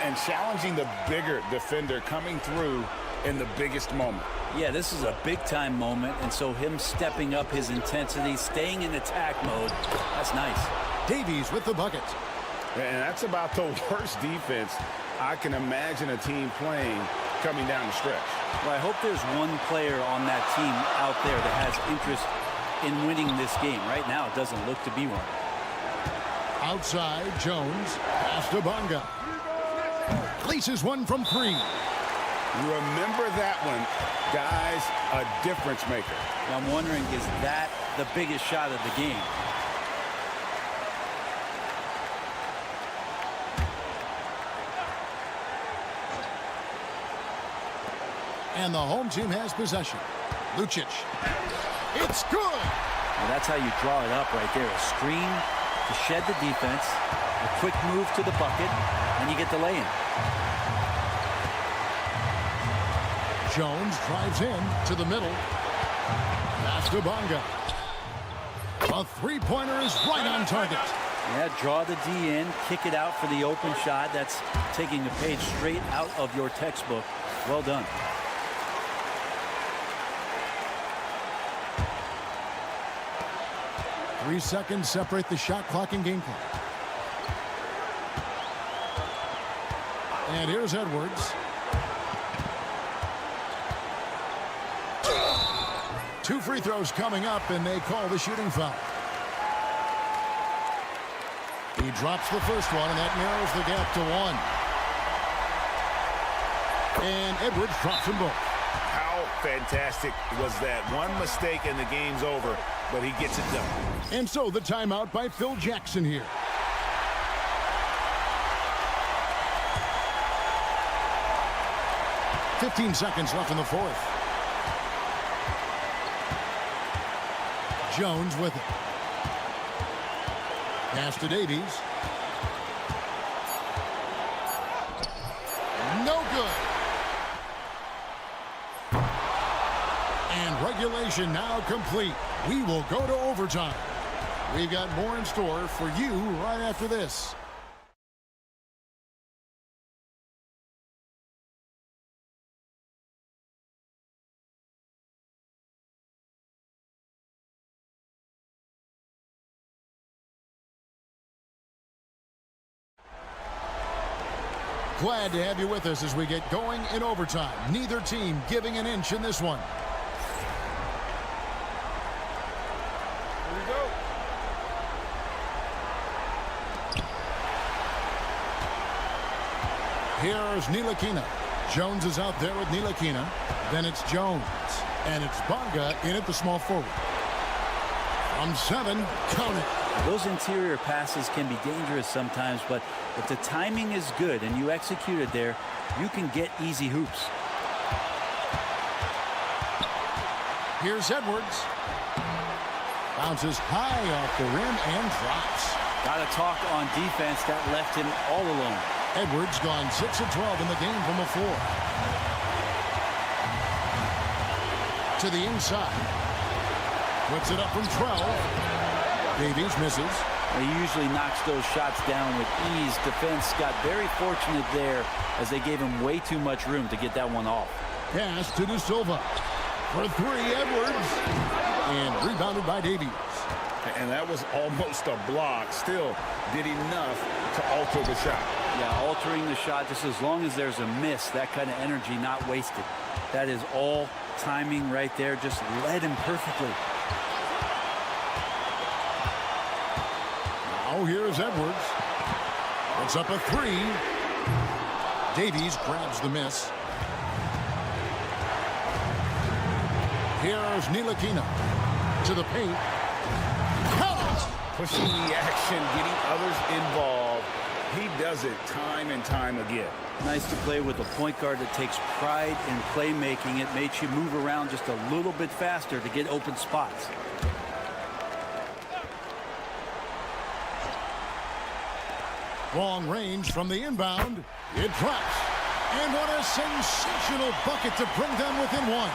Speaker 3: And challenging the bigger defender coming through in the biggest moment.
Speaker 15: Yeah, this is a big-time moment, and so him stepping up his intensity, staying in attack mode, that's nice.
Speaker 1: Davies with the bucket.
Speaker 3: And that's about the worst defense I can imagine a team playing coming down the stretch.
Speaker 15: Well, I hope there's one player on that team out there that has interest in winning this game. Right now, it doesn't look to be one.
Speaker 1: Outside, Jones. Pass to Bonga. Places one from three.
Speaker 3: Remember that one, guys, a difference maker.
Speaker 15: I'm wondering, is that the biggest shot of the game?
Speaker 1: And the home team has possession. Lucic. It's good.
Speaker 15: Well, that's how you draw it up right there. A screen to shed the defense, a quick move to the bucket, and you get the lay-in.
Speaker 1: Jones drives in to the middle. Pass to Bonga. A three-pointer is right on target.
Speaker 15: Yeah, draw the D in, kick it out for the open shot. That's taking a page straight out of your textbook. Well done.
Speaker 1: Three seconds separate the shot clock and game clock. And here's Edwards. Two free throws coming up, and they call the shooting foul. He drops the first one, and that narrows the gap to one. And Edwards drops them both.
Speaker 3: How fantastic was that? One mistake and the game's over, but he gets it done.
Speaker 1: And so the timeout by Phil Jackson here. "15 seconds left in the fourth. Jones with it. Pass to Davies. No good. And regulation now complete. We will go to overtime. We've got more in store for you right after this. Glad to have you with us as we get going in overtime. Neither team giving an inch in this one.
Speaker 6: Here we go.
Speaker 1: Here's Ntilikina. Jones is out there with Ntilikina. Then it's Jones. And it's Bonga in at the small forward. From 7, count it.
Speaker 15: Those interior passes can be dangerous sometimes, but if the timing is good and you execute it there, you can get easy hoops.
Speaker 1: Here's Edwards. Bounces high off the rim and drops.
Speaker 15: Got to talk on defense that left him all alone.
Speaker 1: Edwards gone 6 of 12 in the game from the floor. To the inside. Puts it up from 12. Davies misses.
Speaker 15: He usually knocks those shots down with ease. Defense got very fortunate there as they gave him way too much room to get that one off.
Speaker 1: Pass to De Silva. For 3, Edwards. And rebounded by Davies.
Speaker 3: And that was almost a block. Still did enough to alter the shot.
Speaker 15: Yeah, altering the shot, just as long as there's a miss, that kind of energy not wasted. That is all timing right there. Just led him perfectly.
Speaker 1: Now here's Edwards. It's up a 3. Davies grabs the miss. Here's Ntilikina to the paint.
Speaker 3: Pushing the action, getting others involved. He does it time and time again.
Speaker 15: Nice to play with a point guard that takes pride in playmaking. It makes you move around just a little bit faster to get open spots.
Speaker 1: Long range from the inbound. It drops. And what a sensational bucket to bring them within 1.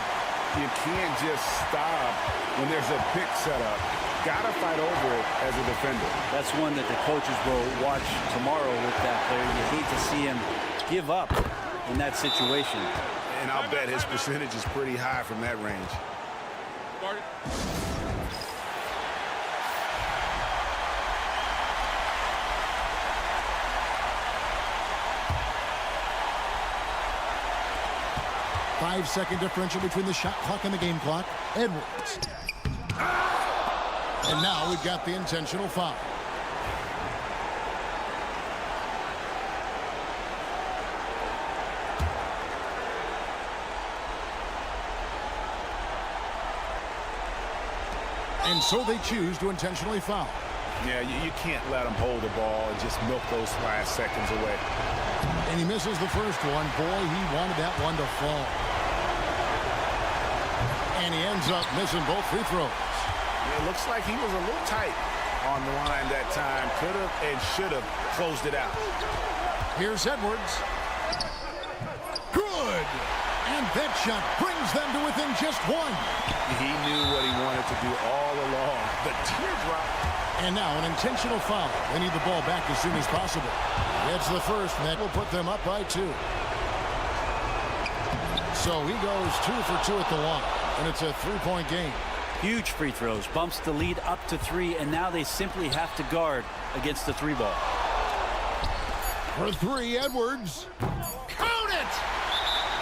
Speaker 3: You can't just stop when there's a pick set up. Gotta fight over it as a defender.
Speaker 15: That's one that the coaches will watch tomorrow with that player. You hate to see him give up in that situation.
Speaker 3: And I'll bet his percentage is pretty high from that range.
Speaker 6: Guard it.
Speaker 1: 5-second differential between the shot clock and the game clock. Edwards. And now we've got the intentional foul. And so they choose to intentionally foul.
Speaker 3: Yeah, you can't let him hold the ball and just milk those last seconds away.
Speaker 1: And he misses the first one. Boy, he wanted that one to fall. And he ends up missing both free throws.
Speaker 3: It looks like he was a little tight on the line that time. Could have and should have closed it out.
Speaker 1: Here's Edwards. Good. And that shot brings them to within just 1.
Speaker 3: He knew what he wanted to do all along. The teardrop.
Speaker 1: And now an intentional foul. They need the ball back as soon as possible. It's the first, and that will put them up by 2. So he goes 2 for 2 at the line, and it's a 3-point game.
Speaker 15: Huge free throws, bumps the lead up to 3, and now they simply have to guard against the 3 ball.
Speaker 1: For 3, Edwards. Count it!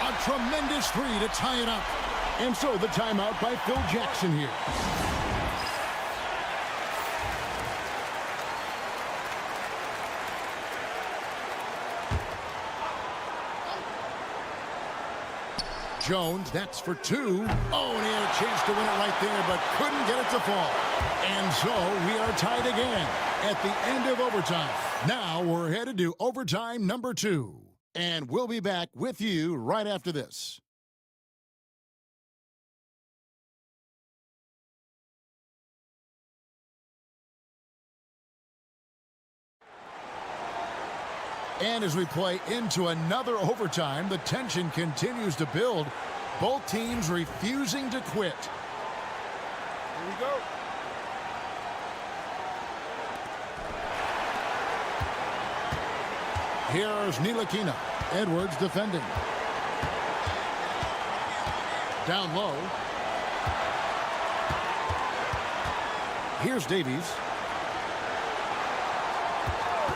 Speaker 1: A tremendous 3 to tie it up. And so the timeout by Phil Jackson here. Jones, that's for 2. Oh, and he had a chance to win it right there, but couldn't get it to fall. And so we are tied again at the end of overtime. Now we're headed to overtime number 2. And we'll be back with you right after this. And as we play into another overtime, the tension continues to build. Both teams refusing to quit.
Speaker 6: Here we go.
Speaker 1: Here's Ntilikina. Edwards defending. Down low. Here's Davies.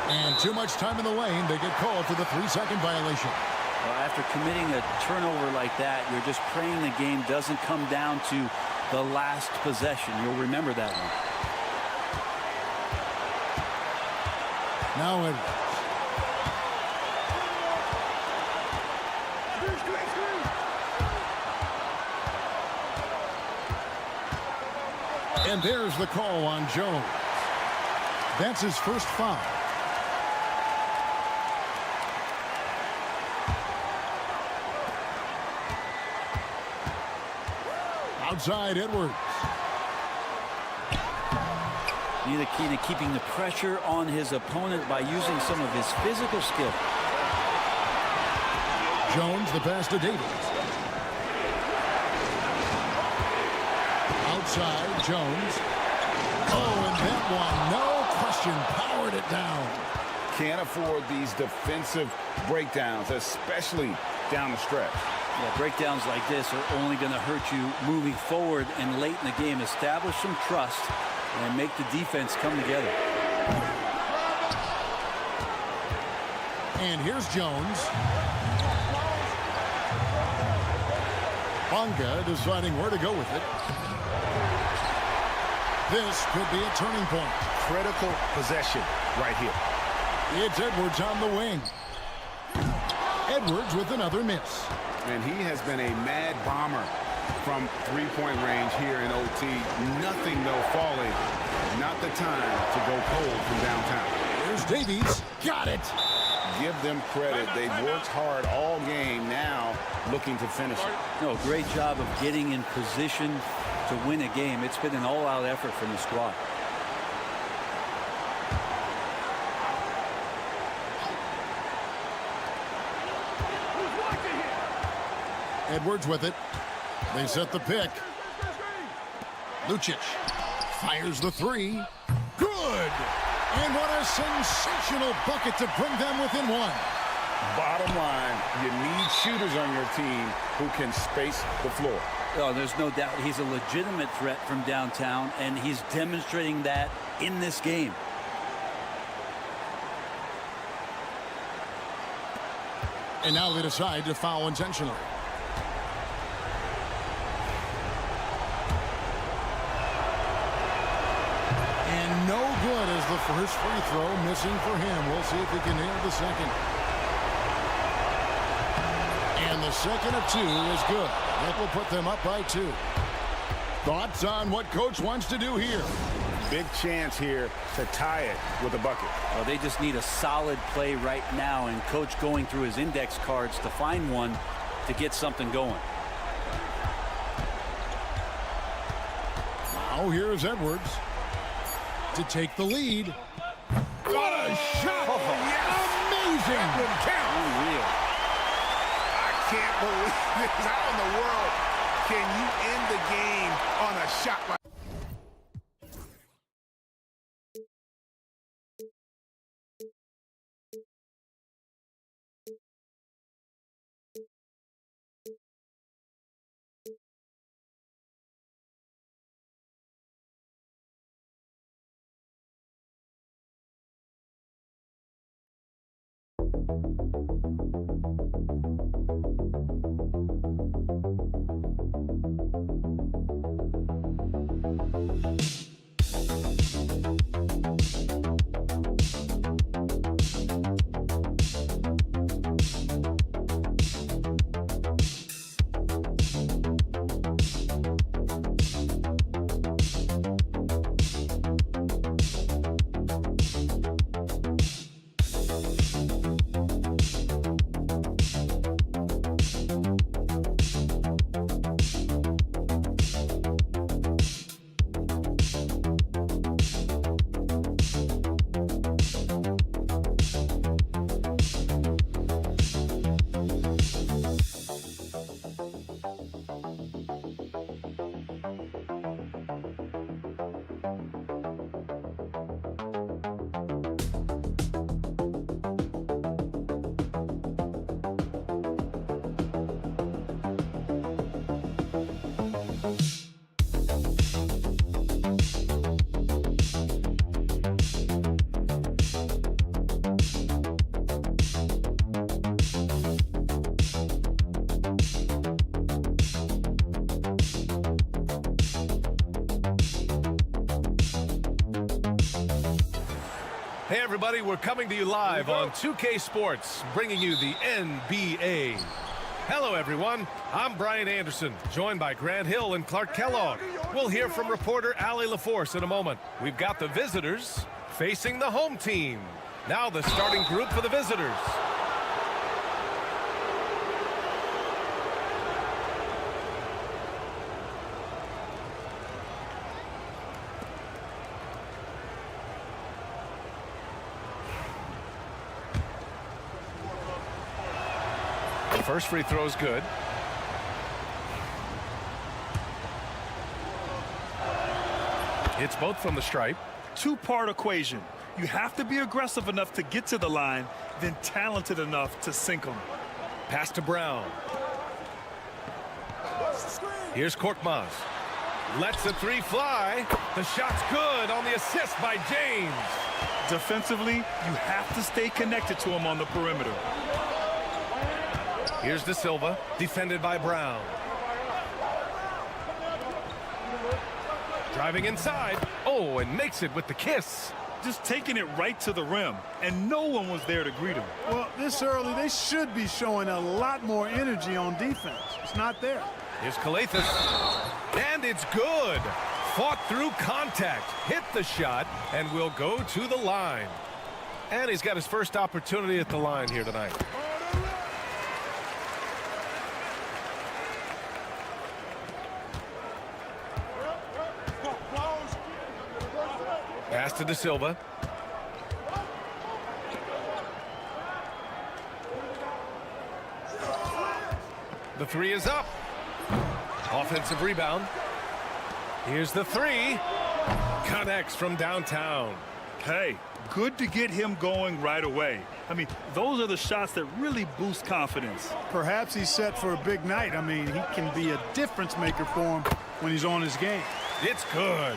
Speaker 1: And too much time in the lane. They get called for the 3-second violation.
Speaker 15: Well, after committing a turnover like that, you're just praying the game doesn't come down to the last possession. You'll remember that one.
Speaker 1: Now Edwards. And there's the call on Jones. That's his first foul. Outside Edwards.
Speaker 15: Ntilikina keeping the pressure on his opponent by using some of his physical skill.
Speaker 1: Jones, the pass to Davies. Outside Jones. Oh, and that one, no question, powered it down.
Speaker 3: Can't afford these defensive breakdowns, especially down the stretch.
Speaker 15: Yeah, breakdowns like this are only going to hurt you moving forward and late in the game. Establish some trust and make the defense come together.
Speaker 1: And here's Jones. Bonga deciding where to go with it. This could be a turning point.
Speaker 3: Critical possession right here.
Speaker 1: It's Edwards on the wing. Edwards with another miss.
Speaker 3: And he has been a mad bomber from three-point range here in OT. Nothing, though, falling. Not the time to go cold from downtown.
Speaker 1: Here's Davies. Got it.
Speaker 3: Give them credit. They've worked hard all game, now looking to finish it.
Speaker 15: No, great job of getting in position to win a game. It's been an all-out effort from the squad.
Speaker 1: Edwards with it. They set the pick. Lucic fires the three. Good! And what a sensational bucket to bring them within one.
Speaker 3: Bottom line, you need shooters on your team who can space the floor.
Speaker 15: Oh, there's no doubt he's a legitimate threat from downtown, and he's demonstrating that in this game.
Speaker 1: And now they decide to foul intentionally. And no good as the first free throw missing for him. We'll see if he can nail the second. And the second of two is good. That will put them up by 2. Thoughts on what coach wants to do here?
Speaker 3: Big chance here to tie it with a bucket.
Speaker 15: Well, they just need a solid play right now, and coach going through his index cards to find one to get something going.
Speaker 1: Now here's Edwards to take the lead. What a shot!
Speaker 3: Oh, yes.
Speaker 1: Amazing!
Speaker 3: Good count.
Speaker 15: Unreal.
Speaker 3: I can't believe this. How in the world can you end the game on a shot like
Speaker 7: Hey everybody, we're coming to you live on 2K Sports, bringing you the NBA. Hello everyone, I'm Brian Anderson, joined by Grant Hill and Clark Kellogg. We'll hear from reporter Allie LaForce in a moment. We've got the visitors facing the home team. Now the starting group for the visitors. First free throw is good. It's both from the stripe.
Speaker 9: Two-part equation. You have to be aggressive enough to get to the line, then talented enough to sink them.
Speaker 7: Pass to Brown. Here's Korkmaz. Lets a three fly. The shot's good on the assist by James.
Speaker 9: Defensively, you have to stay connected to him on the perimeter.
Speaker 7: Here's De Silva, defended by Brown. Driving inside. Oh, and makes it with the kiss.
Speaker 9: Just taking it right to the rim, and no one was there to greet him.
Speaker 2: Well, this early, they should be showing a lot more energy on defense. It's not there.
Speaker 7: Here's Calathis. And it's good. Fought through contact, hit the shot, and will go to the line. And he's got his first opportunity at the line here tonight. Pass to De Silva. The three is up. Offensive rebound. Here's the three. Connects from downtown.
Speaker 9: Hey, good to get him going right away. I mean, those are the shots that really boost confidence.
Speaker 2: Perhaps he's set for a big night. I mean, he can be a difference maker for him when he's on his game.
Speaker 7: It's good.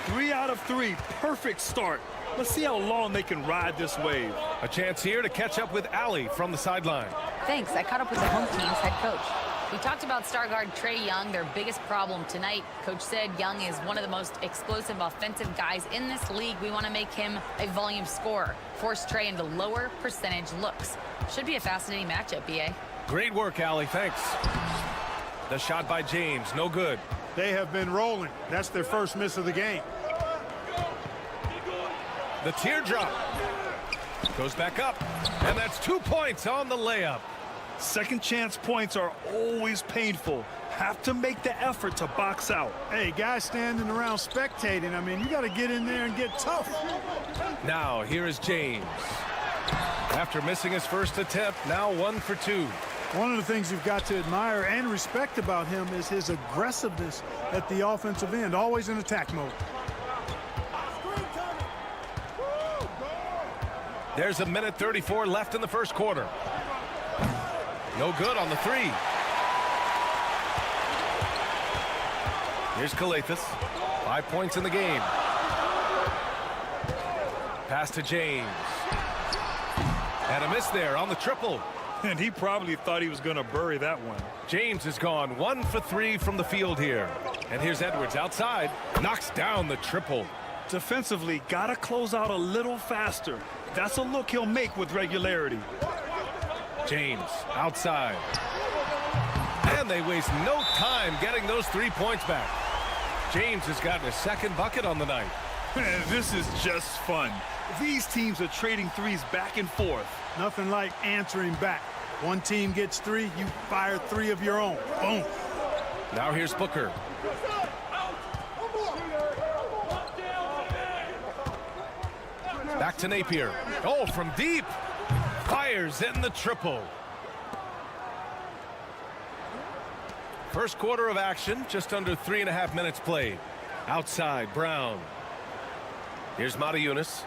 Speaker 9: 3 out of 3, perfect start. Let's see how long they can ride this wave.
Speaker 7: A chance here to catch up with Allie from the sideline.
Speaker 12: Thanks. I caught up with the home team's head coach. We talked about star guard Trae Young, their biggest problem tonight. Coach said Young is one of the most explosive offensive guys in this league. We want to make him a volume scorer, force Trae into lower percentage looks. Should be a fascinating matchup, BA.
Speaker 7: Great work, Allie. Thanks. The shot by James, no good.
Speaker 2: They have been rolling. That's their first miss of the game.
Speaker 7: The teardrop goes back up, and that's 2 points on the layup.
Speaker 9: Second chance points are always painful. Have to make the effort to box out.
Speaker 2: Hey, guys standing around spectating, I mean, you got to get in there and get tough.
Speaker 7: Now, here is James. After missing his first attempt, now 1 for 2.
Speaker 2: One of the things you've got to admire and respect about him is his aggressiveness at the offensive end, always in attack mode.
Speaker 7: There's a minute 34 left in the first quarter. No good on the three. Here's Calathis. 5 points in the game. Pass to James. And a miss there on the triple.
Speaker 9: And he probably thought he was going to bury that one.
Speaker 7: James has gone 1 for 3 from the field here. And here's Edwards outside. Knocks down the triple.
Speaker 9: Defensively, got to close out a little faster. That's a look he'll make with regularity.
Speaker 7: James outside. And they waste no time getting those 3 points back. James has gotten his second bucket on the night.
Speaker 9: This is just fun. These teams are trading threes back and forth.
Speaker 2: Nothing like answering back. One team gets 3, you fire 3 of your own. Boom.
Speaker 7: Now here's Booker. Back to Napier. Oh, from deep. Fires in the triple. First quarter of action, just under 3.5 minutes played. Outside, Brown. Here's Matajunas.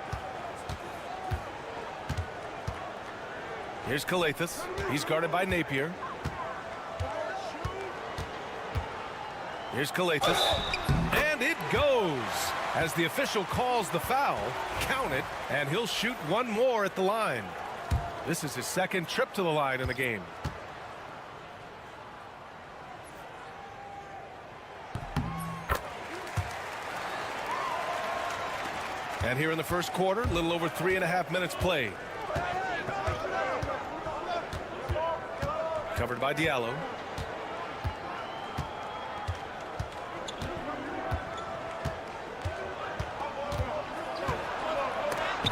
Speaker 7: Here's Calathis. He's guarded by Napier. Here's Calathis. And it goes. As the official calls the foul, count it, and he'll shoot one more at the line. This is his second trip to the line in the game. And here in the first quarter, a little over 3.5 minutes played. Covered by Diallo.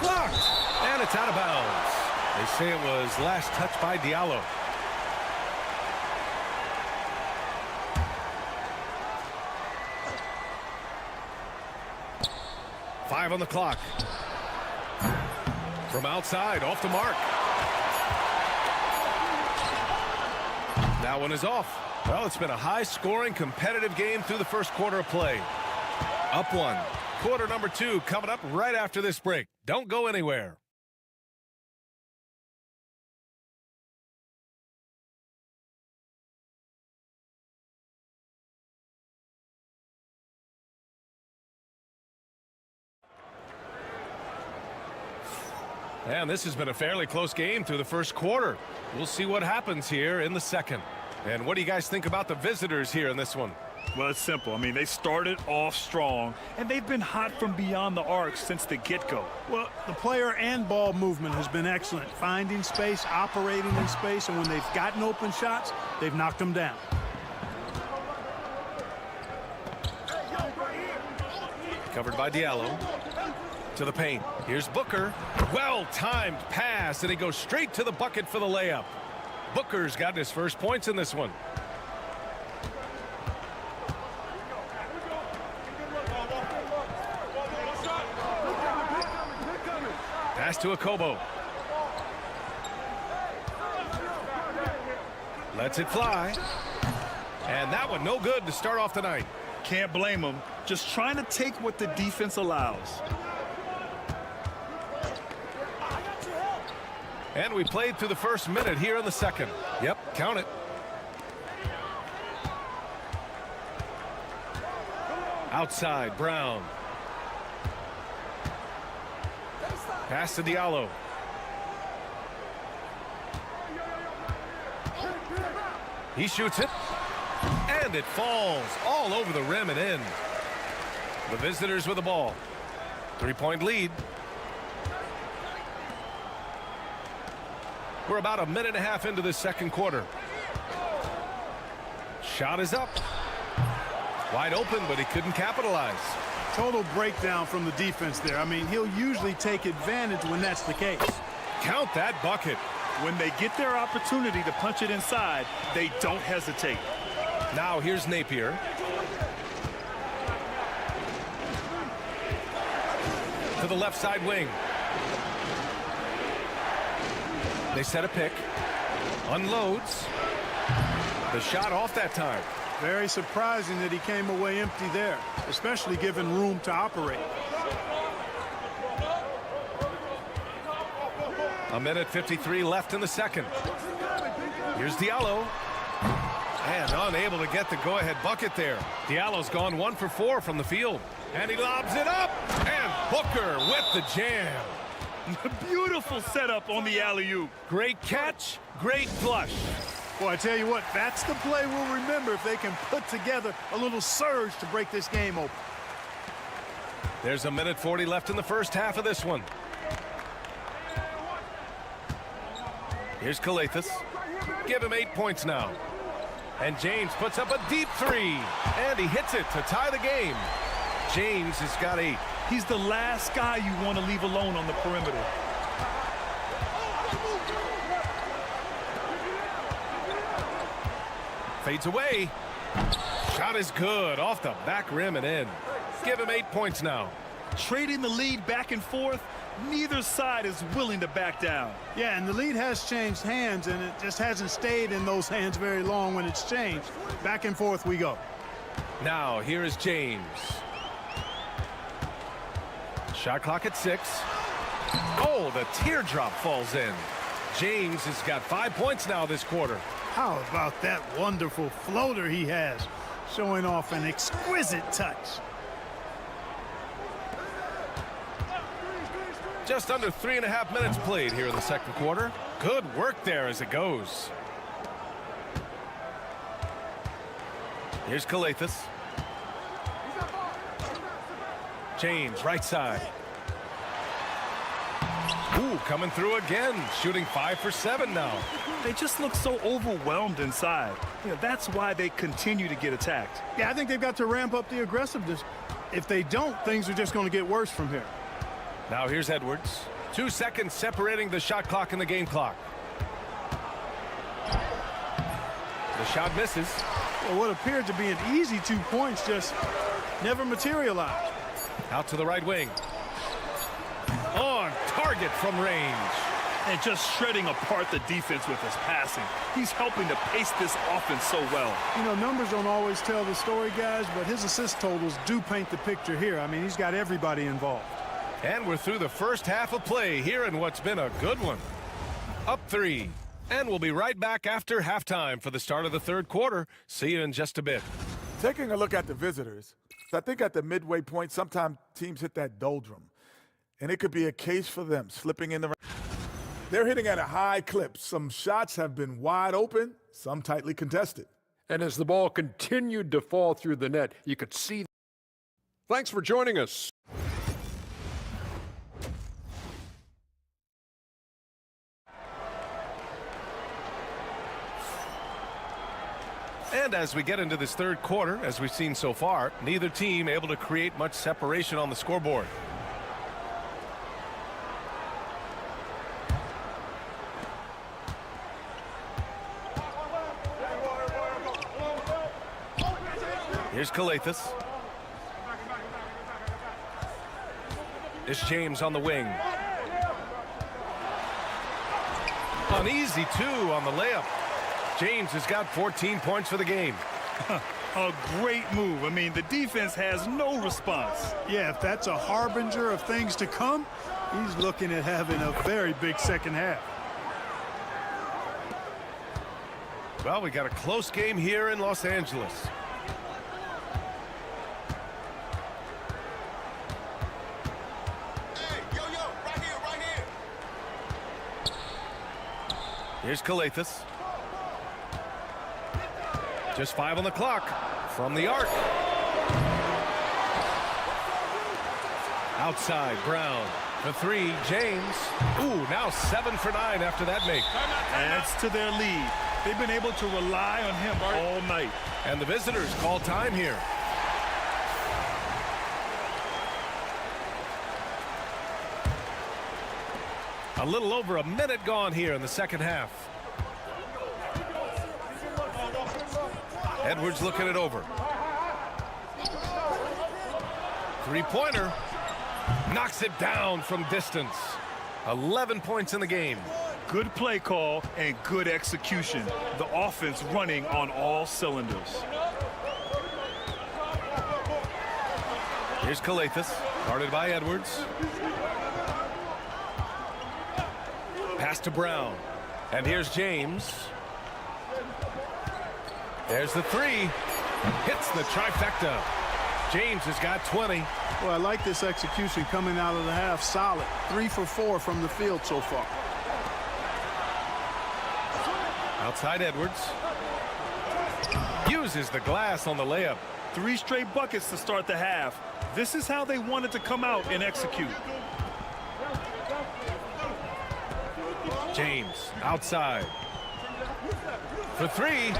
Speaker 7: Blocked! And it's out of bounds. They say it was last touched by Diallo. Five on the clock. From outside, off the mark. That one is off. Well, it's been a high-scoring, competitive game through the first quarter of play. Up 1. Quarter number 2 coming up right after this break. Don't go anywhere. And this has been a fairly close game through the first quarter. We'll see what happens here in the second. And what do you guys think about the visitors here in this one?
Speaker 9: Well, it's simple. I mean, they started off strong, and they've been hot from beyond the arc since the get-go.
Speaker 2: Well, the player and ball movement has been excellent. Finding space, operating in space, and when they've gotten open shots, they've knocked them down.
Speaker 7: Covered by Diallo. To the paint. Here's Booker. Well-timed pass, and he goes straight to the bucket for the layup. Booker's gotten his first points in this one. Pass to Akobo. Lets it fly. And that one no good to start off the night.
Speaker 9: Can't blame them. Just trying to take what the defense allows.
Speaker 7: And we played through the first minute here in the second. Yep, count it. Outside, Brown. Pass to Diallo. He shoots it. And it falls all over the rim and in. The visitors with the ball. 3-point lead. We're about a minute and a half into this second quarter. Shot is up. Wide open, but he couldn't capitalize.
Speaker 2: Total breakdown from the defense there. I mean, he'll usually take advantage when that's the case.
Speaker 7: Count that bucket.
Speaker 9: When they get their opportunity to punch it inside, they don't hesitate.
Speaker 7: Now here's Napier. To the left side wing. They set a pick. Unloads. The shot off that time.
Speaker 2: Very surprising that he came away empty there, especially given room to operate.
Speaker 7: A minute 53 left in the second. Here's Diallo. And unable to get the go-ahead bucket there. Diallo's gone 1 for 4 from the field. And he lobs it up. And Booker with the jam.
Speaker 9: Beautiful setup on the alley-oop.
Speaker 7: Great catch, great flush.
Speaker 2: Boy, I tell you what, that's the play we'll remember if they can put together a little surge to break this game open.
Speaker 7: There's a minute 40 left in the first half of this one. Here's Calathes. Give him 8 points now. And James puts up a deep three. And he hits it to tie the game. James has got 8.
Speaker 9: He's the last guy you want to leave alone on the perimeter.
Speaker 7: Fades away. Shot is good. Off the back rim and in. Give him 8 points now.
Speaker 9: Trading the lead back and forth, neither side is willing to back down.
Speaker 2: Yeah, and the lead has changed hands, and it just hasn't stayed in those hands very long when it's changed. Back and forth we go.
Speaker 7: Now, here is James. Shot clock at 6. Oh, the teardrop falls in. James has got 5 points now this quarter.
Speaker 2: How about that wonderful floater he has, showing off an exquisite touch.
Speaker 7: Just under 3.5 minutes played here in the second quarter. Good work there as it goes. Here's Calathes. James, right side. Ooh, coming through again, shooting 5 for 7 now.
Speaker 9: They just look so overwhelmed inside. You know, that's why they continue to get attacked.
Speaker 2: Yeah, I think they've got to ramp up the aggressiveness. If they don't, things are just going to get worse from here.
Speaker 7: Now here's Edwards. 2 seconds separating the shot clock and the game clock. The shot misses.
Speaker 2: Well, what appeared to be an easy 2 points just never materialized.
Speaker 7: Out to the right wing. On target from range.
Speaker 9: And just shredding apart the defense with his passing. He's helping to pace this offense so well.
Speaker 2: You know, numbers don't always tell the story, guys, but his assist totals do paint the picture here. I mean, he's got everybody involved.
Speaker 7: And we're through the first half of play here in what's been a good one. Up 3. And we'll be right back after halftime for the start of the third quarter. See you in just a bit.
Speaker 16: Taking a look at the visitors, I think at the midway point, sometimes teams hit that doldrum. And it could be a case for them slipping in the They're hitting at a high clip. Some shots have been wide open, some tightly contested.
Speaker 10: And as the ball continued to fall through the net, you could see. Thanks for joining us.
Speaker 7: And as we get into this third quarter, as we've seen so far, neither team able to create much separation on the scoreboard. Here's Kalathis. It's James on the wing. An easy 2 on the layup. James has got 14 points for the game.
Speaker 9: A great move. I mean, the defense has no response.
Speaker 2: Yeah, if that's a harbinger of things to come, he's looking at having a very big second half.
Speaker 7: Well, we got a close game here in Los Angeles. Here's Kalathis. Just 5 on the clock from the arc. Outside, Brown. The 3, James. Ooh, now 7 for 9 after that make.
Speaker 9: Adds to their lead. They've been able to rely on him all night.
Speaker 7: And the visitors call time here. A little over a minute gone here in the second half. Edwards looking it over. Three-pointer. Knocks it down from distance. 11 points in the game.
Speaker 9: Good play call and good execution. The offense running on all cylinders.
Speaker 7: Here's Kalathis, guarded by Edwards. Pass to Brown. And here's James. There's the 3. Hits the trifecta. James has got 20.
Speaker 2: Well, I like this execution coming out of the half. Solid. 3 for 4 from the field so far.
Speaker 7: Outside Edwards. Uses the glass on the layup.
Speaker 9: 3 straight buckets to start the half. This is how they wanted to come out and execute.
Speaker 7: James outside. For 3.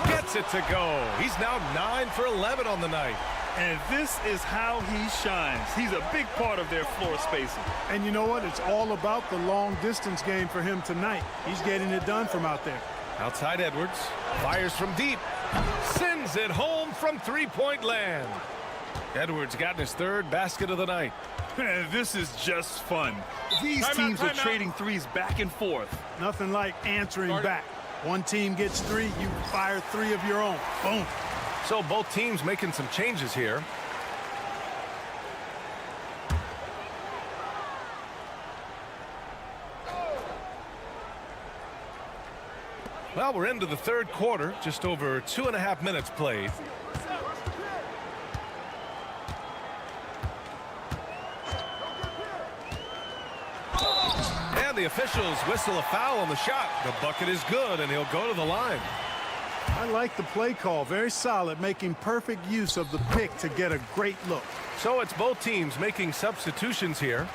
Speaker 7: Gets it to go. He's now 9 for 11 on the night.
Speaker 9: And this is how he shines. He's a big part of their floor spacing.
Speaker 2: And you know what? It's all about the long distance game for him tonight. He's getting it done from out there.
Speaker 7: Outside Edwards. Fires from deep. Sends it home from three-point land. Edwards got his 3rd basket of the night.
Speaker 9: And this is just fun. These teams are trading threes back and forth.
Speaker 2: Nothing like answering back. One team gets 3, you fire 3 of your own. Boom.
Speaker 7: So both teams making some changes here. Well, we're into the third quarter, just over 2.5 minutes played. And the officials whistle a foul on the shot. The bucket is good, and he'll go to the line.
Speaker 2: I like the play call. Very solid, making perfect use of the pick to get a great look.
Speaker 7: So it's both teams making substitutions here.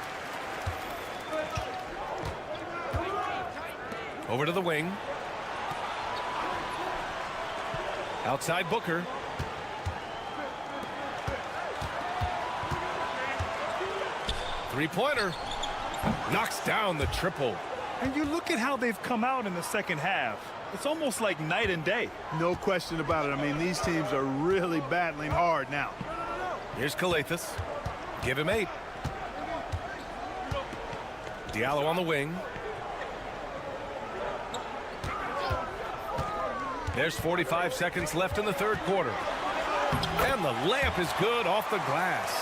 Speaker 7: Over to the wing. Outside Booker. Three-pointer. Knocks down the triple.
Speaker 9: And you look at how they've come out in the second half. It's almost like night and day.
Speaker 2: No question about it. I mean, these teams are really battling hard now.
Speaker 7: Here's Kalathis. Give him 8. Diallo on the wing. There's 45 seconds left in the third quarter. And the layup is good off the glass.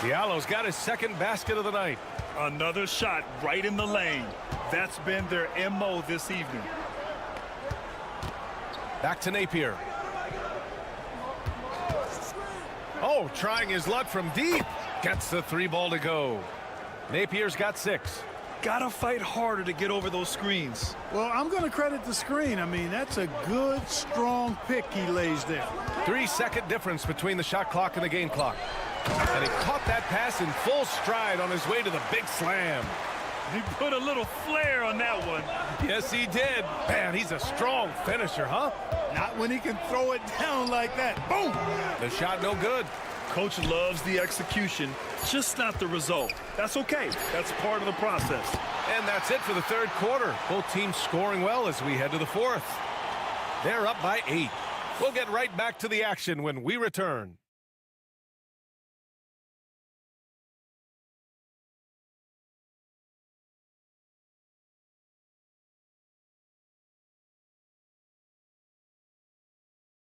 Speaker 7: Diallo's got his 2nd basket of the night.
Speaker 9: Another shot right in the lane. That's been their MO this evening.
Speaker 7: Back to Napier. Oh, trying his luck from deep. Gets the 3 ball to go. Napier's got 6.
Speaker 9: Gotta fight harder to get over those screens.
Speaker 2: Well, I'm going to credit the screen. I mean, that's a good, strong pick he lays there.
Speaker 7: 3-second difference between the shot clock and the game clock. And he caught that pass in full stride on his way to the big slam.
Speaker 9: He put a little flair on that one.
Speaker 7: Yes, he did. Man, he's a strong finisher, huh?
Speaker 2: Not when he can throw it down like that. Boom!
Speaker 7: The shot no good.
Speaker 9: Coach loves the execution, just not the result. That's okay. That's part of the process.
Speaker 7: And that's it for the third quarter. Both teams scoring well as we head to the fourth. They're up by 8. We'll get right back to the action when we return.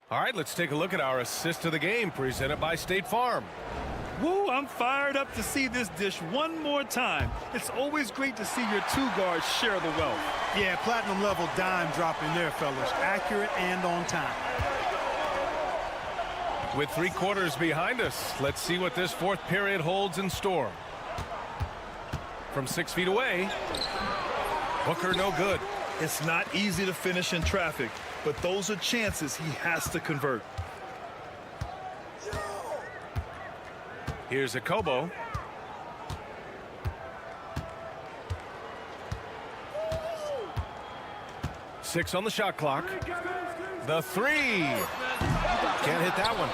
Speaker 7: All right, let's take a look at our assist of the game presented by State Farm.
Speaker 9: Woo, I'm fired up to see this dish one more time. It's always great to see your two guards share the wealth.
Speaker 2: Yeah, platinum level dime dropping there, fellas. Accurate and on time.
Speaker 7: With 3 quarters behind us, let's see what this fourth period holds in store. From 6 feet away, Booker no good.
Speaker 9: It's not easy to finish in traffic, but those are chances he has to convert.
Speaker 7: Here's a Kobo. Six on the shot clock. The 3. Can't hit that one.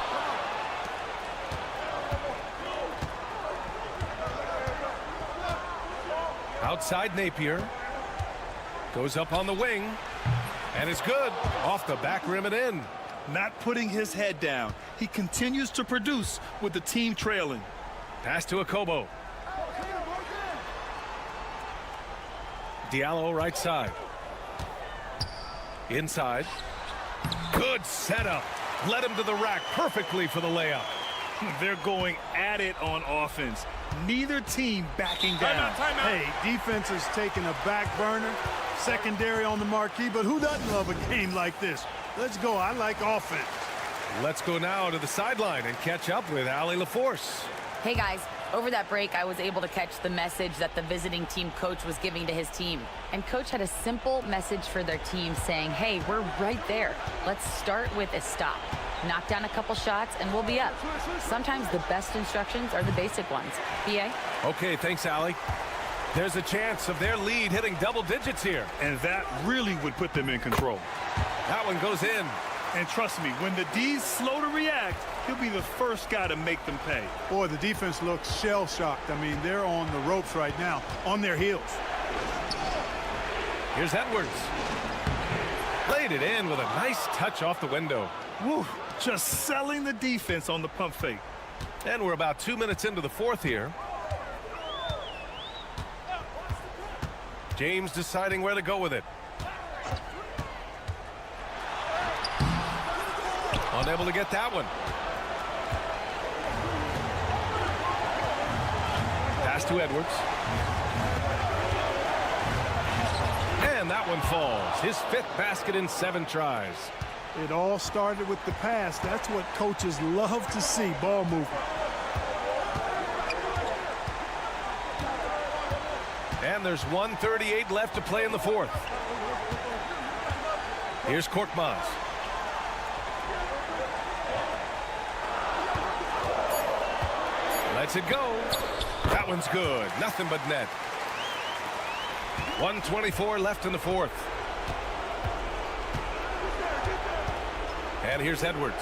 Speaker 7: Outside Napier. Goes up on the wing. And it's good. Off the back rim and in.
Speaker 9: Not putting his head down. He continues to produce with the team trailing.
Speaker 7: Pass to a Kobo. Diallo right side. Inside. Good setup. Led him to the rack perfectly for the layup.
Speaker 9: They're going at it on offense. Neither team backing down.
Speaker 2: Hey, defense is taking a back burner. Secondary on the marquee, but who doesn't love a game like this? Let's go. I like offense.
Speaker 7: Let's go now to the sideline and catch up with Allie LaForce.
Speaker 12: Hey, guys. Over that break, I was able to catch the message that the visiting team coach was giving to his team. And coach had a simple message for their team saying, hey, we're right there. Let's start with a stop. Knock down a couple shots, and we'll be up. Sometimes the best instructions are the basic ones. BA?
Speaker 7: Okay, thanks, Allie. There's a chance of their lead hitting double digits here.
Speaker 9: And that really would put them in control.
Speaker 7: That one goes in.
Speaker 9: And trust me, when the D's slow to react, he'll be the first guy to make them pay.
Speaker 2: Boy, the defense looks shell-shocked. I mean, they're on the ropes right now, on their heels.
Speaker 7: Here's Edwards. Laid it in with a nice touch off the window.
Speaker 9: Woo, just selling the defense on the pump fake.
Speaker 7: And we're about 2 minutes into the fourth here. James deciding where to go with it. Unable to get that one. Pass to Edwards. And that one falls. His 5th basket in 7 tries.
Speaker 2: It all started with the pass. That's what coaches love to see, ball movement.
Speaker 7: And there's 1:38 left to play in the fourth. Here's Korkmaz. Lets it go. That one's good. Nothing but net. 1:24 left in the fourth. And here's Edwards.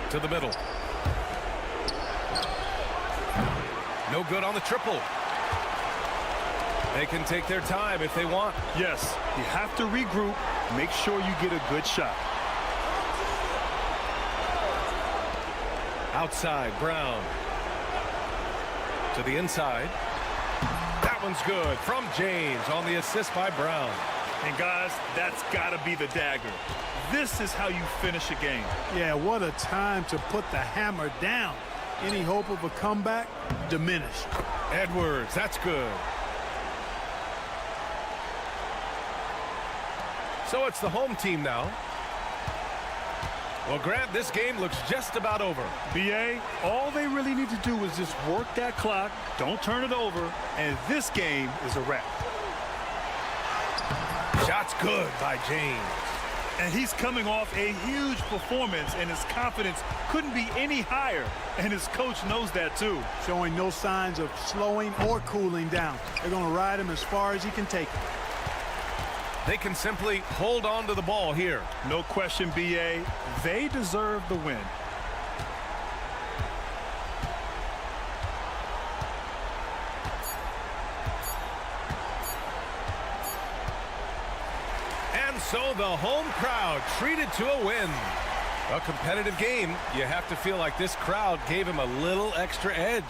Speaker 7: To the middle. No good on the triple. They can take their time if they want.
Speaker 9: Yes, you have to regroup. Make sure you get a good shot.
Speaker 7: Outside, Brown. To the inside. That one's good from James on the assist by Brown.
Speaker 9: And guys, that's got to be the dagger. This is how you finish a game.
Speaker 2: Yeah, what a time to put the hammer down. Any hope of a comeback diminished.
Speaker 7: Edwards, that's good. So it's the home team now. Well, Grant, this game looks just about over.
Speaker 9: BA, all they really need to do is just work that clock, don't turn it over, and this game is a wrap.
Speaker 7: Shot's good by James.
Speaker 9: And he's coming off a huge performance, and his confidence couldn't be any higher, and his coach knows that too.
Speaker 2: Showing no signs of slowing or cooling down. They're going to ride him as far as he can take it.
Speaker 7: They can simply hold on to the ball here.
Speaker 9: No question, BA. They deserve the win.
Speaker 7: And so the home crowd treated to a win. A competitive game. You have to feel like this crowd gave him a little extra edge.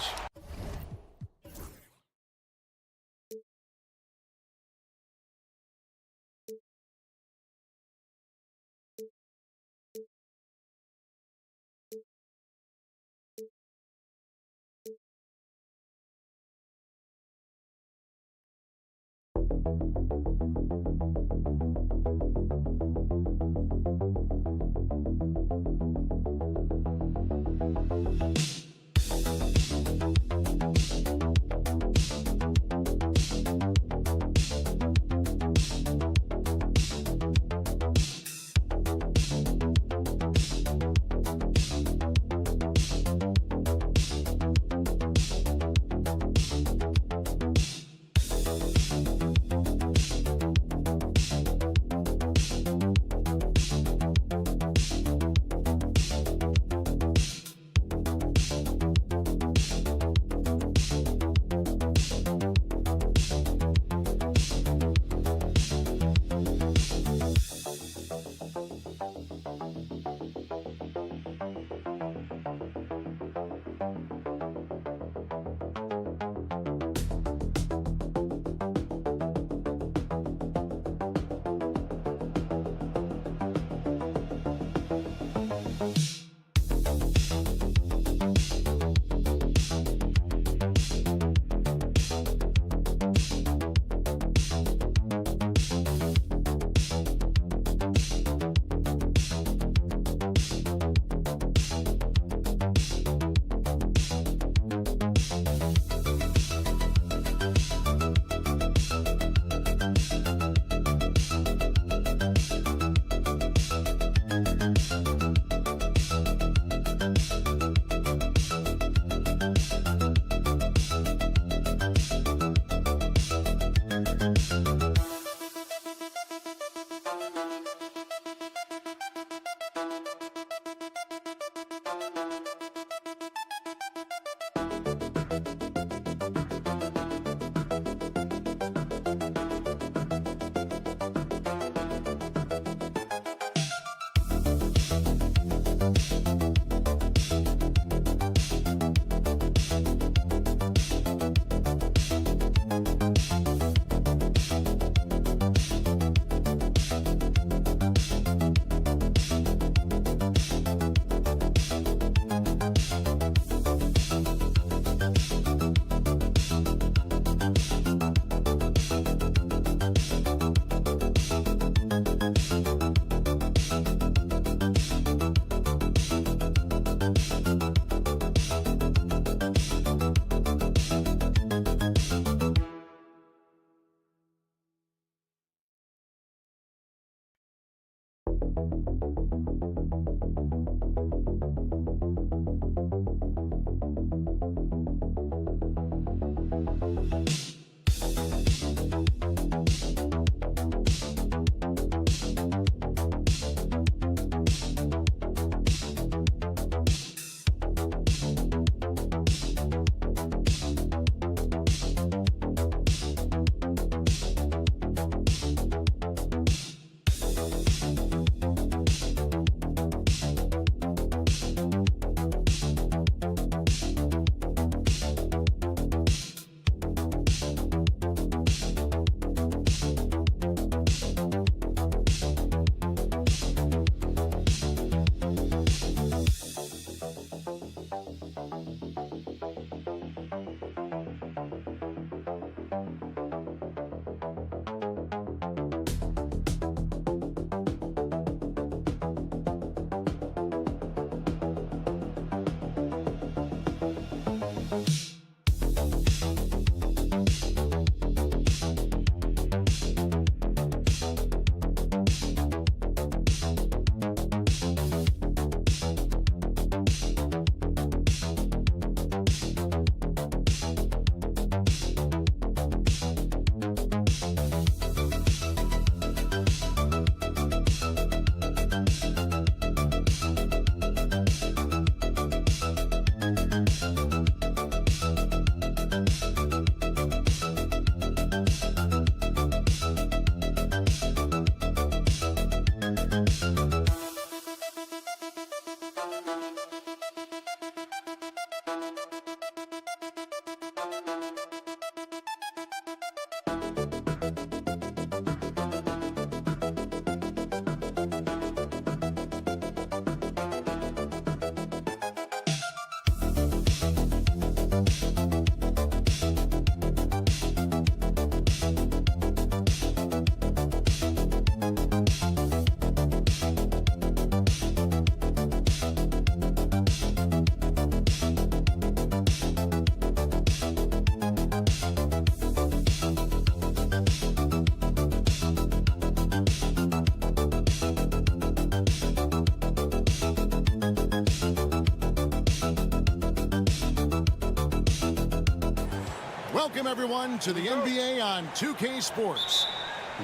Speaker 1: Welcome, everyone, to the NBA on 2K Sports.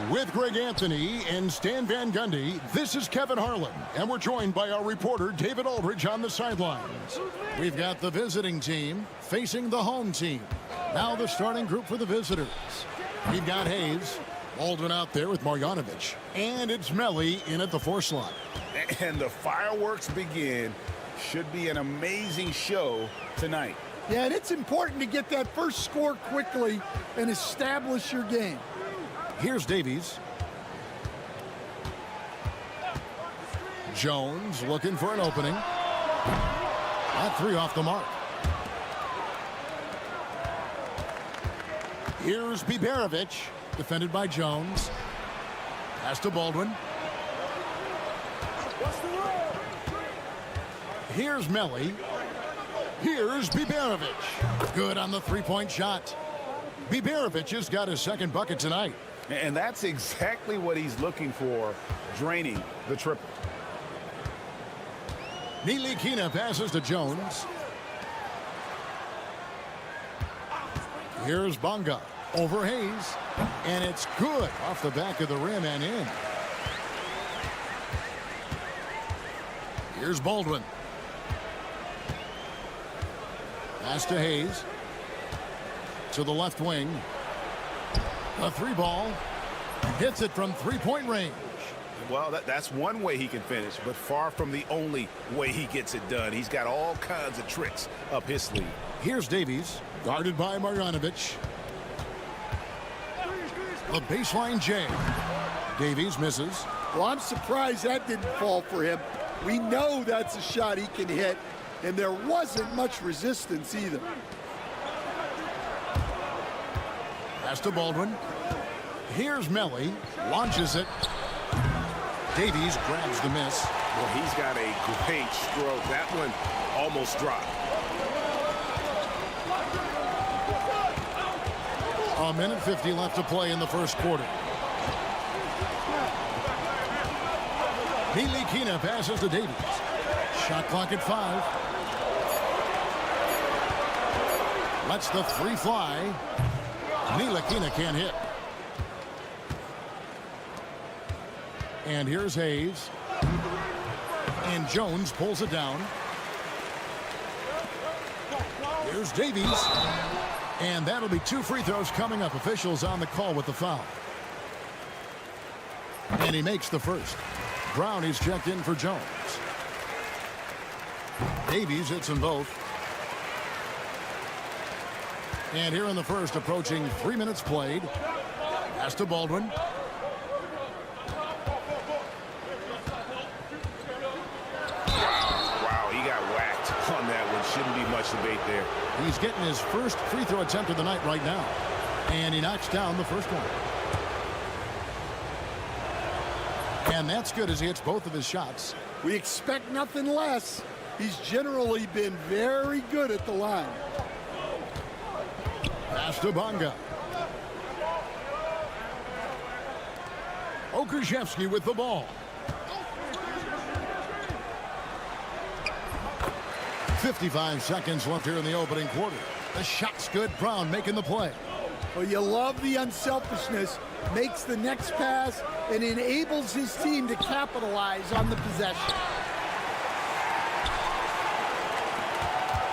Speaker 1: With Greg Anthony and Stan Van Gundy, this is Kevin Harlan, and we're joined by our reporter, David Aldridge, on the sidelines. We've got the visiting team facing the home team. Now the starting group for the visitors. We've got Hayes, Baldwin out there with Marjanovic, and it's Melli in at the 4 slot.
Speaker 3: And the fireworks begin. Should be an amazing show tonight.
Speaker 8: Yeah, and it's important to get that first score quickly and establish your game.
Speaker 1: Here's Davies. Jones looking for an opening. That 3 off the mark. Here's Biberovic, defended by Jones. Pass to Baldwin. Here's Melli. Here's Biberovic. Good on the 3-point shot. Biberovic has got his second bucket tonight.
Speaker 3: And that's exactly what he's looking for, draining the triple.
Speaker 1: Ntilikina passes to Jones. Here's Bonga over Hayes. And it's good off the back of the rim and in. Here's Baldwin. Pass to Hayes. To the left wing. A 3 ball. Hits it from 3-point range.
Speaker 5: Well, that's one way he can finish, but far from the only way he gets it done. He's got all kinds of tricks up his sleeve.
Speaker 1: Here's Davies, guarded by Marjanovic. The baseline J. Davies misses.
Speaker 8: Well, I'm surprised that didn't fall for him. We know that's a shot he can hit, and there wasn't much resistance either.
Speaker 1: Pass to Baldwin. Here's Melli. Launches it. Davies grabs the miss.
Speaker 5: Well, he's got a great stroke. That one almost dropped.
Speaker 1: A minute 50 left to play in the first quarter. Ntilikina passes to Davies. Shot clock at 5. Lets the 3 fly. Ntilikina can't hit. And here's Hayes. And Jones pulls it down. Here's Davies. And that'll be 2 free throws coming up. Officials on the call with the foul. And he makes the first. Brown is checked in for Jones. Davies hits them both. And here in the first, approaching 3 minutes played. Pass to Baldwin.
Speaker 5: Wow, he got whacked on that one. Shouldn't be much debate there.
Speaker 1: He's getting his first free throw attempt of the night right now. And he knocks down the first one. And that's good as he hits both of his shots.
Speaker 8: We expect nothing less. He's generally been very good at the line.
Speaker 1: Pass to Bonga. Okrzyjewski with the ball. 55 seconds left here in the opening quarter. The shot's good. Brown making the play.
Speaker 8: Well, you love the unselfishness. Makes the next pass and enables his team to capitalize on the possession.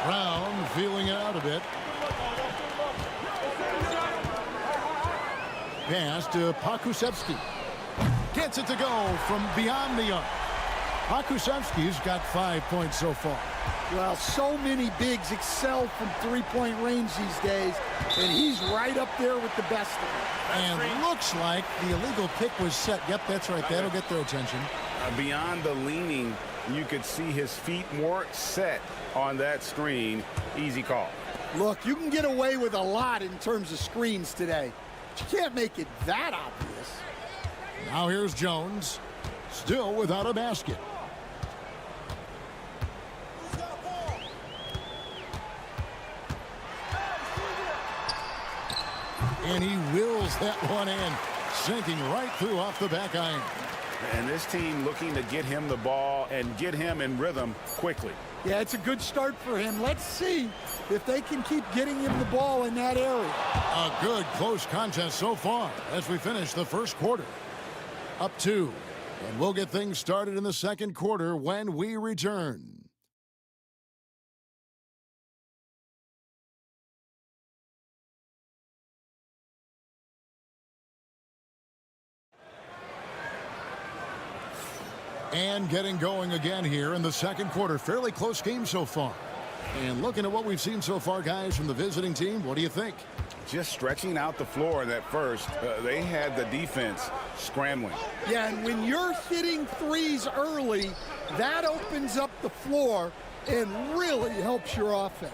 Speaker 1: Brown feeling it out a bit. Pass to Pokusevski. Gets it to go from beyond the arc. Pokusevski's got 5 points so far.
Speaker 8: Well, so many bigs excel from 3-point range these days, and he's right up there with the best of them.
Speaker 1: And looks like the illegal pick was set. Yep, that's right. That'll get their attention.
Speaker 3: Beyond the leaning, you could see his feet weren't set on that screen. Easy call.
Speaker 8: Look, you can get away with a lot in terms of screens today. But you can't make it that obvious.
Speaker 1: Now here's Jones, still without a basket. And he wills that one in, sinking right through off the back iron.
Speaker 3: And this team looking to get him the ball and get him in rhythm quickly.
Speaker 8: Yeah, it's a good start for him. Let's see if they can keep getting him the ball in that area.
Speaker 1: A good close contest so far as we finish the first quarter. Up 2. And we'll get things started in the second quarter when we return. And getting going again here in the second quarter. Fairly close game so far. And looking at what we've seen so far, guys, from the visiting team, what do you think?
Speaker 3: Just stretching out the floor in that first. They had the defense scrambling.
Speaker 8: Yeah, and when you're hitting threes early, that opens up the floor and really helps your offense.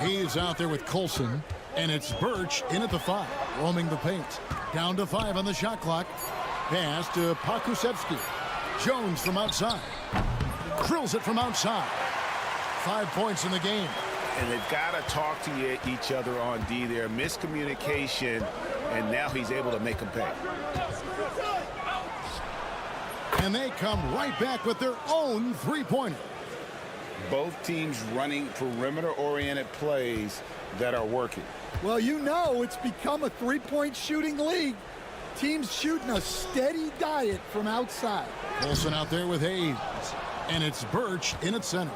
Speaker 1: He's out there with Colson, and it's Birch in at the 5, roaming the paint. Down to 5 on the shot clock. Pass to Pakusevsky. Jones from outside. Drills it from outside. 5 points in the game.
Speaker 3: And they've got to talk to each other on D there. Miscommunication, and now he's able to make them pay.
Speaker 1: And they come right back with their own three-pointer.
Speaker 3: Both teams running perimeter-oriented plays that are working.
Speaker 8: Well, you know it's become a three-point shooting league. Teams shooting a steady diet from outside.
Speaker 1: Olsen out there with Hayes. And it's Birch in at center.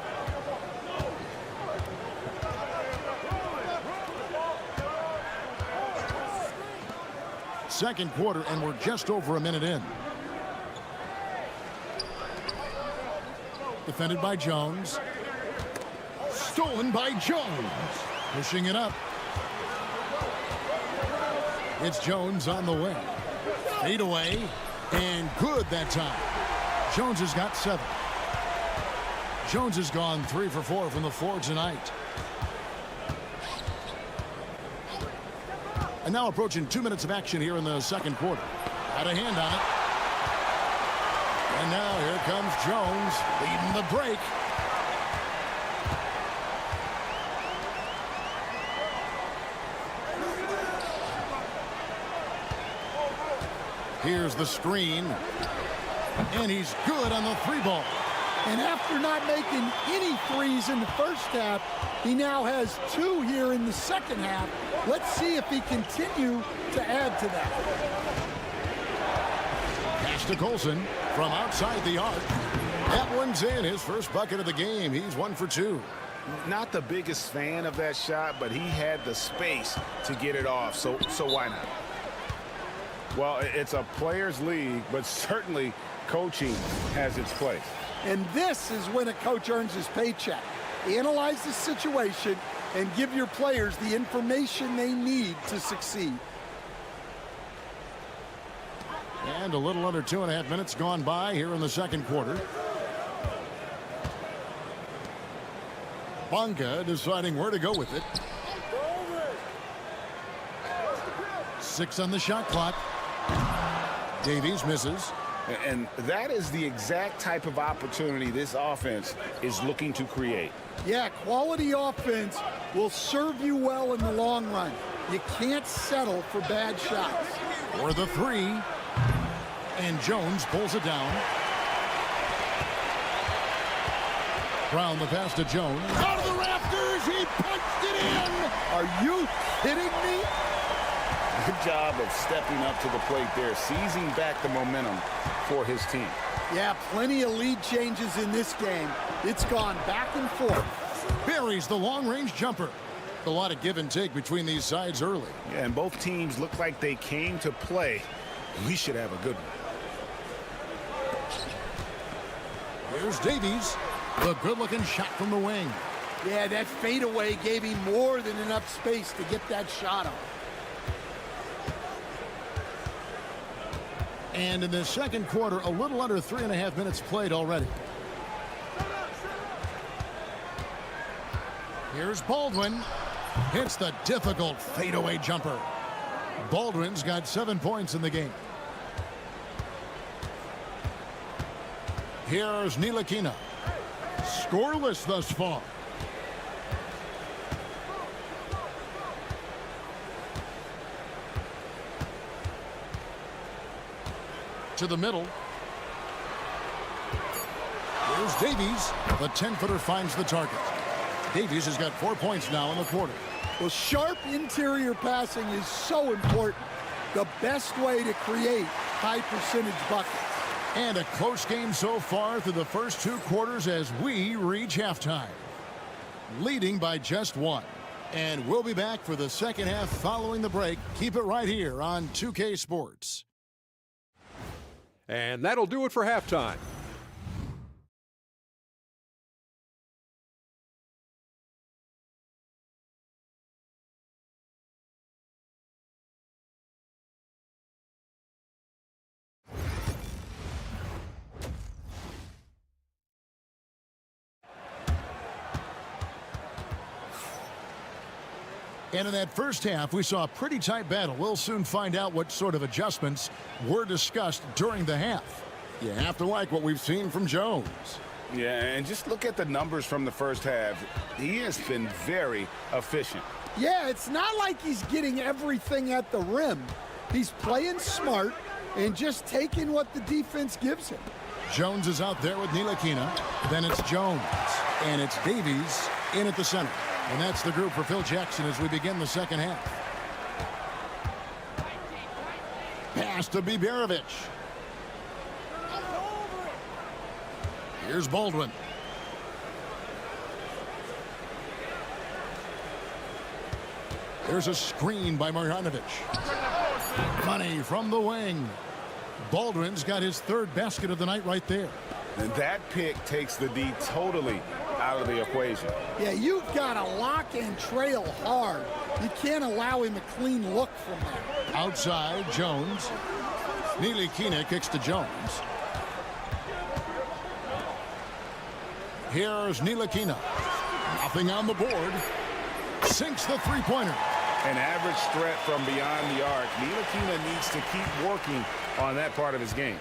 Speaker 1: Second quarter, and we're just over a minute in. Defended by Jones. Stolen by Jones. Pushing it up. It's Jones on the wing. Fade away, and good that time. Jones has got 7. Jones has gone 3 for 4 from the floor tonight. And now approaching 2 minutes of action here in the second quarter. Had a hand on it. And now here comes Jones leading the break. Here's the screen. And he's good on the 3-ball.
Speaker 8: And after not making any threes in the first half, he now has 2 here in the second half. Let's see if he continue to add to that.
Speaker 1: Pass to Colson from outside the arc. That one's in, his first bucket of the game. He's 1 for 2.
Speaker 3: Not the biggest fan of that shot, but he had the space to get it off, so why not? Well, it's a players' league, but certainly coaching has its place.
Speaker 8: And this is when a coach earns his paycheck. Analyze the situation and give your players the information they need to succeed.
Speaker 1: And a little under 2.5 minutes gone by here in the second quarter. Bonga deciding where to go with it. 6 on the shot clock. Davies misses.
Speaker 3: And that is the exact type of opportunity this offense is looking to create.
Speaker 8: Yeah, quality offense will serve you well in the long run. You can't settle for bad shots.
Speaker 1: For the 3. And Jones pulls it down. Brown the pass to Jones. Out of the rafters, he punched it in.
Speaker 8: Are you kidding me?
Speaker 3: Good job of stepping up to the plate there, seizing back the momentum for his team.
Speaker 8: Yeah, plenty of lead changes in this game. It's gone back and forth.
Speaker 1: Buries the long-range jumper. A lot of give and take between these sides early.
Speaker 3: Yeah, and both teams look like they came to play. We should have a good one.
Speaker 1: Here's Davies. The good-looking shot from the wing.
Speaker 8: Yeah, that fadeaway gave him more than enough space to get that shot off.
Speaker 1: And in the second quarter, a little under 3.5 minutes played already. Here's Baldwin. Hits the difficult fadeaway jumper. Baldwin's got 7 points in the game. Here's Ntilikina. Scoreless thus far. To the middle. Here's Davies. The 10-footer finds the target. Davies has got 4 points now in the quarter.
Speaker 8: Well, sharp interior passing is so important. The best way to create high-percentage buckets.
Speaker 1: And a close game so far through the first 2 quarters as we reach halftime. Leading by just 1. And we'll be back for the second half following the break. Keep it right here on 2K Sports.
Speaker 10: And that'll do it for halftime.
Speaker 1: And in that first half, we saw a pretty tight battle. We'll soon find out what sort of adjustments were discussed during the half. You have to like what we've seen from Jones.
Speaker 3: Yeah, and just look at the numbers from the first half. He has been very efficient.
Speaker 8: Yeah, it's not like he's getting everything at the rim. He's playing smart and just taking what the defense gives him.
Speaker 1: Jones is out there with Ntilikina. Then it's Jones. And it's Davies in at the center. And that's the group for Phil Jackson as we begin the second half. Pass to Biberovic. Here's Baldwin. There's a screen by Marjanovic. Money from the wing. Baldwin's got his 3rd basket of the night right there.
Speaker 3: And that pick takes the D totally out of the equation.
Speaker 8: Yeah, you've got to lock and trail hard. You can't allow him a clean look from there.
Speaker 1: Outside, Jones. Ntilikina kicks to Jones. Here's Ntilikina. Nothing on the board. Sinks the three-pointer.
Speaker 3: An average threat from beyond the arc. Ntilikina needs to keep working on that part of his game.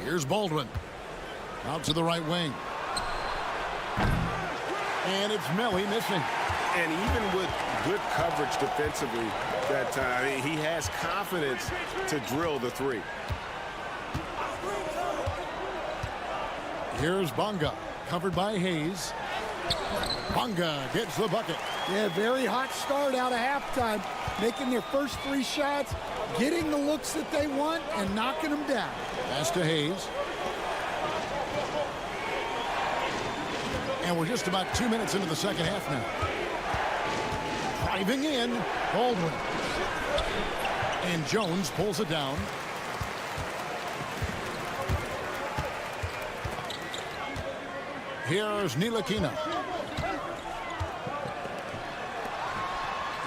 Speaker 1: Here's Baldwin. Out to the right wing. And it's Melly missing.
Speaker 3: And even with good coverage defensively that time, he has confidence to drill the 3.
Speaker 1: Here's Bonga, covered by Hayes. Bonga gets the bucket.
Speaker 8: Yeah, very hot start out of halftime. Making their first 3 shots, getting the looks that they want, and knocking them down.
Speaker 1: Pass to Hayes. And we're just about 2 minutes into the second half now. Driving in, Baldwin. And Jones pulls it down. Here's Ntilikina.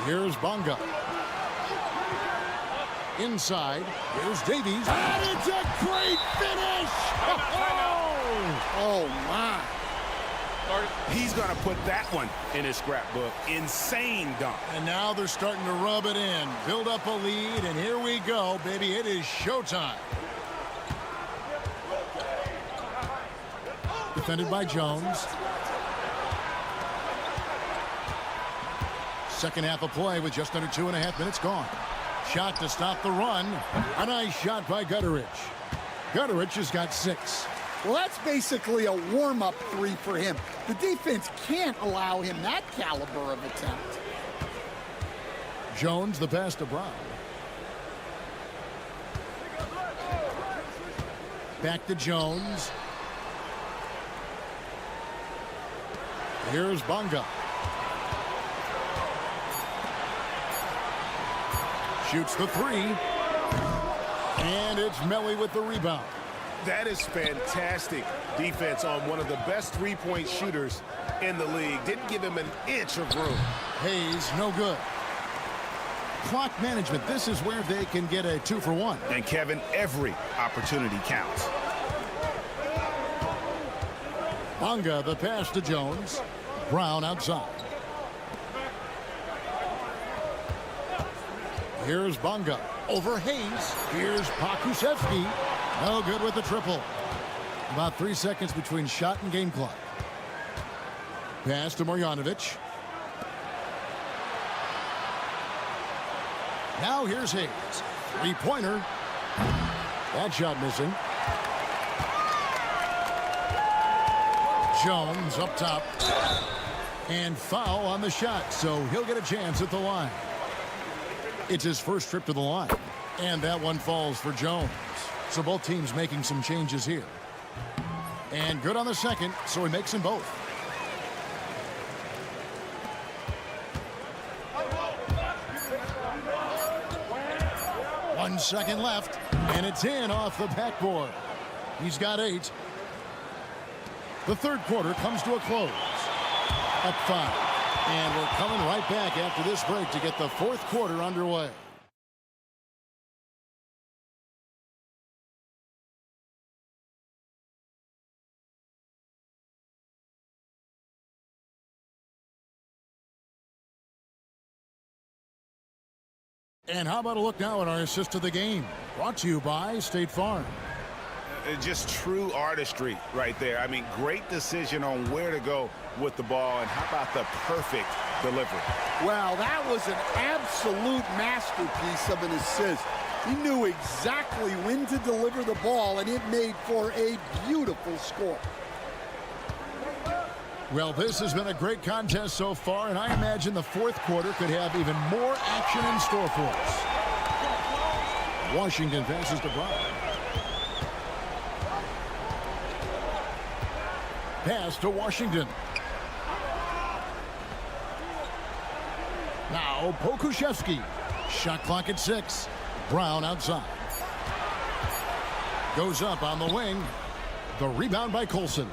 Speaker 1: Here's Bonga. Inside, here's Davies. And it's a great finish! Oh, my.
Speaker 3: He's going to put that one in his scrapbook. Insane dunk.
Speaker 1: And now they're starting to rub it in. Build up a lead, and here we go, baby. It is showtime. Defended by Jones. Second half of play with just under 2.5 minutes gone. Shot to stop the run. A nice shot by Gutteridge. Gutteridge has got 6.
Speaker 8: Well, that's basically a warm-up 3 for him. The defense can't allow him that caliber of attempt.
Speaker 1: Jones, the pass to Brown. Back to Jones. Here's Bonga. Shoots the 3. And it's Melly with the rebound.
Speaker 3: That is fantastic defense on one of the best three-point shooters in the league. Didn't give him an inch of room.
Speaker 1: Hayes, no good. Clock management. This is where they can get a 2-for-1.
Speaker 3: And Kevin, every opportunity counts.
Speaker 1: Bonga, the pass to Jones. Brown outside. Here's Bonga. Over Hayes. Here's Pokusevski. No good with the triple. About 3 seconds between shot and game clock. Pass to Marjanovic. Now here's Hayes. Three-pointer. That shot missing. Jones up top. And foul on the shot, so he'll get a chance at the line. It's his first trip to the line. And that one falls for Jones. So both teams making some changes here. And good on the second, so he makes them both. One second left, and it's in off the backboard. He's got 8. The third quarter comes to a close. Up 5. And we're coming right back after this break to get the fourth quarter underway. And how about a look now at our assist of the game? Brought to you by State Farm.
Speaker 3: Just true artistry right there. I mean, great decision on where to go with the ball, and how about the perfect delivery?
Speaker 8: Well, that was an absolute masterpiece of an assist. He knew exactly when to deliver the ball, and it made for a beautiful score.
Speaker 1: Well, this has been a great contest so far, and I imagine the fourth quarter could have even more action in store for us. Washington passes to Brown. Pass to Washington. Now Pokuševski. Shot clock at 6. Brown outside. Goes up on the wing. The rebound by Colson.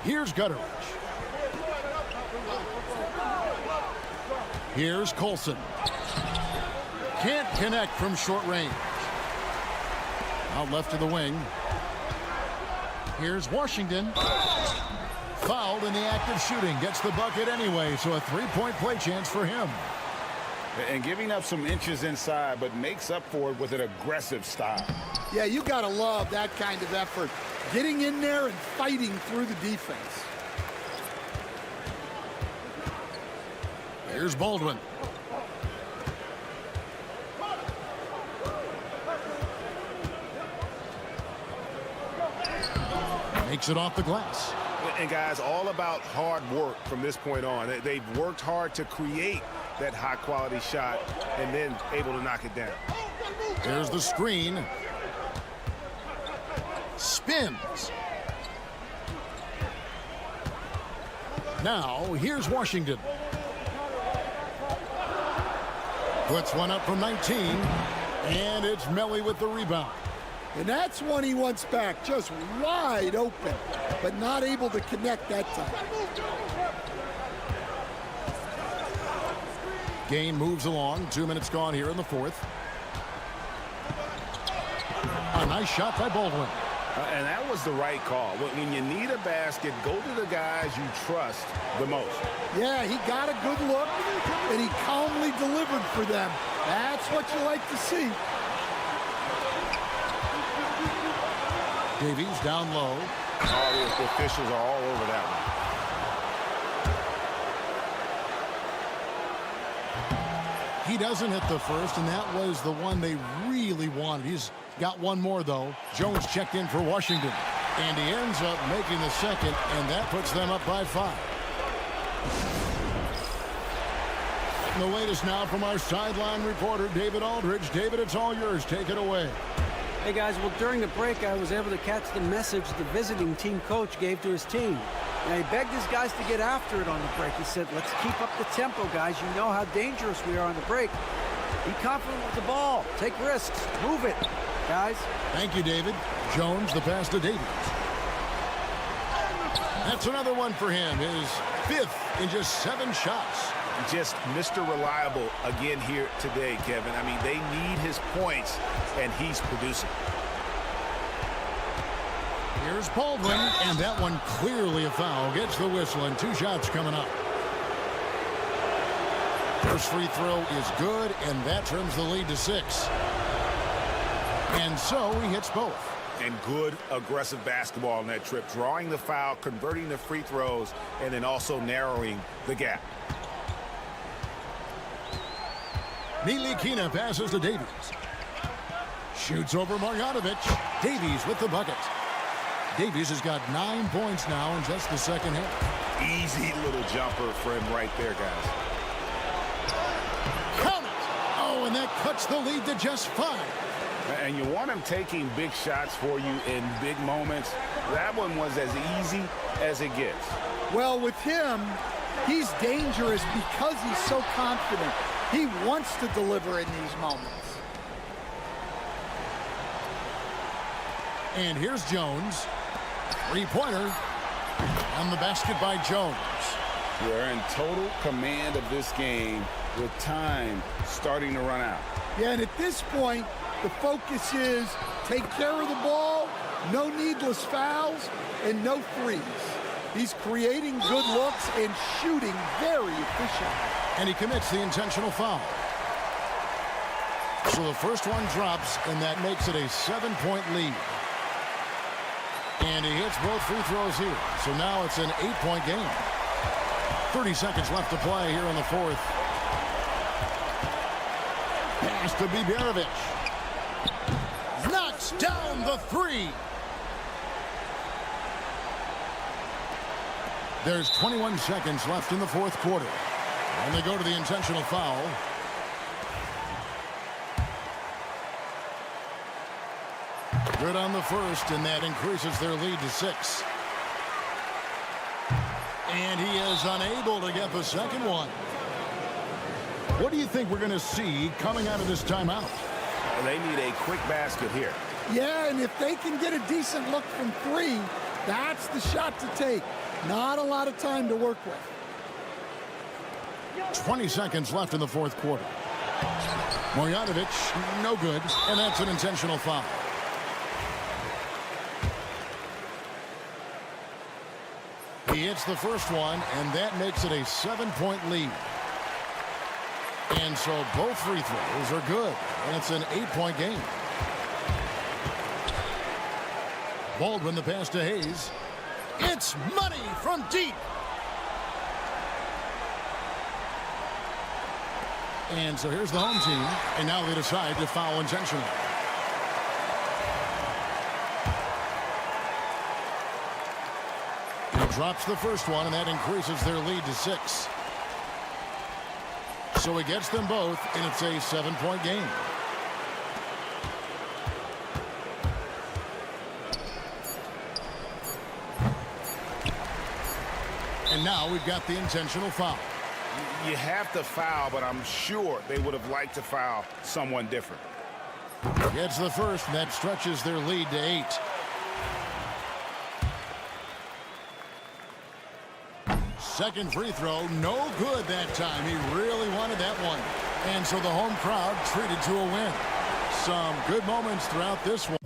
Speaker 1: Here's Gutteridge. Here's Colson. Can't connect from short range. Out left to the wing. Here's Washington. Fouled in the act of shooting. Gets the bucket anyway, so a three-point play chance for him.
Speaker 3: And giving up some inches inside, but makes up for it with an aggressive style.
Speaker 8: Yeah, you got to love that kind of effort. Getting in there and fighting through the defense.
Speaker 1: Here's Baldwin. Makes it off the glass.
Speaker 3: And guys, all about hard work from this point on. They've worked hard to create that high-quality shot and then able to knock it down.
Speaker 1: There's the screen. Spins. Now, here's Washington. Puts one up from 19. And it's Melly with the rebound.
Speaker 8: And that's one he wants back, just wide open, but not able to connect that time.
Speaker 1: Game moves along. 2 minutes gone here in the fourth. A nice shot by Baldwin.
Speaker 3: And that was the right call. When you need a basket, go to the guys you trust the most.
Speaker 8: Yeah, he got a good look, and he calmly delivered for them. That's what you like to see.
Speaker 1: Davies down low.
Speaker 3: Oh, the officials are all over that
Speaker 1: one. He doesn't hit the first, and that was the one they really wanted. He's got one more, though. Jones checked in for Washington. And he ends up making the second, and that puts them up by 5. The latest now from our sideline reporter, David Aldridge. David, it's all yours. Take it away.
Speaker 4: Hey, guys, well, during the break, I was able to catch the message the visiting team coach gave to his team. And he begged his guys to get after it on the break. He said, let's keep up the tempo, guys. You know how dangerous we are on the break. Be confident with the ball. Take risks. Move it, guys.
Speaker 1: Thank you, David. Jones, the pass to Davies. That's another one for him. His 5th in just 7 shots.
Speaker 3: Just Mr. Reliable again here today, Kevin. I mean, they need his points, and he's producing.
Speaker 1: Here's Baldwin, and that one clearly a foul. Gets the whistle, and 2 shots coming up. First free throw is good, and that turns the lead to 6. And so he hits both.
Speaker 3: And good aggressive basketball on that trip. Drawing the foul, converting the free throws, and then also narrowing the gap.
Speaker 1: Nilikina passes to Davies. Shoots over Marjanovic. Davies with the bucket. Davies has got 9 points now in just the second half.
Speaker 3: Easy little jumper for him right there, guys.
Speaker 1: Count it! Oh, and that cuts the lead to just 5.
Speaker 3: And you want him taking big shots for you in big moments. That one was as easy as it gets.
Speaker 8: Well, with him, he's dangerous because he's so confident. He wants to deliver in these moments.
Speaker 1: And here's Jones. Three-pointer. On the basket by Jones.
Speaker 3: They're in total command of this game with time starting to run out.
Speaker 8: Yeah, and at this point, the focus is take care of the ball, no needless fouls, and no threes. He's creating good looks and shooting very efficient.
Speaker 1: And he commits the intentional foul. So the first one drops, and that makes it a 7-point lead. And he hits both free throws here. So now it's an 8-point game. 30 seconds left to play here in the fourth. Pass to Biberovic. Knocks down the three. There's 21 seconds left in the fourth quarter. And they go to the intentional foul. Good on the first, and that increases their lead to 6. And he is unable to get the second one. What do you think we're going to see coming out of this timeout?
Speaker 3: They need a quick basket here.
Speaker 8: Yeah, and if they can get a decent look from 3, that's the shot to take. Not a lot of time to work with.
Speaker 1: 20 seconds left in the fourth quarter. Marjanovic, no good, and that's an intentional foul. He hits the first one, and that makes it a 7-point lead. And so both free throws are good, and it's an 8-point game. Baldwin the pass to Hayes. It's money from deep. And so here's the home team, and now they decide to foul intentionally. He drops the first one, and that increases their lead to 6. So he gets them both, and it's a 7-point game. And now we've got the intentional foul.
Speaker 3: You have to foul, but I'm sure they would have liked to foul someone different.
Speaker 1: Gets the first, and that stretches their lead to 8. Second free throw, no good that time. He really wanted that one. And so the home crowd treated to a win. Some good moments throughout this one.